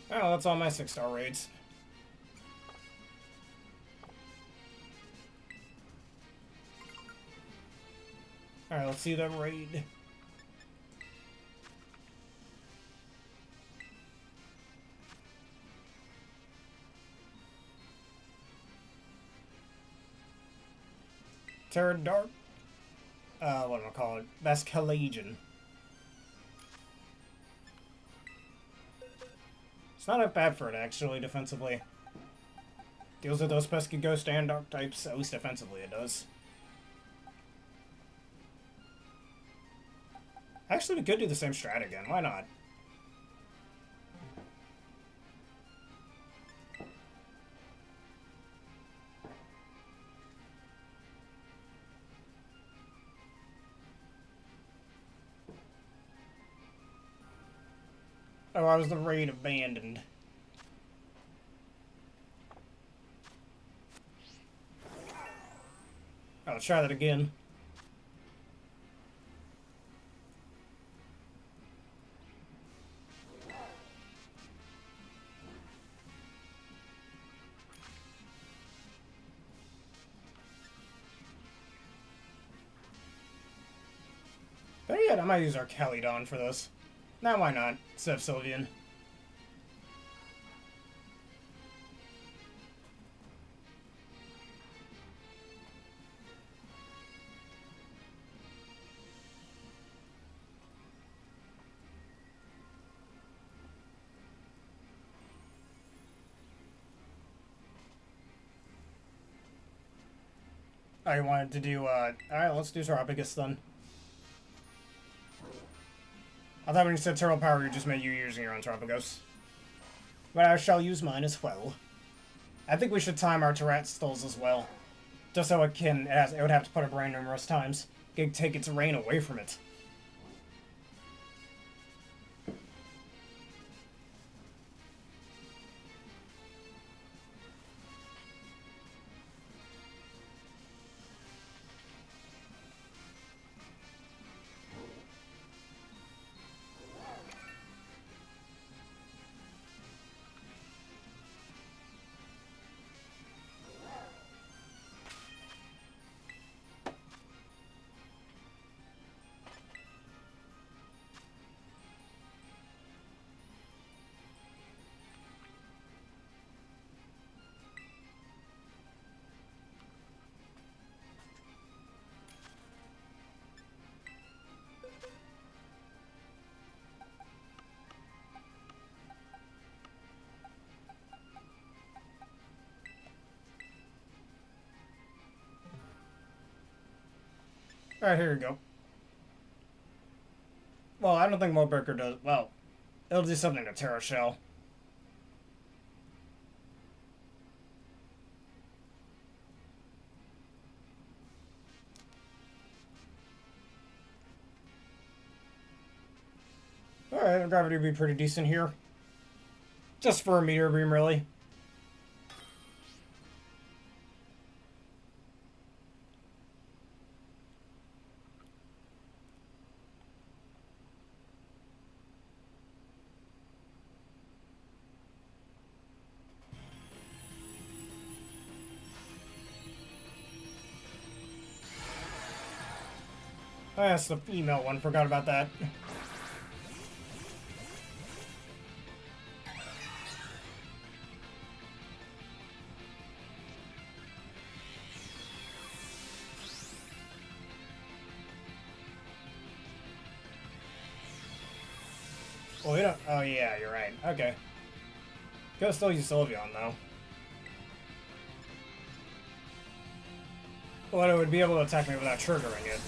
Speaker 1: Oh, that's all my 6-star raids. Alright, let's see the raid. Tera Dart. What am I calling it? Baxcalibur. It's not that bad for it, actually, defensively. Deals with those pesky ghost and dark types, at least defensively it does. Actually, we could do the same strat again. Why not? Oh, I was the raid abandoned. I'll try that again. But yeah, I might use our Calydon for this. Now why not? Instead of Sylveon. I wanted to do, alright, let's do Terrapagos then. I thought when you said Turtle Power, you just meant you using your own Terrapagos. But I shall use mine as well. I think we should time our Terrastalls as well. Just so it can, it would have to put a brain numerous times. Take its reign away from it. Alright, here you go. Well, I don't think Moldbreaker does... Well, it'll do something to Terra Shell. Alright, the gravity will be pretty decent here. Just for a meteor beam, really. Oh, that's the female one. Forgot about that. Well, we don't... Oh, yeah, you're right. Okay. Could still use Sylveon, though. But it would be able to attack me without triggering it.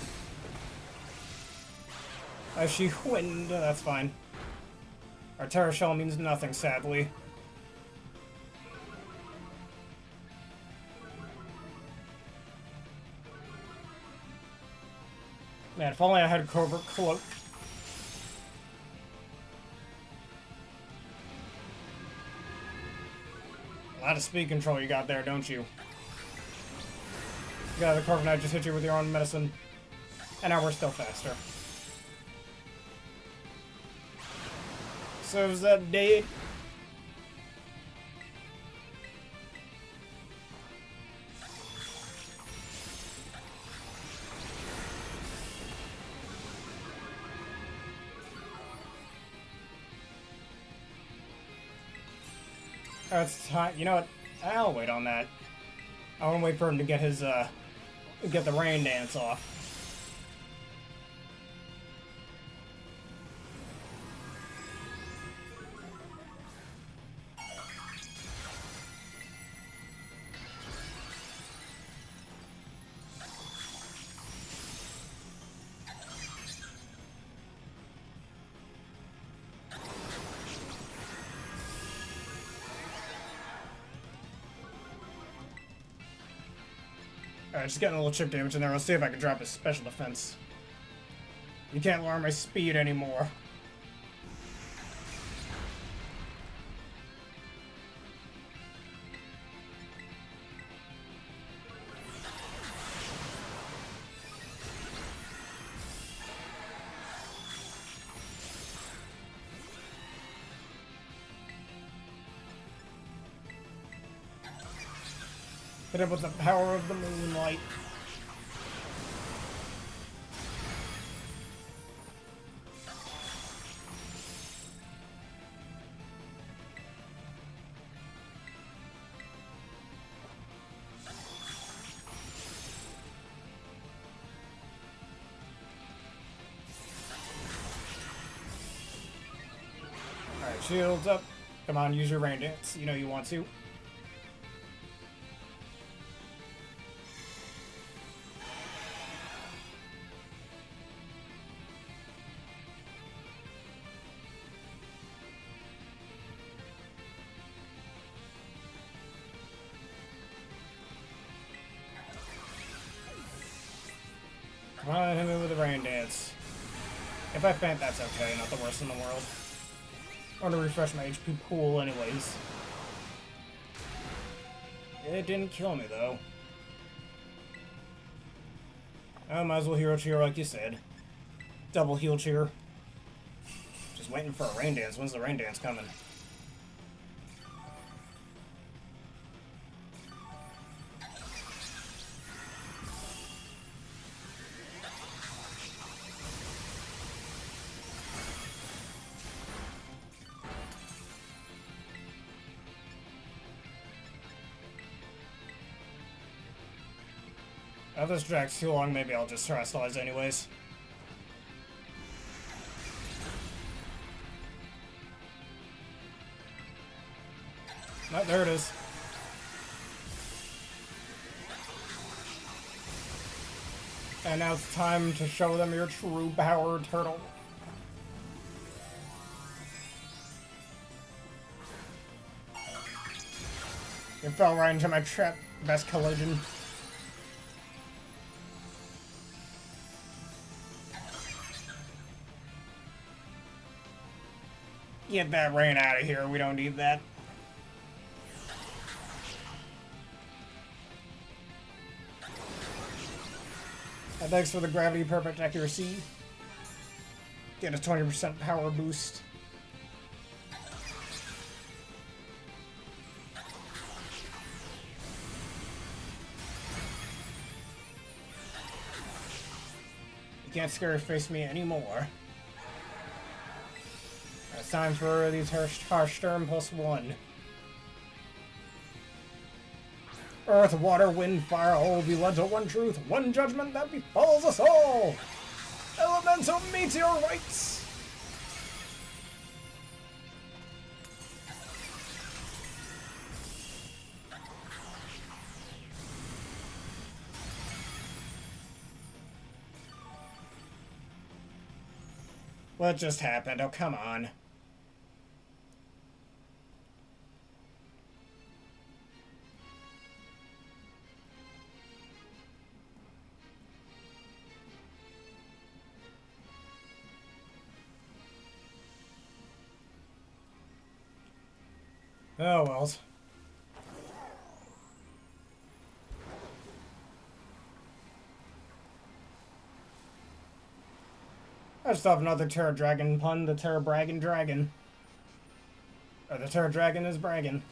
Speaker 1: If she wouldn't, that's fine. Our Terra Shell means nothing, sadly. Man, if only I had Cobra Cloak. A lot of speed control you got there, don't you? Yeah, the Corviknight just hit you with your own medicine. And now we're still faster. So is that dead? It's time. You know what? I'll wait on that. I want to wait for him to get his get the rain dance off. Alright, just getting a little chip damage in there. Let's see if I can drop his special defense. You can't lower my speed anymore. Hit him with the power of the moonlight. Alright, shields up. Come on, use your rain dance. You know you want to. Come on, hit me with the rain dance. If I faint, that's okay. Not the worst in the world. I want to refresh my HP pool anyways. It didn't kill me, though. I might as well hero cheer like you said. Double heal cheer. Just waiting for a rain dance. When's the rain dance coming? If this drags too long, maybe I'll just terrestrialize anyways. Oh, there it is. And now it's time to show them your true power, turtle. You fell right into my trap, Baxcalibur. Get that rain out of here, we don't need that. And thanks for the gravity perfect accuracy. Get a 20% power boost. You can't scary face me anymore. It's time for these harsh Sturm +1. Earth, water, wind, fire, all be led to one truth, one judgment that befalls us all! Elemental meteorites! What just happened? Oh, come on. Oh, wells. I just have another Tera Dragon pun, the Tera Bragging Dragon. Or the Tera Dragon is bragging.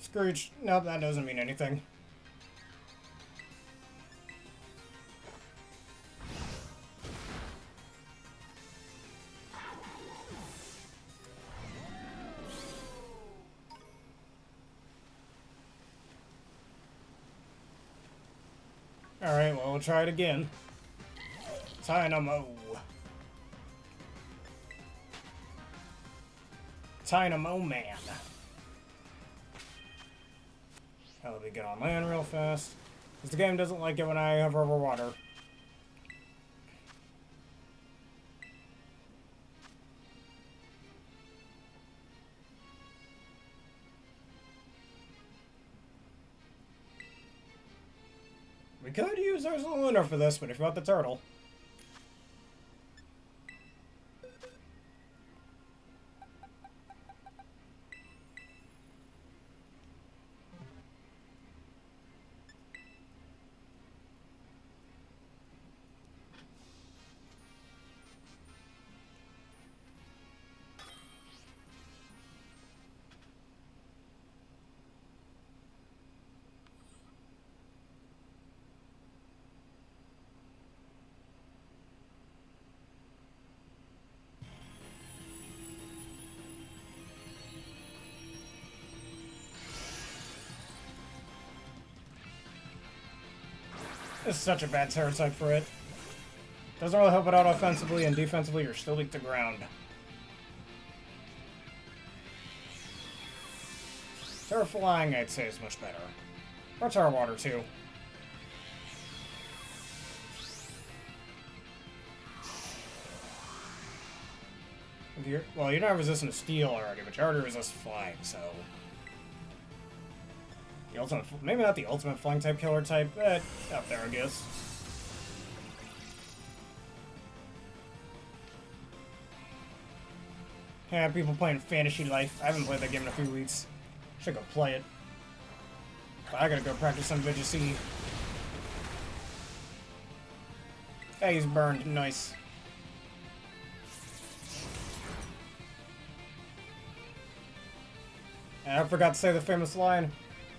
Speaker 1: Scrooge. Nope, that doesn't mean anything. Alright, well, we'll try it again. Dynamo. Dynamo Man. Let me get on land real fast. Because the game doesn't like it when I hover over water. We could use our Luna for this, but if you want the turtle. This is such a bad Tera type for it. Doesn't really help it out offensively, and defensively you're still weak to ground. Tera Flying, I'd say, is much better. Or Tera Water, too. Well, you're not resistant to Steel already, but you're already resistant to Flying, so... The ultimate... Maybe not the ultimate Flying type killer type, but up there, I guess. Yeah, people playing Fantasy Life. I haven't played that game in a few weeks. Should go play it. But I gotta go practice some VGC. Hey, he's burned. Nice. And I forgot to say the famous line.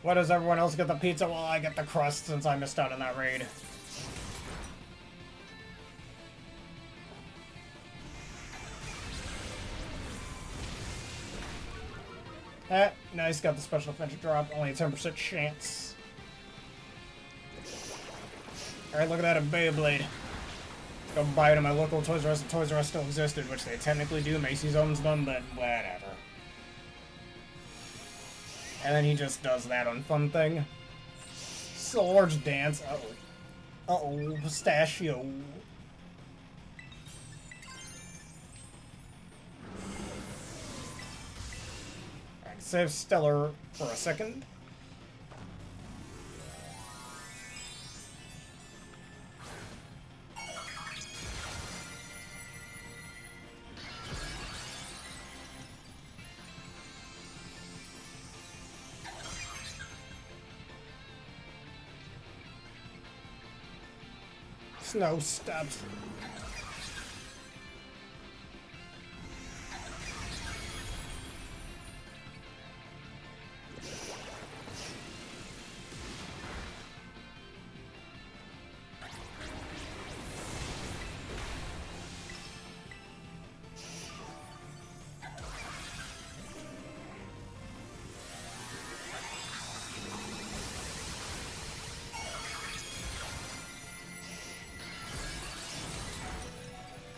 Speaker 1: Why does everyone else get the pizza while I get the crust, since I missed out on that raid? Nice, got the special adventure drop. Only a 10% chance. Alright, look at that, a Beyblade. Go buy it in my local Toys R Us if Toys R Us still existed, which they technically do. Macy's owns them, but whatever. And then he just does that unfun thing. Swords dance. Uh-oh. Uh-oh, pistachio. Save Stellar for a second. Snow stops.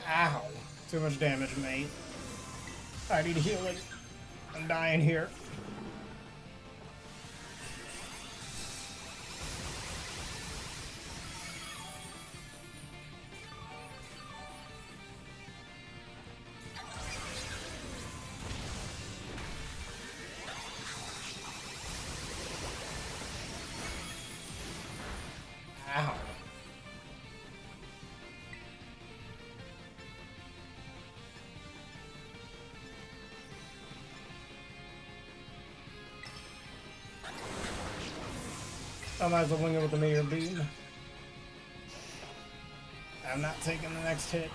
Speaker 1: Ow. Too much damage, mate. I need healing. I'm dying here. Ow. I might as well wing it with the Meteor Beam. I'm not taking the next hit.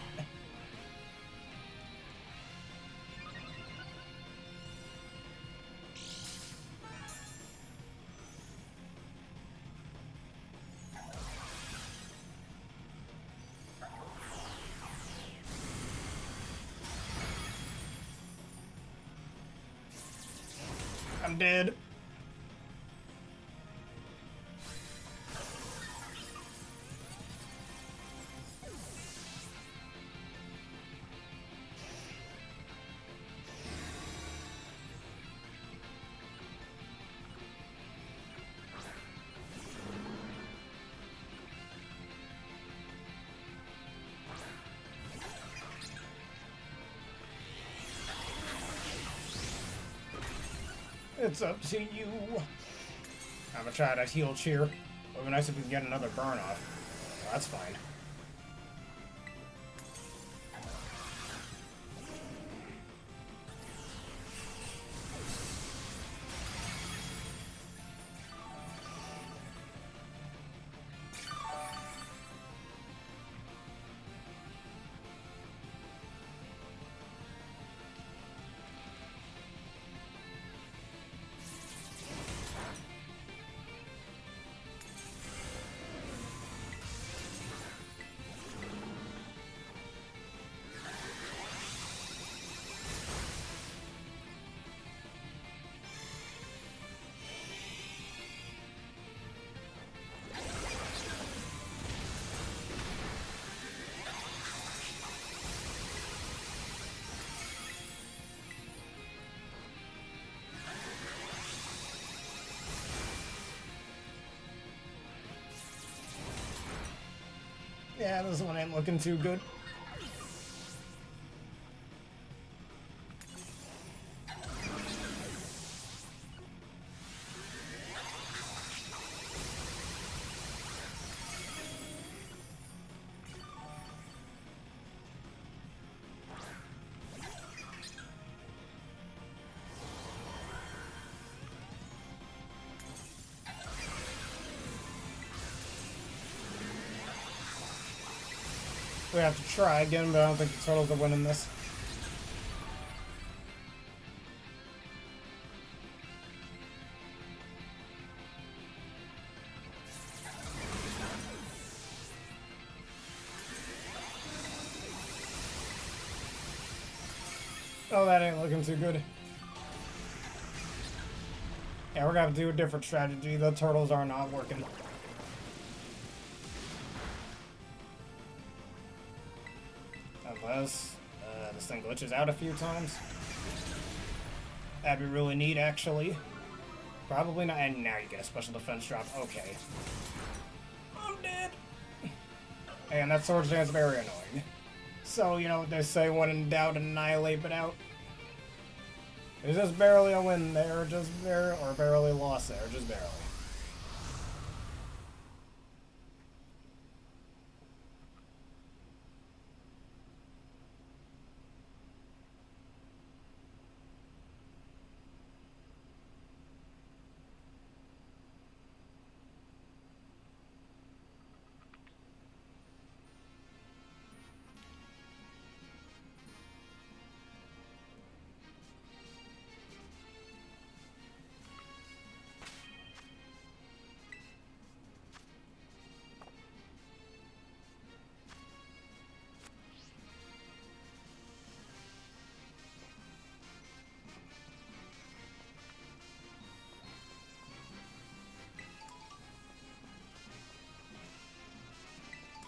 Speaker 1: I'm dead. It's up to you. I'm gonna try to heal cheer. It would be nice if we can get another burn off. Well, that's fine. Yeah, this one ain't looking too good. We have to try again, but I don't think the turtles are winning this. Oh, that ain't looking too good. Yeah, we're gonna have to do a different strategy. The turtles are not working. Unless this thing glitches out a few times. That'd be really neat, actually. Probably not. And now you get a special defense drop. Okay. I'm dead. And that sword dance is very annoying. So, you know what they say, when in doubt, annihilate but out. It's just barely a win there, just barely, or barely lost there, just barely.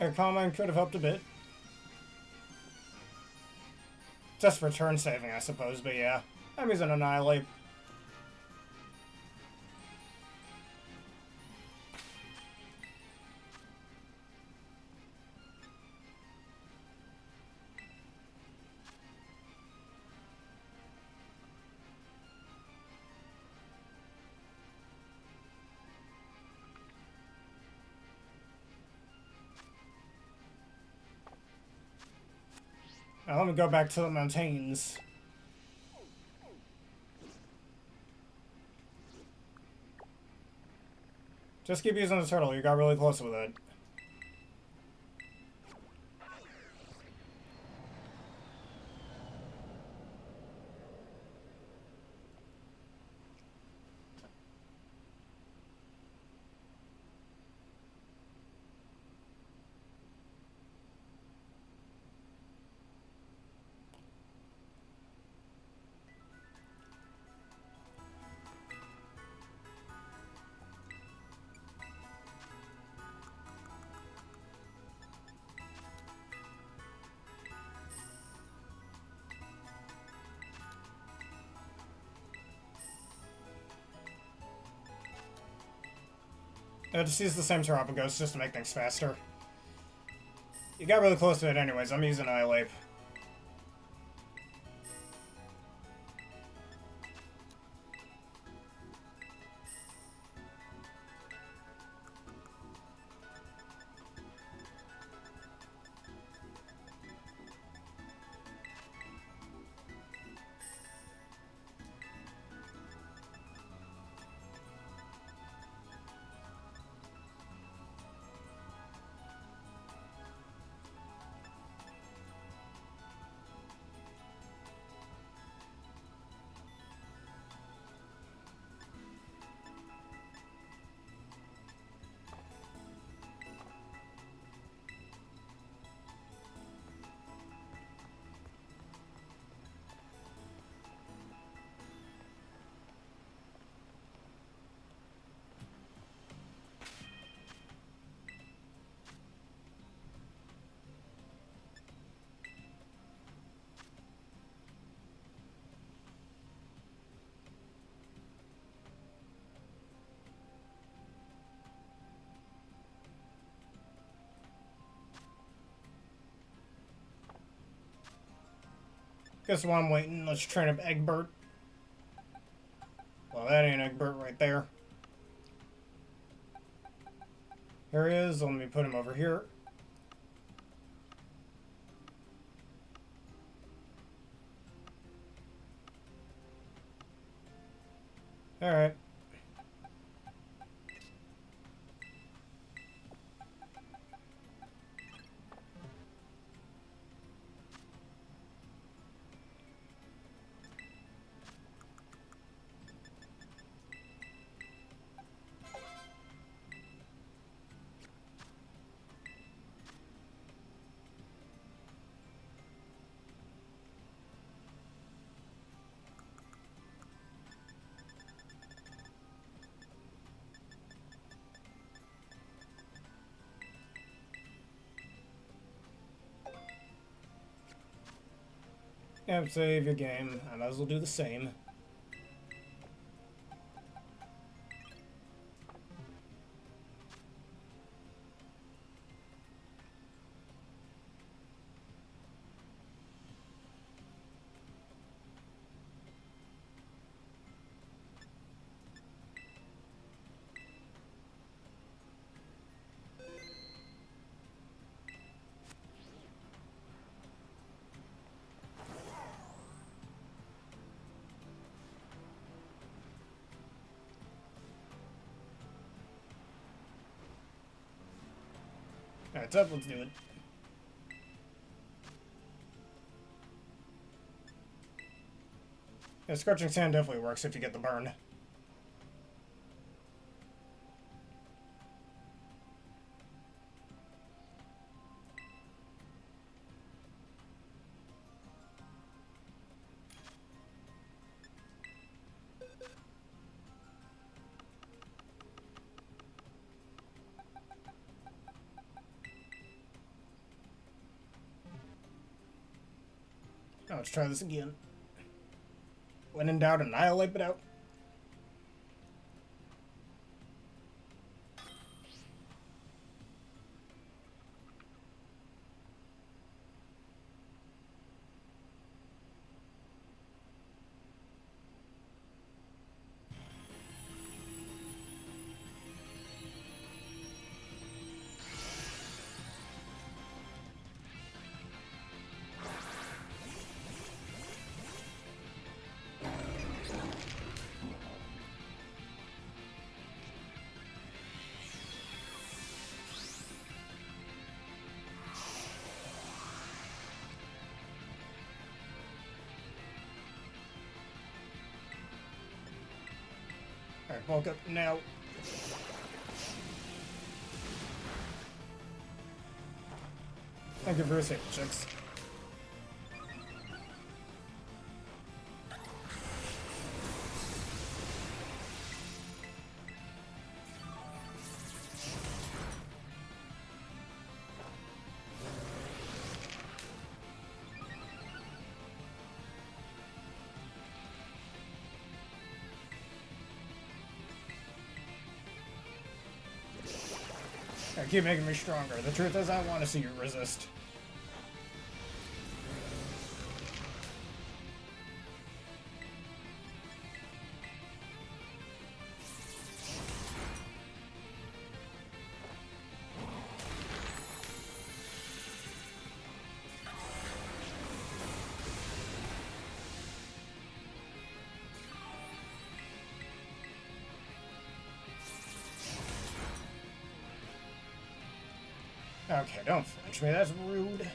Speaker 1: A comment could have helped a bit. Just for turn saving, I suppose, but yeah. I'm using Annihilate. Now let me go back to the mountains. Just keep using the turtle, you got really close with it. Just use the same Terrapagos just to make things faster. You got really close to it anyways, I'm using Annihilate. Guess while I'm waiting, let's train up Egbert. Well, that ain't Egbert right there. Here he is. Let me put him over here. Alright. Yep, save your game. I might as well do the same. Alright, so let's do it. Yeah, scorching sand definitely works if you get the burn. Now let's try this again. When in doubt, annihilate it out. Alright, bulk up now. Thank you for your safety checks. Keep making me stronger. The truth is, I want to see you resist. Okay, don't flinch me, that's rude.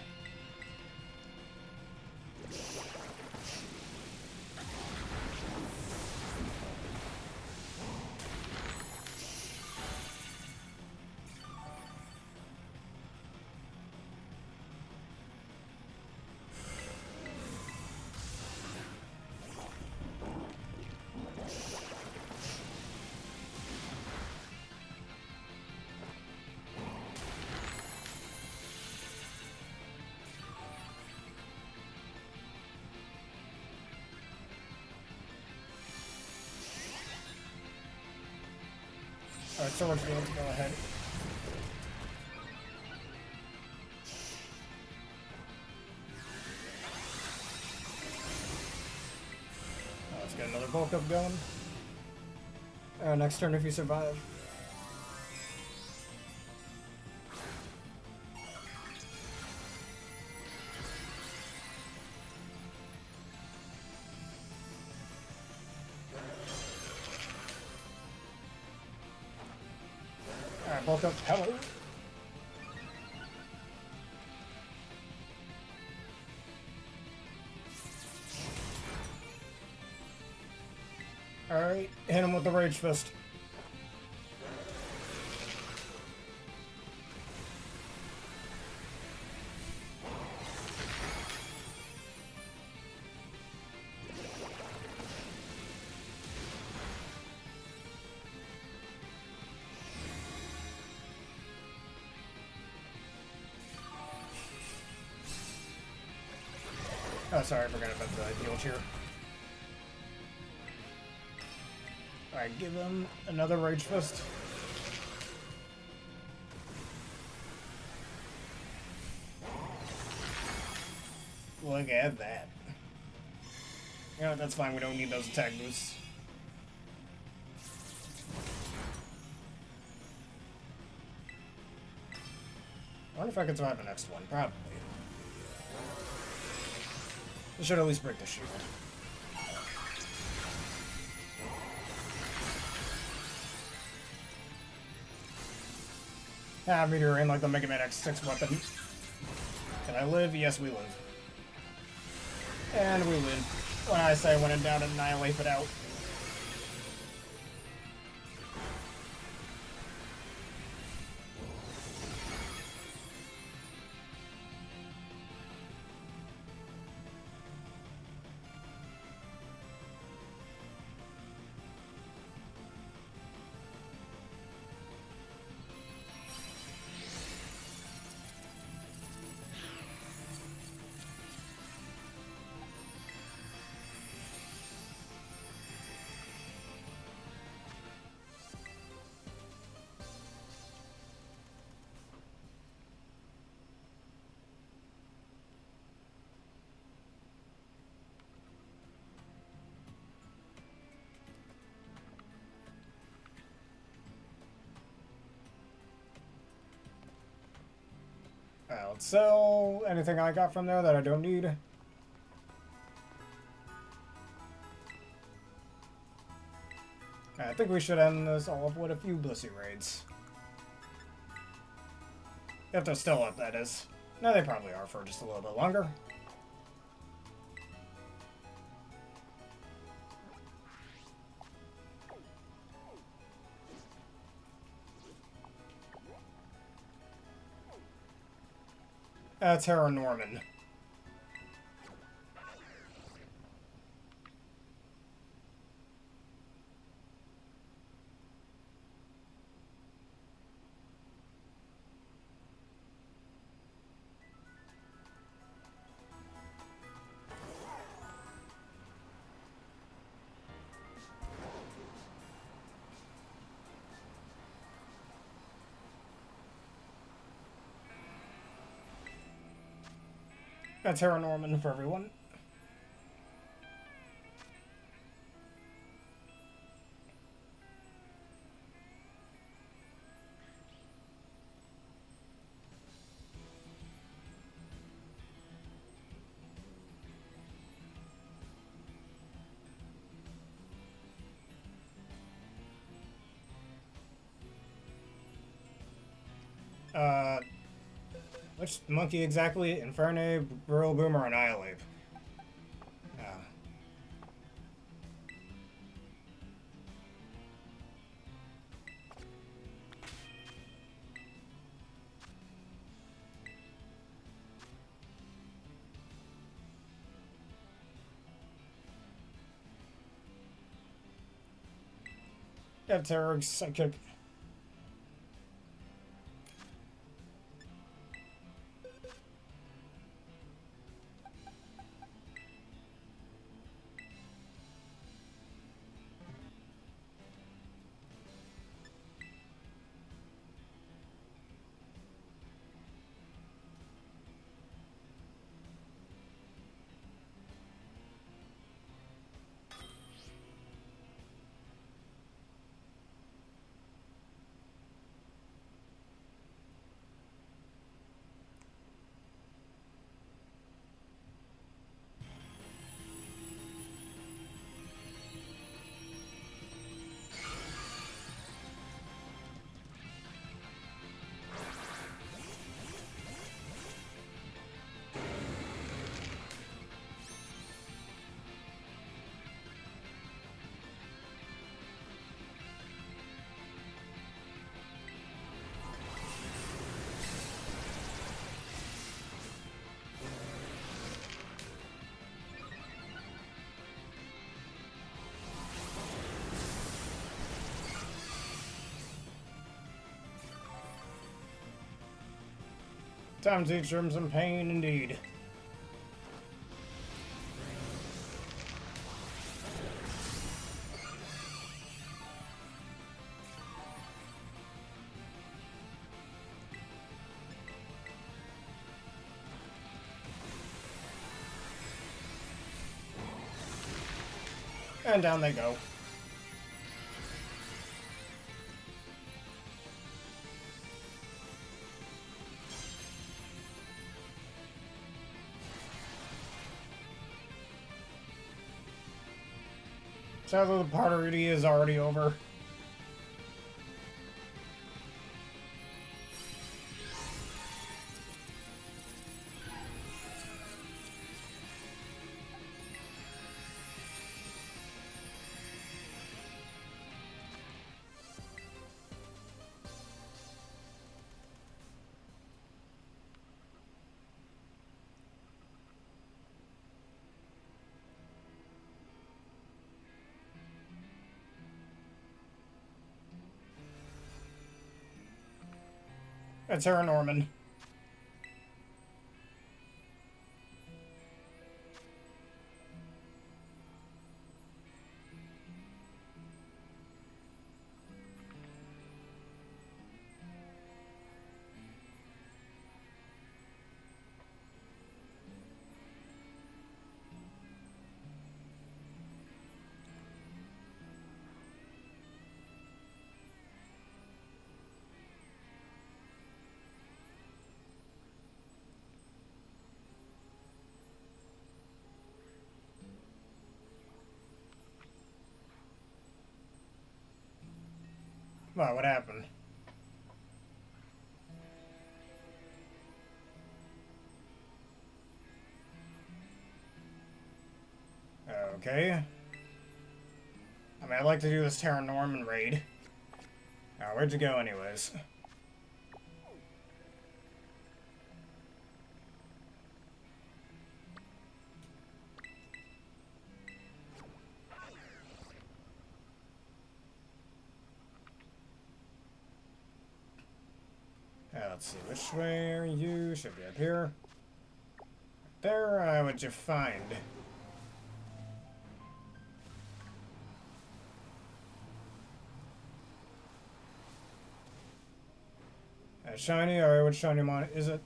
Speaker 1: Alright, so much let's go ahead. get another bulk up going. Next turn if you survive. Alright, bulk up. Hello. Alright, hit him with the Rage Fist. Oh, sorry, I forgot about the heal cheer. Alright, give him another Rage Fist. Look at that. You know, that's fine, we don't need those attack boosts. I wonder if I can survive the next one. Probably. I should at least break the shield. Ah, Meteor in like the Mega Man X6 weapon. Can I live? Yes, we live. And we live. When I say when in doubt, annihilate it out. Let's sell anything I got from there that I don't need. I think we should end this all up with a few Blissey raids. If they're still up, that is. No, they probably are for just a little bit longer. Tera Norman. Tera Norman for everyone. Which monkey exactly? Infernape, Rillaboom, or Annihilate? Yeah, Tera Psychic. Time to teach them some pain indeed. And down they go. Sadly, the party is already over. It's Tera Norman. Wow, what happened? Okay. I mean, I'd like to do this Tera Norman raid. Where'd you go anyways? Let's see, which way are you? Should be up here. There, what'd you find? Shiny? Alright, what shiny mon is it?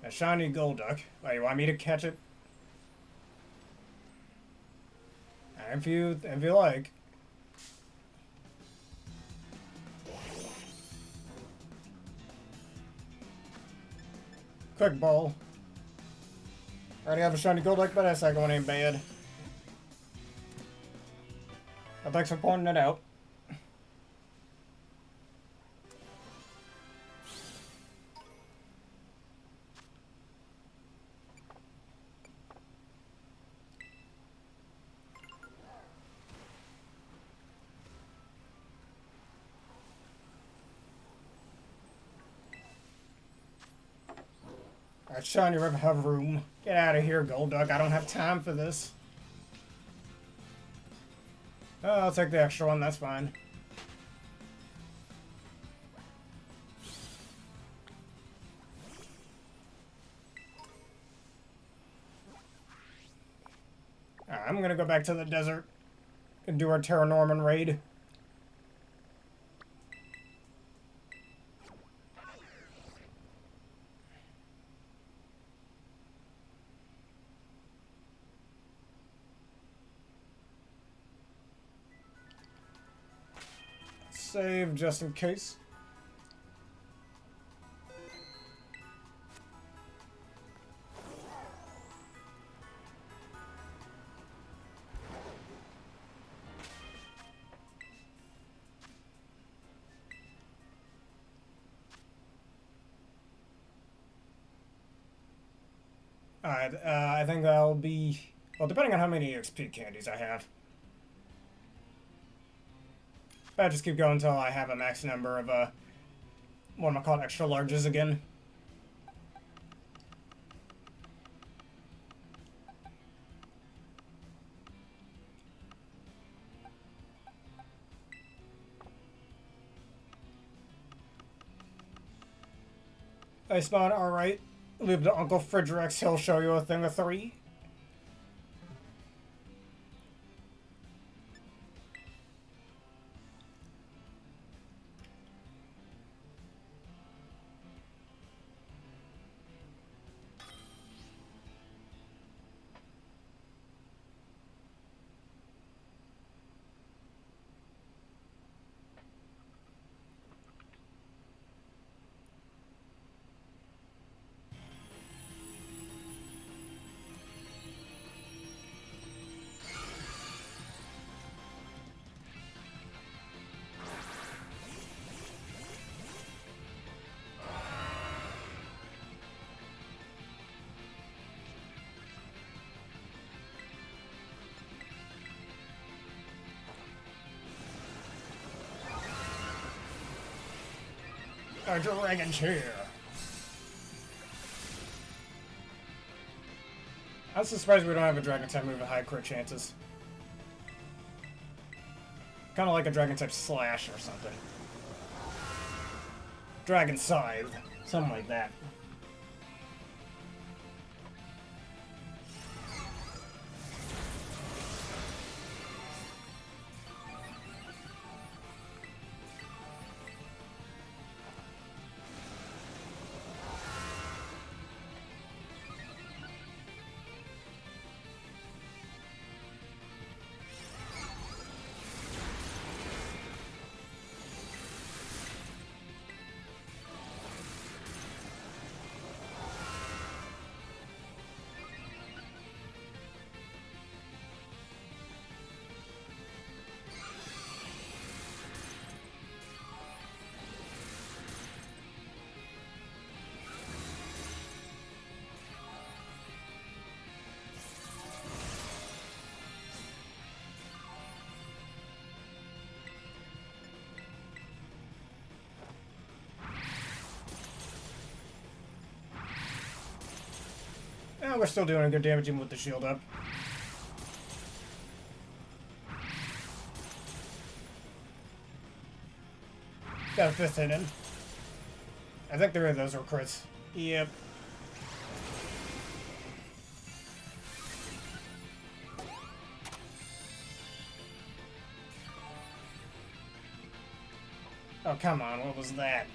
Speaker 1: A shiny Golduck. Oh, you want me to catch it? If you like. Quick ball. Already have a shiny Golduck, but that second one ain't bad. Thanks for pointing it out. Alright, shiny Rip have room. Get out of here, Golduck. I don't have time for this. Oh, I'll take the extra one, that's fine. I'm gonna go back to the desert and do our Tera Norman raid. Save just in case. Alright, I think that'll be... Well, depending on how many XP candies I have. But I just keep going until I have a max number of, what am I called, extra larges again. Iceman, alright. Leave to Uncle Fredericks, he'll show you a thing of three. A dragon chair. I'm surprised we don't have a dragon type move with high crit chances. Kind of like a dragon type slash or something. Dragon scythe, something like that. Yeah, we're still doing good damage even with the shield up. Got a fifth hit in. I think three of those were crits. Yep. Oh, come on, what was that?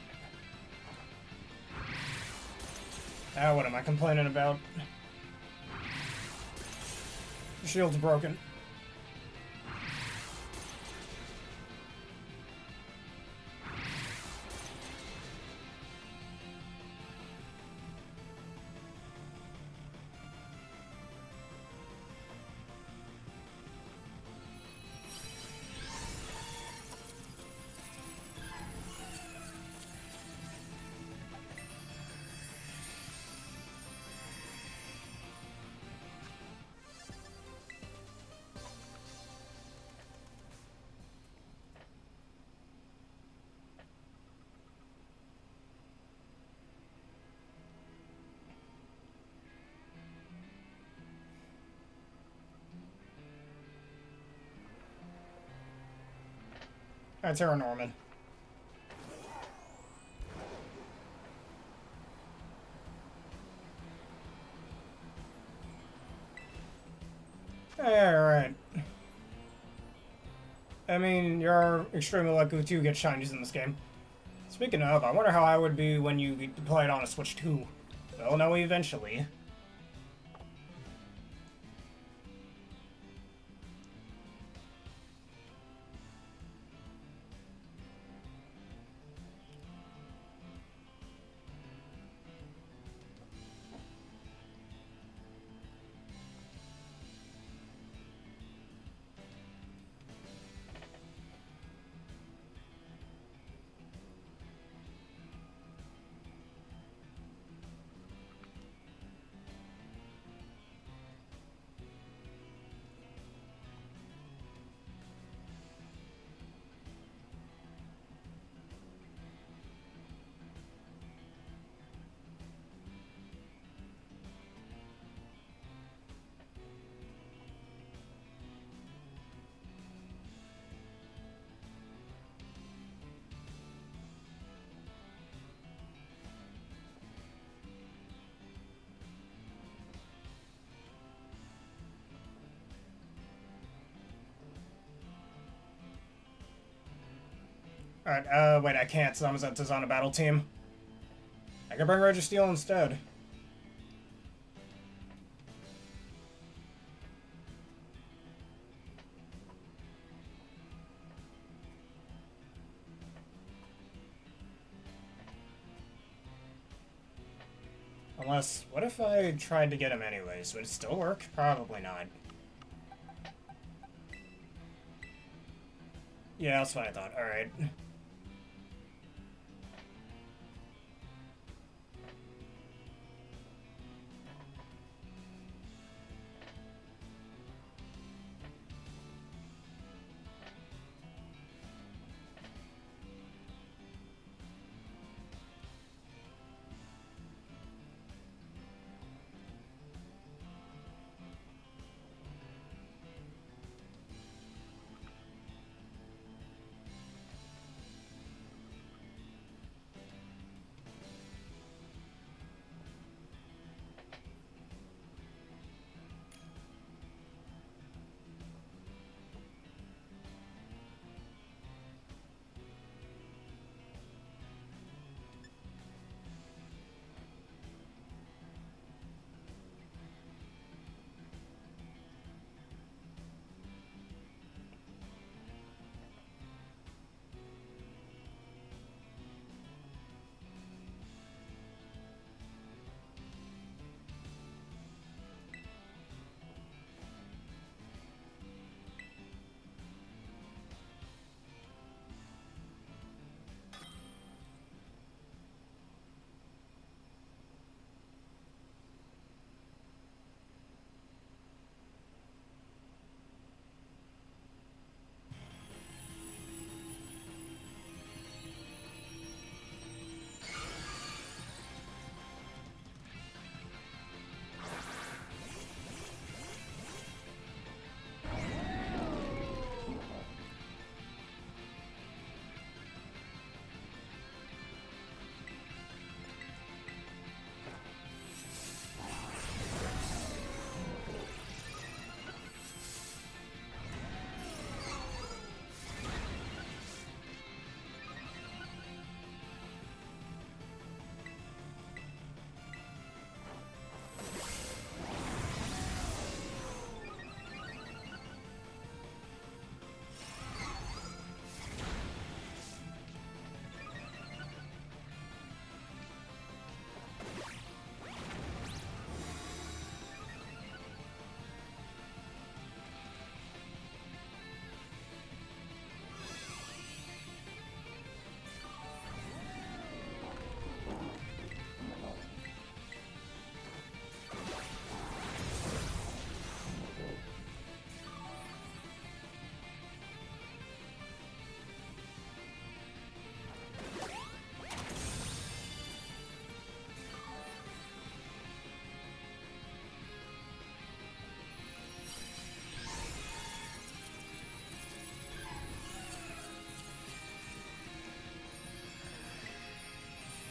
Speaker 1: Ah, what am I complaining about? The shield's broken. Alright, Tera Norman. Alright. I mean, you're extremely lucky to get shinies in this game. Speaking of, I wonder how I would be when you play it on a Switch 2. We'll know eventually. Alright, wait, I can't. Zamazet's on a battle team. I can bring Registeel instead. Unless, what if I tried to get him anyways? Would it still work? Probably not. Yeah, that's what I thought. Alright.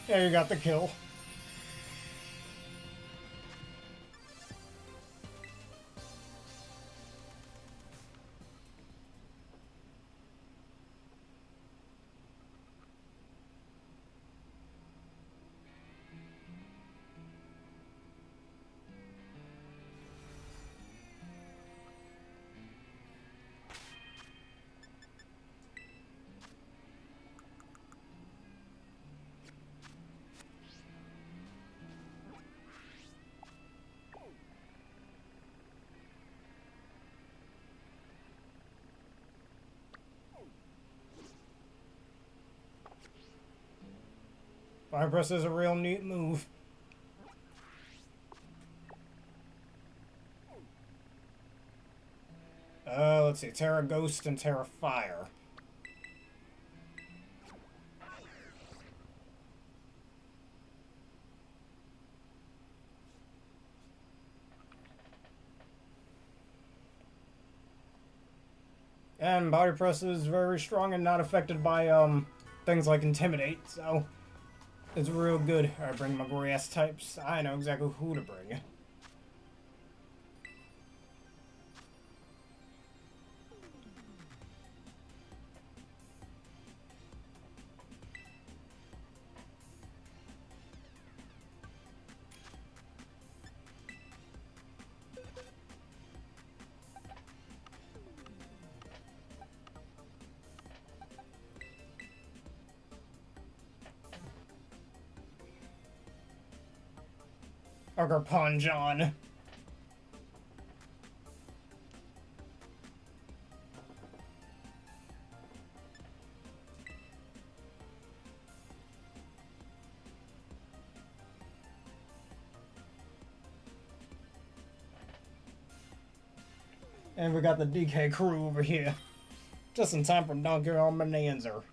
Speaker 1: Yeah, you got the kill. Fire Press is a real neat move. Let's see. Tera Ghost and Tera Fire. And Body Press is very strong and not affected by, things like Intimidate, so it's real good. Alright, bring my grass types. I know exactly who to bring. Sucker Punch on. And we got the DK crew over here. Just in time for Donkey Kong Bonanza.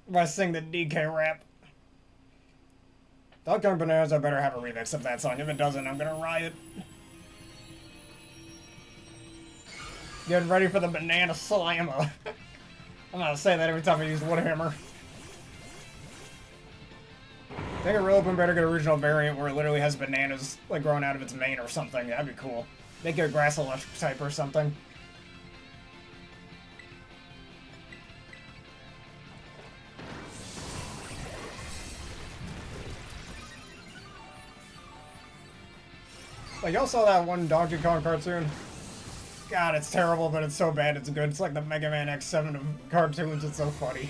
Speaker 1: If I sing the DK rap. Donkey Kong Bonanza better have a remix of that song. If it doesn't, I'm gonna riot. Getting ready for the Banana Slammer. I'm gonna say that every time I use Woodhammer. I think it really would better get a regional variant where it literally has bananas like growing out of its mane or something. That'd be cool. Make it a grass electric type or something. Like, y'all saw that one Donkey Kong cartoon? God, it's terrible, but it's so bad it's good. It's like the Mega Man X7 of cartoons. It's so funny.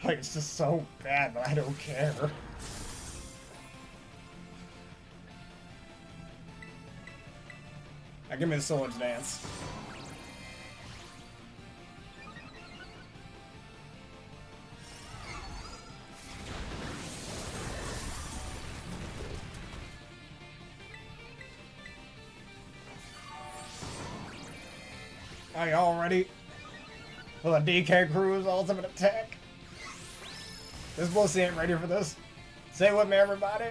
Speaker 1: Like, it's just so bad, but I don't care. Now, give me the Solar's Dance. Are y'all ready for the DK Crew's ultimate attack? This pussy ain't ready for this. Say with me, everybody.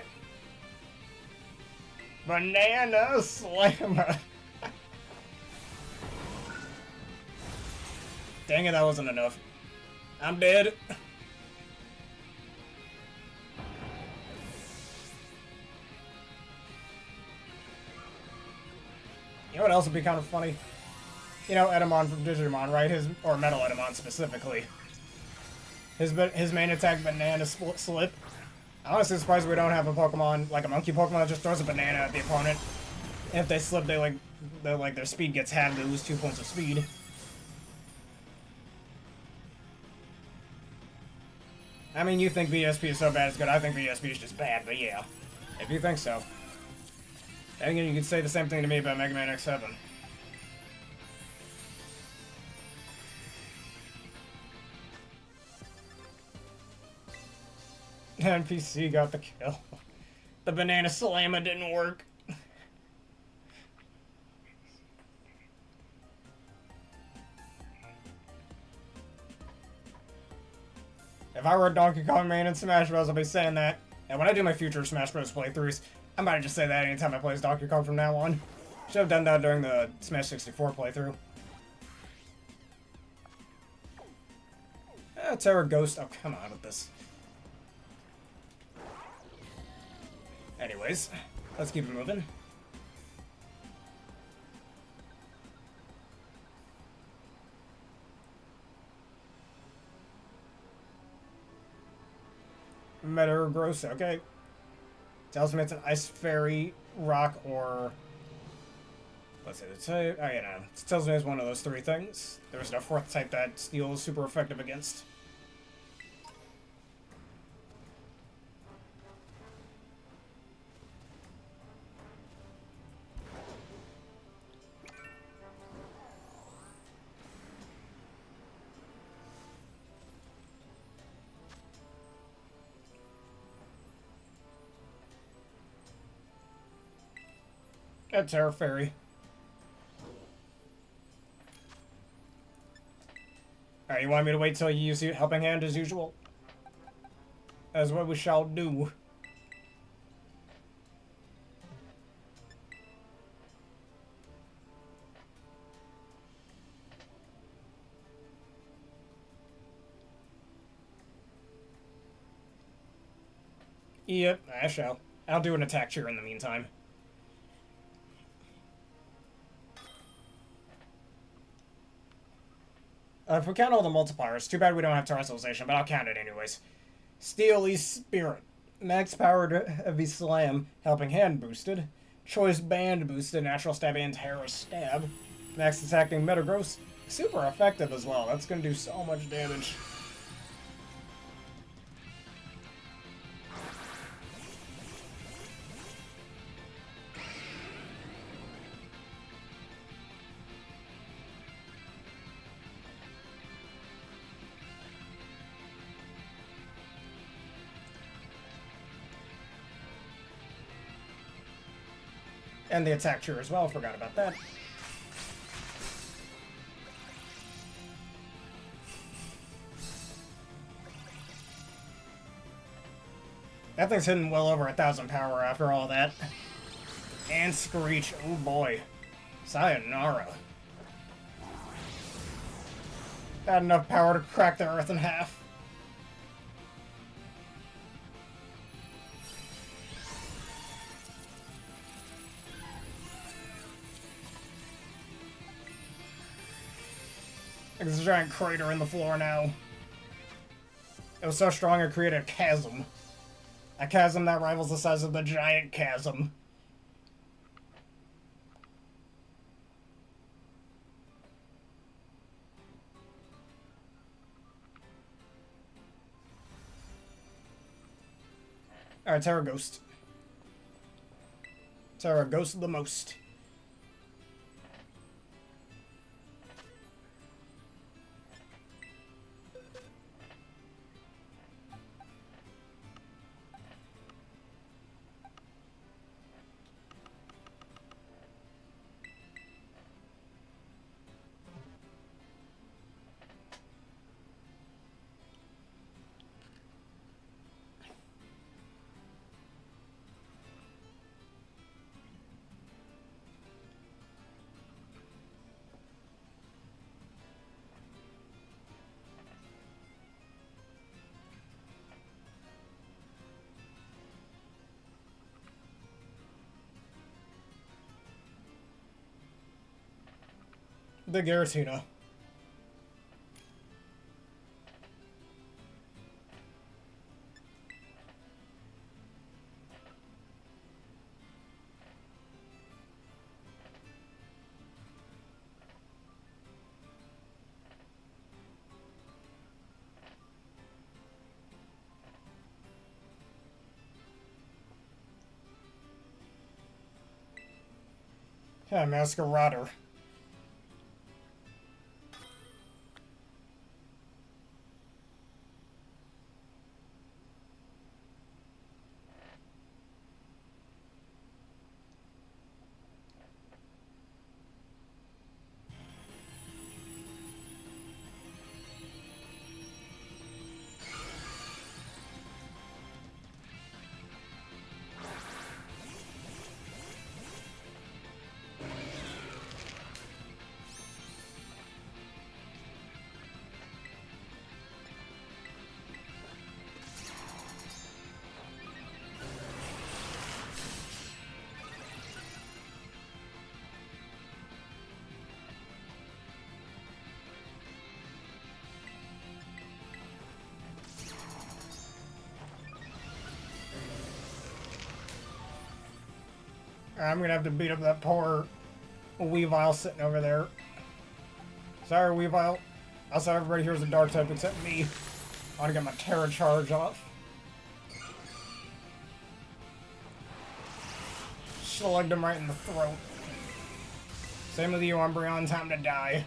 Speaker 1: Banana Slammer. Dang it, that wasn't enough. I'm dead. You know what else would be kind of funny? You know, Edamon from Digimon, right? Or Metal Edamon specifically. His main attack, Banana Slip. I'm honestly surprised we don't have a Pokemon, like a monkey Pokemon that just throws a banana at the opponent. And if they slip, their speed gets halved, they lose 2 points of speed. I mean, you think VSP is so bad it's good. I think VSP is just bad, but yeah. If you think so. Then again, you could say the same thing to me about Mega Man X7. NPC got the kill. The Banana Slammer didn't work. If I were a Donkey Kong main in Smash Bros, I'll be saying that. And when I do my future Smash Bros playthroughs, I might just say that anytime I play as Donkey Kong from now on. Should have done that during the Smash 64 playthrough. Tera Ghost. Oh, come on with this. Anyways, let's keep it moving. Metagross, okay. Tells me it's an Ice Fairy, Rock, or... Let's see, the type... Oh, yeah, no. It tells me it's one of those three things. There's no fourth type that Steel is super effective against. A Tera Fairy. Alright, you want me to wait till you use your Helping Hand as usual? As what we shall do. Yep, I shall. I'll do an attack cheer in the meantime. If we count all the multipliers, too bad we don't have terrestrialization, but I'll count it anyways. Steely Spirit. Max powered Heavy Slam, Helping Hand boosted. Choice Band boosted, Natural Stab and Terra Stab. Max attacking Metagross. Super effective as well. That's going to do so much damage. And the attack tree as well, forgot about that. That thing's hitting well over 1,000 power after all that. And Screech, oh boy. Sayonara. Had enough power to crack the earth in half. There's a giant crater in the floor now. It was so strong it created a chasm. A chasm that rivals the size of the giant chasm. Alright, Tera Ghost. Tera Ghost the most. The Giratina. Yeah, Masquerader. I'm gonna have to beat up that poor Weavile sitting over there. Sorry, Weavile. Also, everybody here's a dark type except me. I wanna get my Terra Charge off. Slugged him right in the throat. Same with you, Umbreon. Time to die.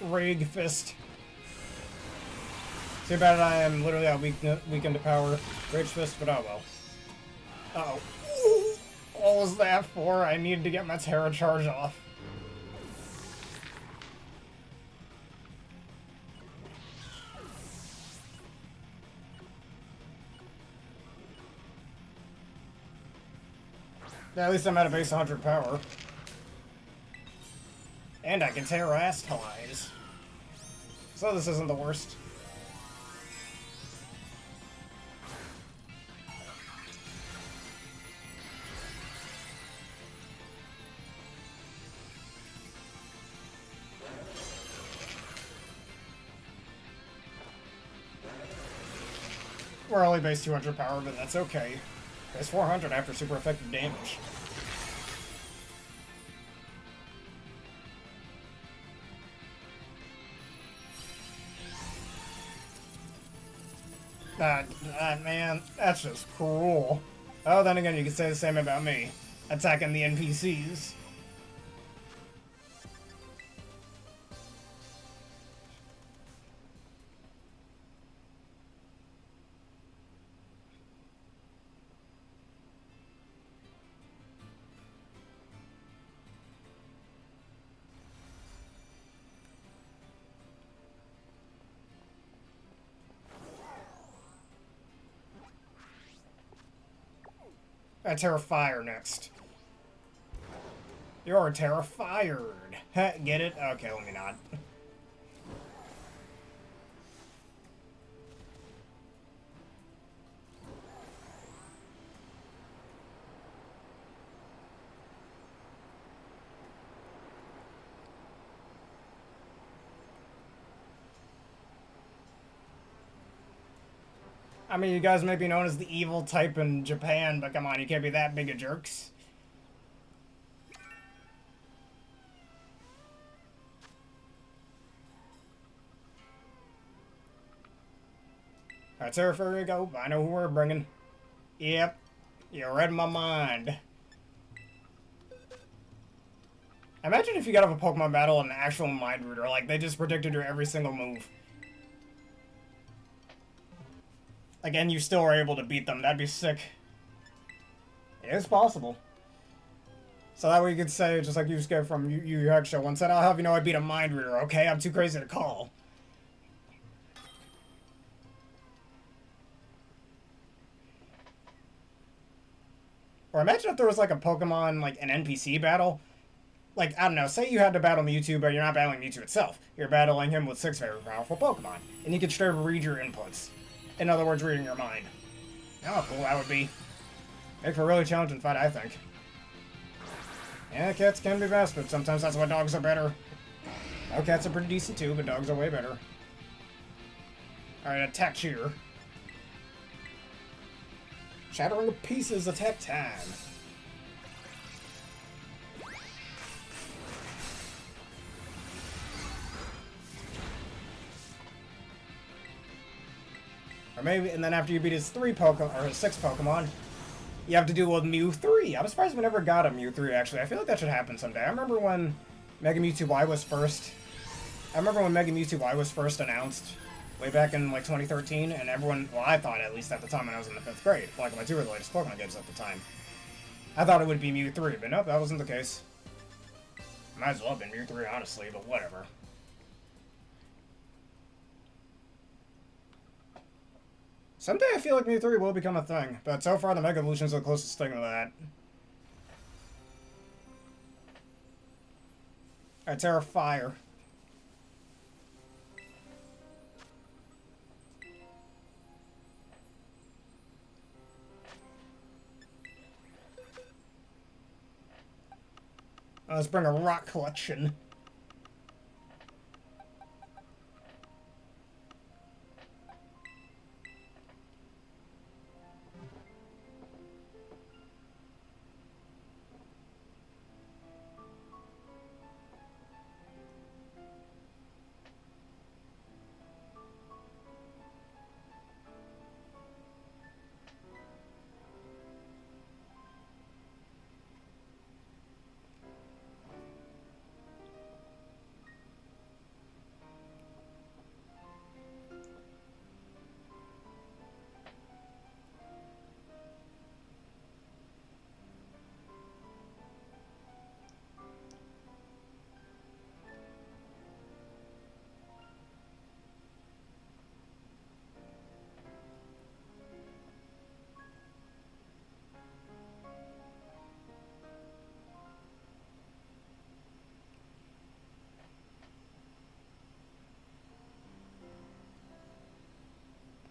Speaker 1: Rig Fist. Too bad I am literally out weakened to power. Rage Fist, but oh well. Uh-oh. What was that for? I needed to get my Terra Charge off. Yeah, at least I'm at a base 100 power. And I can Terrastallize. So this isn't the worst. We're only base 200 power, but that's okay. Base 400 after super effective damage. Man, that's just cruel. Oh, then again, you could say the same about me. Attacking the NPCs. Tera Fire next. You're Tera Fired. Get it? Okay, let me not. I mean, you guys may be known as the evil type in Japan, but come on, you can't be that big of jerks. Alright, Tera, here we go. I know who we're bringing. Yep, you read my mind. Imagine if you got off a Pokemon battle and an actual mind reader, like they just predicted your every single move. Again, you still were able to beat them. That'd be sick. It's possible. So that way you could say, just like you skipped from Yu Hakusho once said, I'll have you know I beat a mind reader, okay? I'm too crazy to call. Or imagine if there was like a Pokemon, like an NPC battle. Like, I don't know, say you had to battle Mewtwo, but you're not battling Mewtwo itself. You're battling him with 6 very powerful Pokemon. And you could straight read your inputs. In other words, reading your mind. How cool that would be. Make for a really challenging fight, I think. Yeah, cats can be fast, but sometimes that's why dogs are better. Now, cats are pretty decent too, but dogs are way better. Alright, attack cheer. Shattering to pieces, attack time. Or maybe, and then after you beat his 6 Pokemon, you have to deal with Mew 3. I'm surprised we never got a Mew 3, actually. I feel like that should happen someday. I remember when Mega Mewtwo Y was first... announced, way back in, like, 2013, and everyone... Well, I thought, at least at the time when I was in the 5th grade, like my 2 were the latest Pokemon games at the time. I thought it would be Mew 3, but nope, that wasn't the case. Might as well have been Mew 3, honestly, but whatever. Someday I feel like Mew 3 will become a thing, but so far the Mega Evolutions are the closest thing to that. Alright, Tera Fire. Let's bring a rock collection.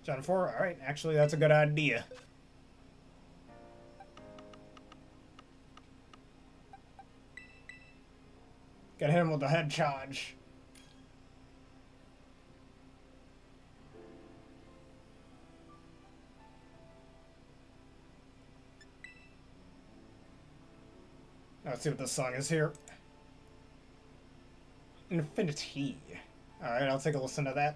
Speaker 1: John 4, alright, actually that's a good idea. Gotta hit him with the head charge. Let's see what the song is here. Infinity. Alright, I'll take a listen to that.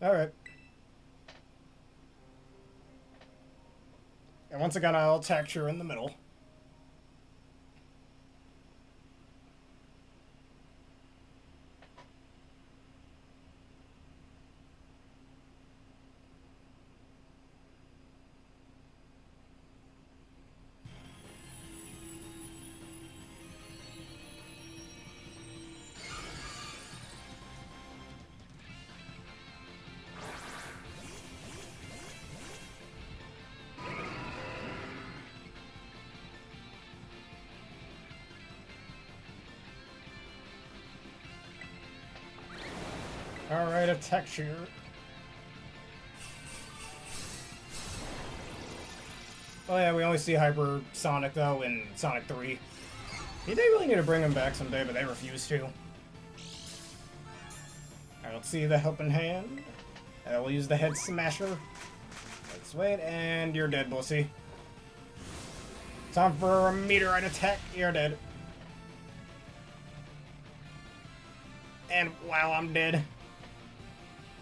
Speaker 1: Alright. And once again, I'll attack you in the middle. Alright, a texture. Oh yeah, we only see Hypersonic though in Sonic 3. They really need to bring him back someday, but they refuse to. I don't see the helping hand. I will use the head smasher. Let's wait, and you're dead, Bussy. Time for a meteorite attack. You're dead. And wow, I'm dead.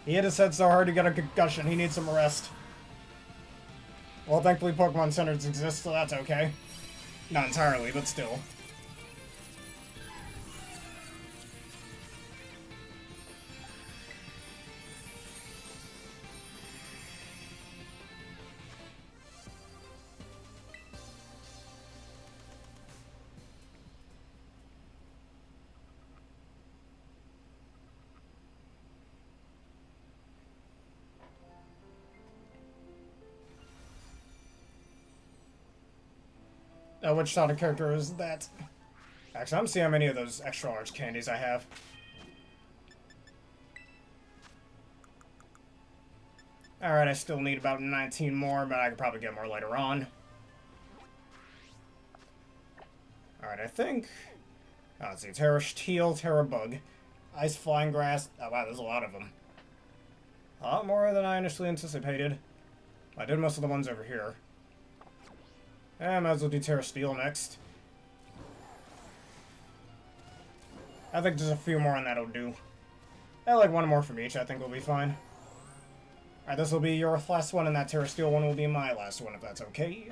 Speaker 1: He hit his head so hard he got a concussion. He needs some rest. Well, thankfully Pokemon Centers exist, so that's okay. Not entirely, but still. Which Sonic character is that? Actually, I'm seeing how many of those extra large candies I have. Alright, I still need about 19 more, but I could probably get more later on. Alright, I think... Oh, let's see. Tera Steel, Tera Bug. Ice Flying Grass. Oh wow, there's a lot of them. A lot more than I initially anticipated. I did most of the ones over here. I might as well do Tera Steel next. I think just a few more on that'll do. Like one more from each, I think will be fine. Alright, this will be your last one, and that Tera Steel one will be my last one, if that's okay.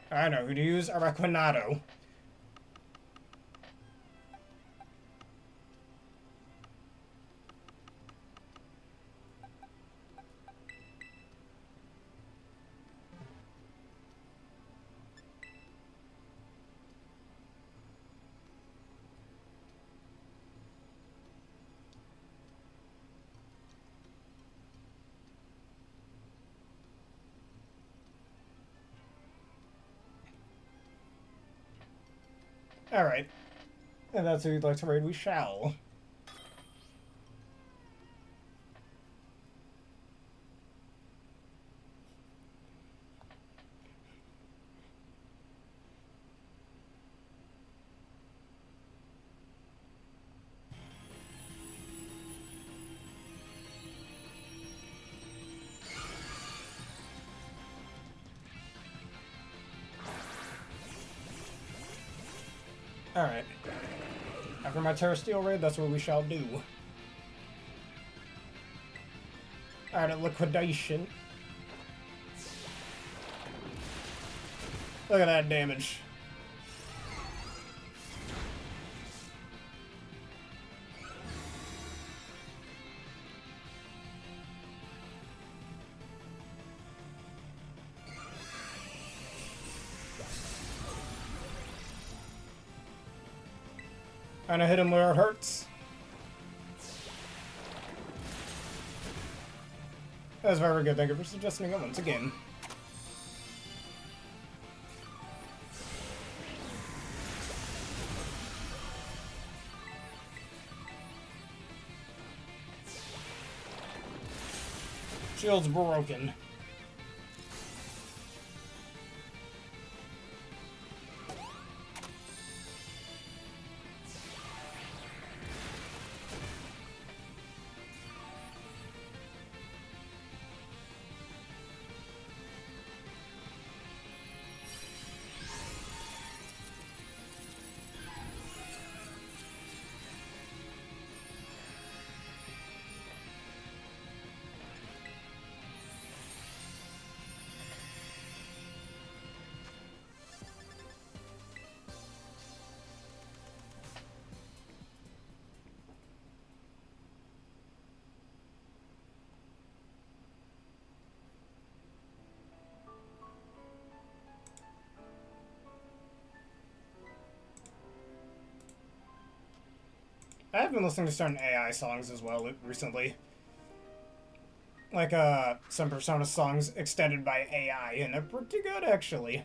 Speaker 1: I know who to use. Araquanado. Alright. And that's who you'd like to raid, we shall. Alright. After my Tera Steel raid, that's what we shall do. Alright, a liquidation. Look at that damage. And I hit him where it hurts. That's very good. Thank you for suggesting it once again. Shield's broken. I have been listening to certain AI songs as well recently. Like, some Persona songs extended by AI, and they're pretty good, actually.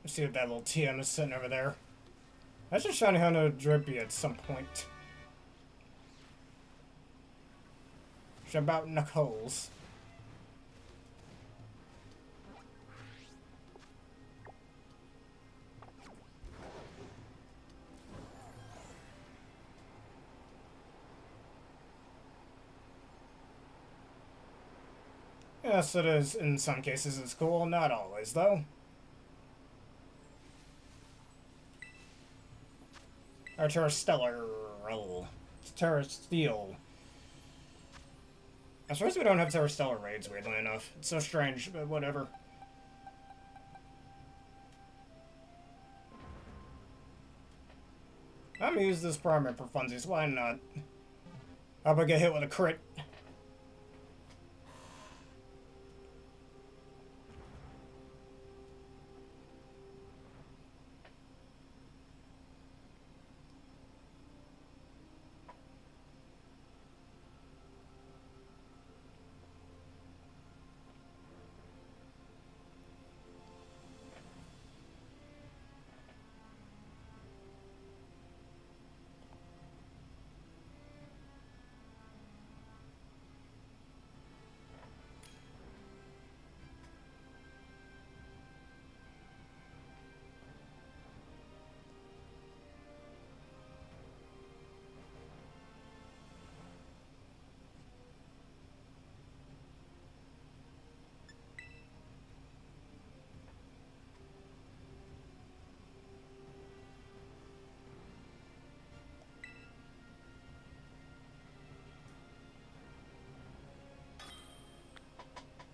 Speaker 1: Let's see if that little TM is sitting over there. I should shiny Hunter Drippy at some point. About Knuckles. Yes, it is. In some cases it's cool, not always, though. Or Terra Stellar. Terra Steel. I'm surprised we don't have Terra Stellar raids, weirdly enough. It's so strange, but whatever. I'm gonna use this primer for funsies, why not? How about I get hit with a crit?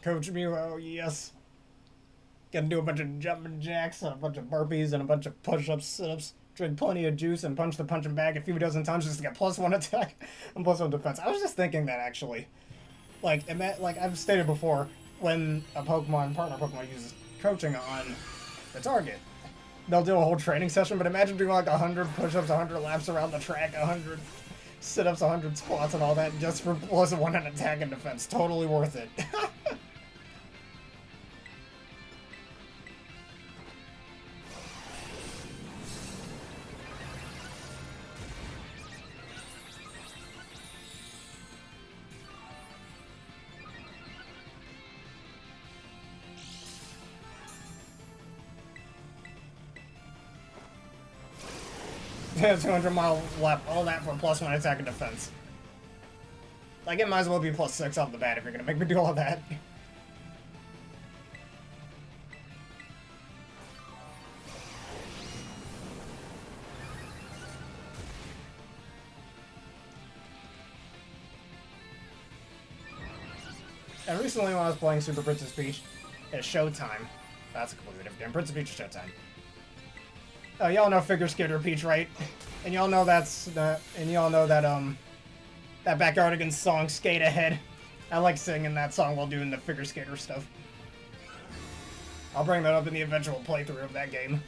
Speaker 1: Coach Mew, oh yes. Gotta do a bunch of jumping jacks and a bunch of burpees and a bunch of push-ups, sit-ups. Drink plenty of juice and punch the punching bag a few dozen times just to get +1 attack and +1 defense. I was just thinking that, actually. Like I've stated before, when a partner Pokemon uses coaching on the target, they'll do a whole training session, but imagine doing like 100 push-ups, 100 laps around the track, 100 sit-ups, 100 squats and all that just for +1 in attack and defense. Totally worth it. Yeah, 200-mile lap, all that for +1 attack and defense. Like, it might as well be +6 off the bat if you're gonna make me do all that. And recently when I was playing Super Princess Peach, it's Showtime. That's a completely different game. Princess Peach is Showtime. Y'all know Figure Skater Peach, right? And y'all know that that Backyardigans song, Skate Ahead. I like singing that song while doing the Figure Skater stuff. I'll bring that up in the eventual playthrough of that game.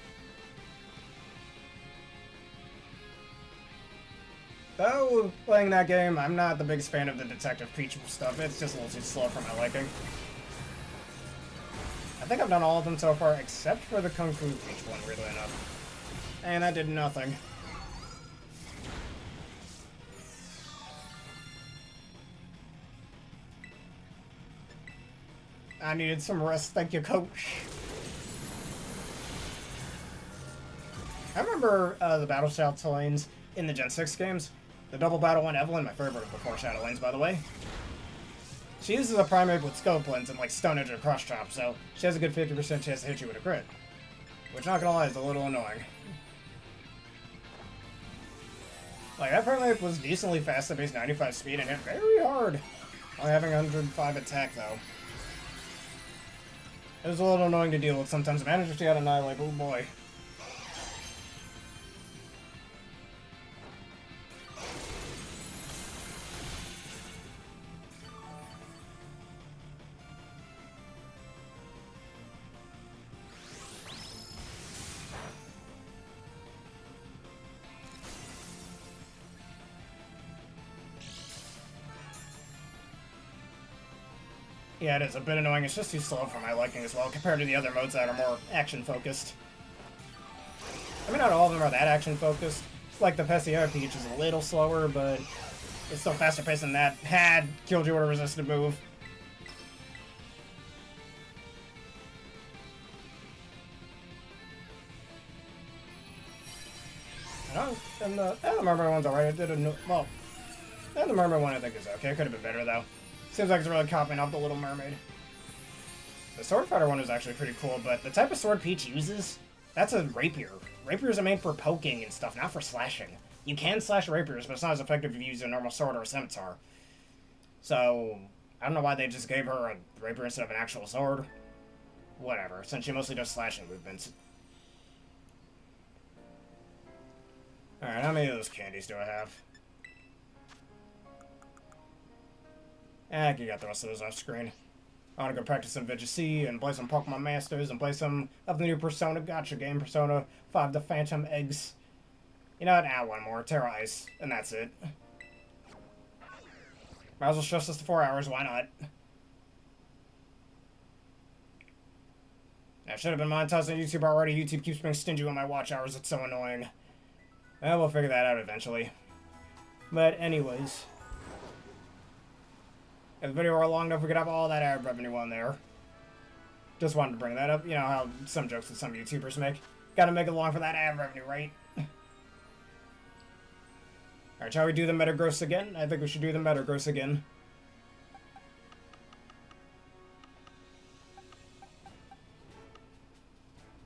Speaker 1: Though, playing that game, I'm not the biggest fan of the Detective Peach stuff. It's just a little too slow for my liking. I think I've done all of them so far, except for the Kung Fu Peach one, weirdly enough. And that did nothing. I needed some rest, thank you, coach. I remember the Battle Shadow lanes in the Gen 6 games. The double battle on Evelyn, my favorite before Shadow lanes, by the way. She uses a Primate with Scope Lens and like Stone Edge or Cross Chop, so she has a good 50% chance to hit you with a crit. Which, not gonna lie, is a little annoying. Like, that Primate was decently fast at base 95 speed and hit very hard. Only having 105 attack, though. It was a little annoying to deal with sometimes. Managed to get Annihilate, oh boy. Yeah, it is a bit annoying. It's just too slow for my liking as well, compared to the other modes that are more action-focused. I mean, not all of them are that action-focused. Like the Pessiera Peach is a little slower, but it's still faster paced than that. Had killed you with a resisted move. And the Mermaid one's alright. I did a new, well, and the Mermaid one I think is okay. It could have been better though. Seems like it's really copying off the Little Mermaid. The Sword Fighter one is actually pretty cool, but the type of sword Peach uses, that's a rapier. Rapiers are made for poking and stuff, not for slashing. You can slash rapiers, but it's not as effective if you use a normal sword or a scimitar. So, I don't know why they just gave her a rapier instead of an actual sword. Whatever, since she mostly does slashing movements. Alright, how many of those candies do I have? I can get the rest of those off screen. I want to go practice some VGC and play some Pokemon Masters and play some of the new Persona Gacha game, Persona 5 The Phantom Eggs. You know what? One more. Terra Ice. And that's it. Might as well stress this to 4 hours. Why not? I should have been monetized on YouTube already. YouTube keeps being stingy on my watch hours. It's so annoying. Well, we'll figure that out eventually. But anyways. If the video were long enough, we could have all that ad revenue on there. Just wanted to bring that up. You know how some jokes that some YouTubers make. Gotta make it long for that ad revenue, right? Alright, shall we do the Metagross again? I think we should do the Metagross again.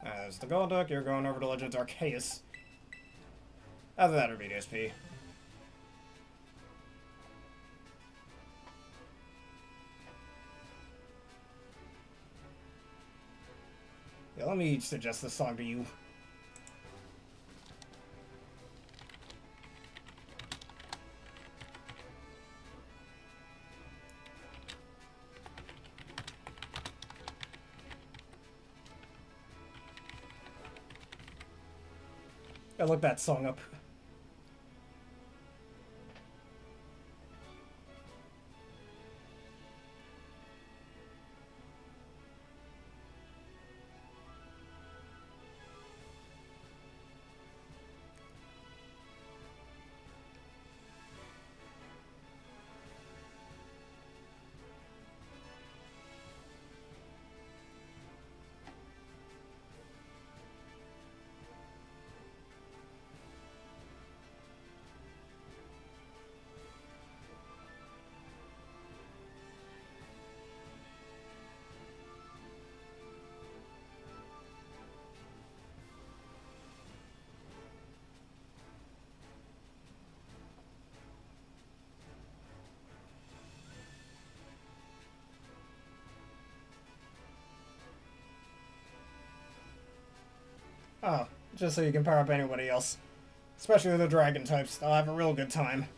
Speaker 1: As the Golduck, you're going over to Legends Arceus. Either that or BDSP. Yeah, let me suggest this song to you. I look that song up. Oh, just so you can power up anybody else. Especially the dragon types. They'll have a real good time.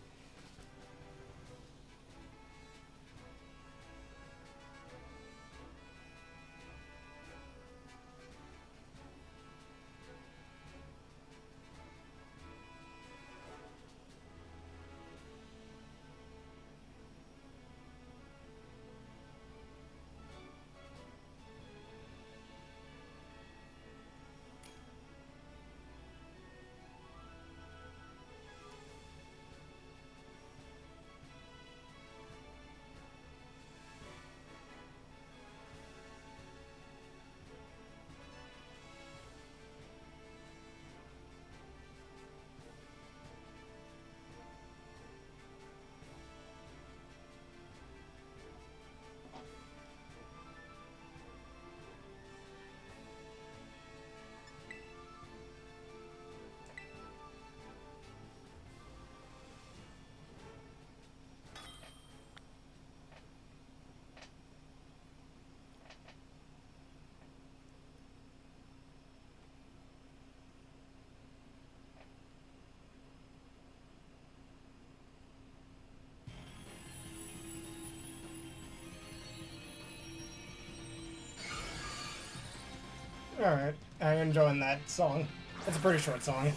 Speaker 1: Alright, I'm enjoying that song. It's a pretty short song.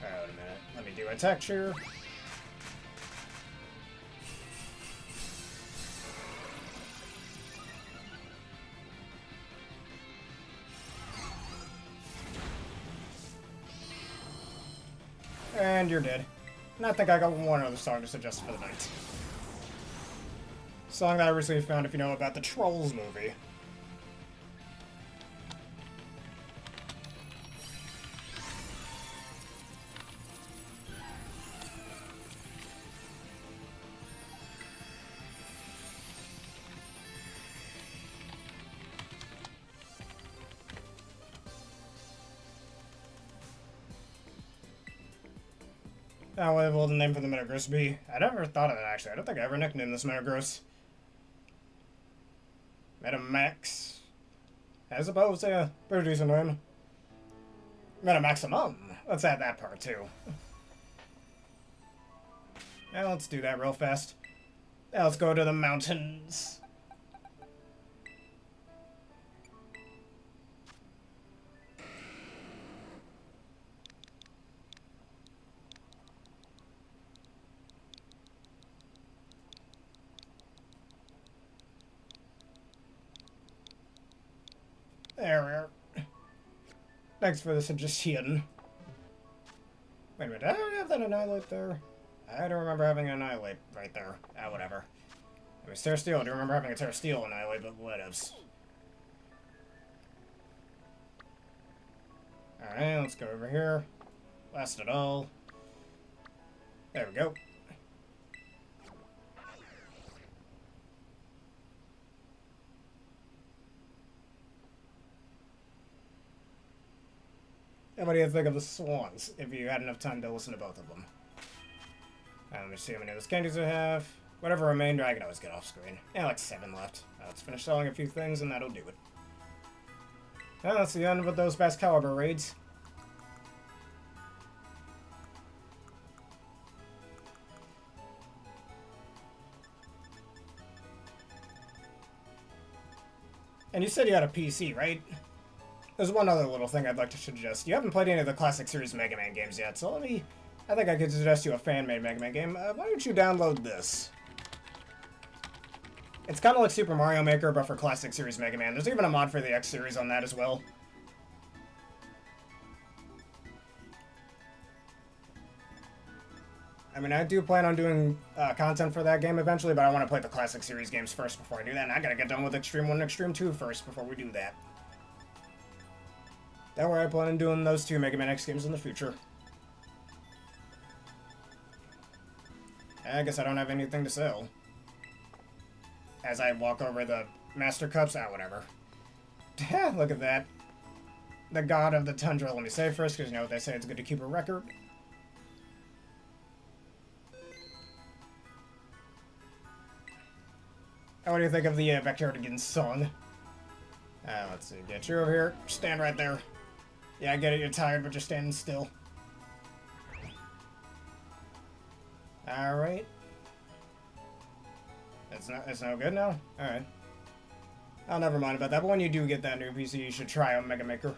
Speaker 1: Alright, wait a minute. Let me do a texture. And you're dead. And I think I got one other song to suggest for the night. Song that I recently found if you know about the Trolls movie. What will the name for the Metagross be? I never thought of that, actually. I don't think I ever nicknamed this Metagross. Metamax. I suppose, yeah. Pretty decent name. Metamaximum. Let's add that part, too. Now let's do that real fast. Now let's go to the mountains. There we are. Thanks for the suggestion. Wait a minute, did I already have that Annihilate there? I don't remember having an Annihilate right there. Whatever. It was Tera Steel. I do remember having a Tera Steel Annihilate, but whatevs. Alright, let's go over here. Blast it all. There we go. And what do you think of the swans, if you had enough time to listen to both of them? Let me see how many of those candies I have. Whatever remainder, I can always get off screen. Yeah, like 7 left. Let's finish selling a few things, and that'll do it. Well, that's the end of those Baxcalibur raids. And you said you had a PC, right? There's one other little thing I'd like to suggest. You haven't played any of the Classic Series Mega Man games yet, so I think I could suggest you a fan-made Mega Man game. Why don't you download this? It's kind of like Super Mario Maker, but for Classic Series Mega Man. There's even a mod for the X series on that as well. I mean, I do plan on doing content for that game eventually, but I want to play the Classic Series games first before I do that, and I gotta get done with Extreme 1 and Extreme 2 first before we do that. That way I plan on doing those 2 Mega Man X games in the future. I guess I don't have anything to sell. As I walk over the Master Cups, whatever. Look at that. The God of the Tundra. Let me say first, because you know what they say, it's good to keep a record. What do you think of the Vectordigan song? Let's see. Get you over here. Stand right there. Yeah, I get it. You're tired, but you're standing still. Alright. It's no good now? Alright. I'll never mind about that, but when you do get that new PC, you should try out Mega Maker.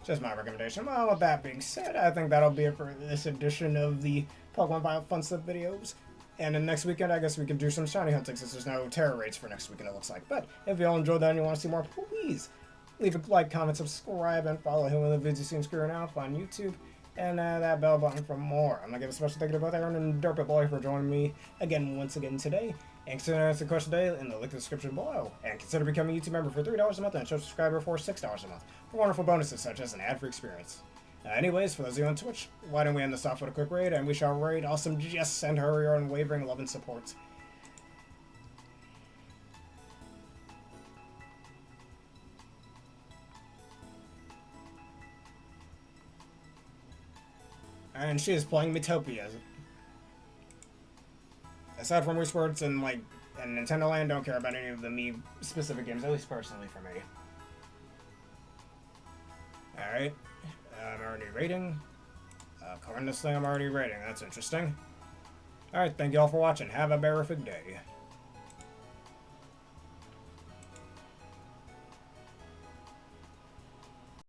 Speaker 1: Just my recommendation. Well, with that being said, I think that'll be it for this edition of the Pokemon Violet Fun Stuff videos. And then next weekend, I guess we can do some shiny hunting since there's no Tera Raids for next weekend, it looks like. But if you all enjoyed that and you want to see more, please leave a like, comment, subscribe, and follow him with the videos you see screwing off on YouTube. And that bell button for more. I'm going to give a special thank you to both Aaron and Derpit Boy for joining me once again today. And consider answering the question today in the link in the description below. And consider becoming a YouTube member for $3 a month and a show subscriber for $6 a month for wonderful bonuses such as an ad-free experience. Anyways, for those of you on Twitch, why don't we end this off with a quick raid, and we shall raid awesome Jess and her unwavering love and support. And she is playing Metopia. Aside from Wii Sports and Nintendo Land, don't care about any of the me-specific games, at least personally for me. Alright. Our new rating. Covering this thing I'm already raiding. That's interesting. Alright, thank you all for watching. Have a berrific day.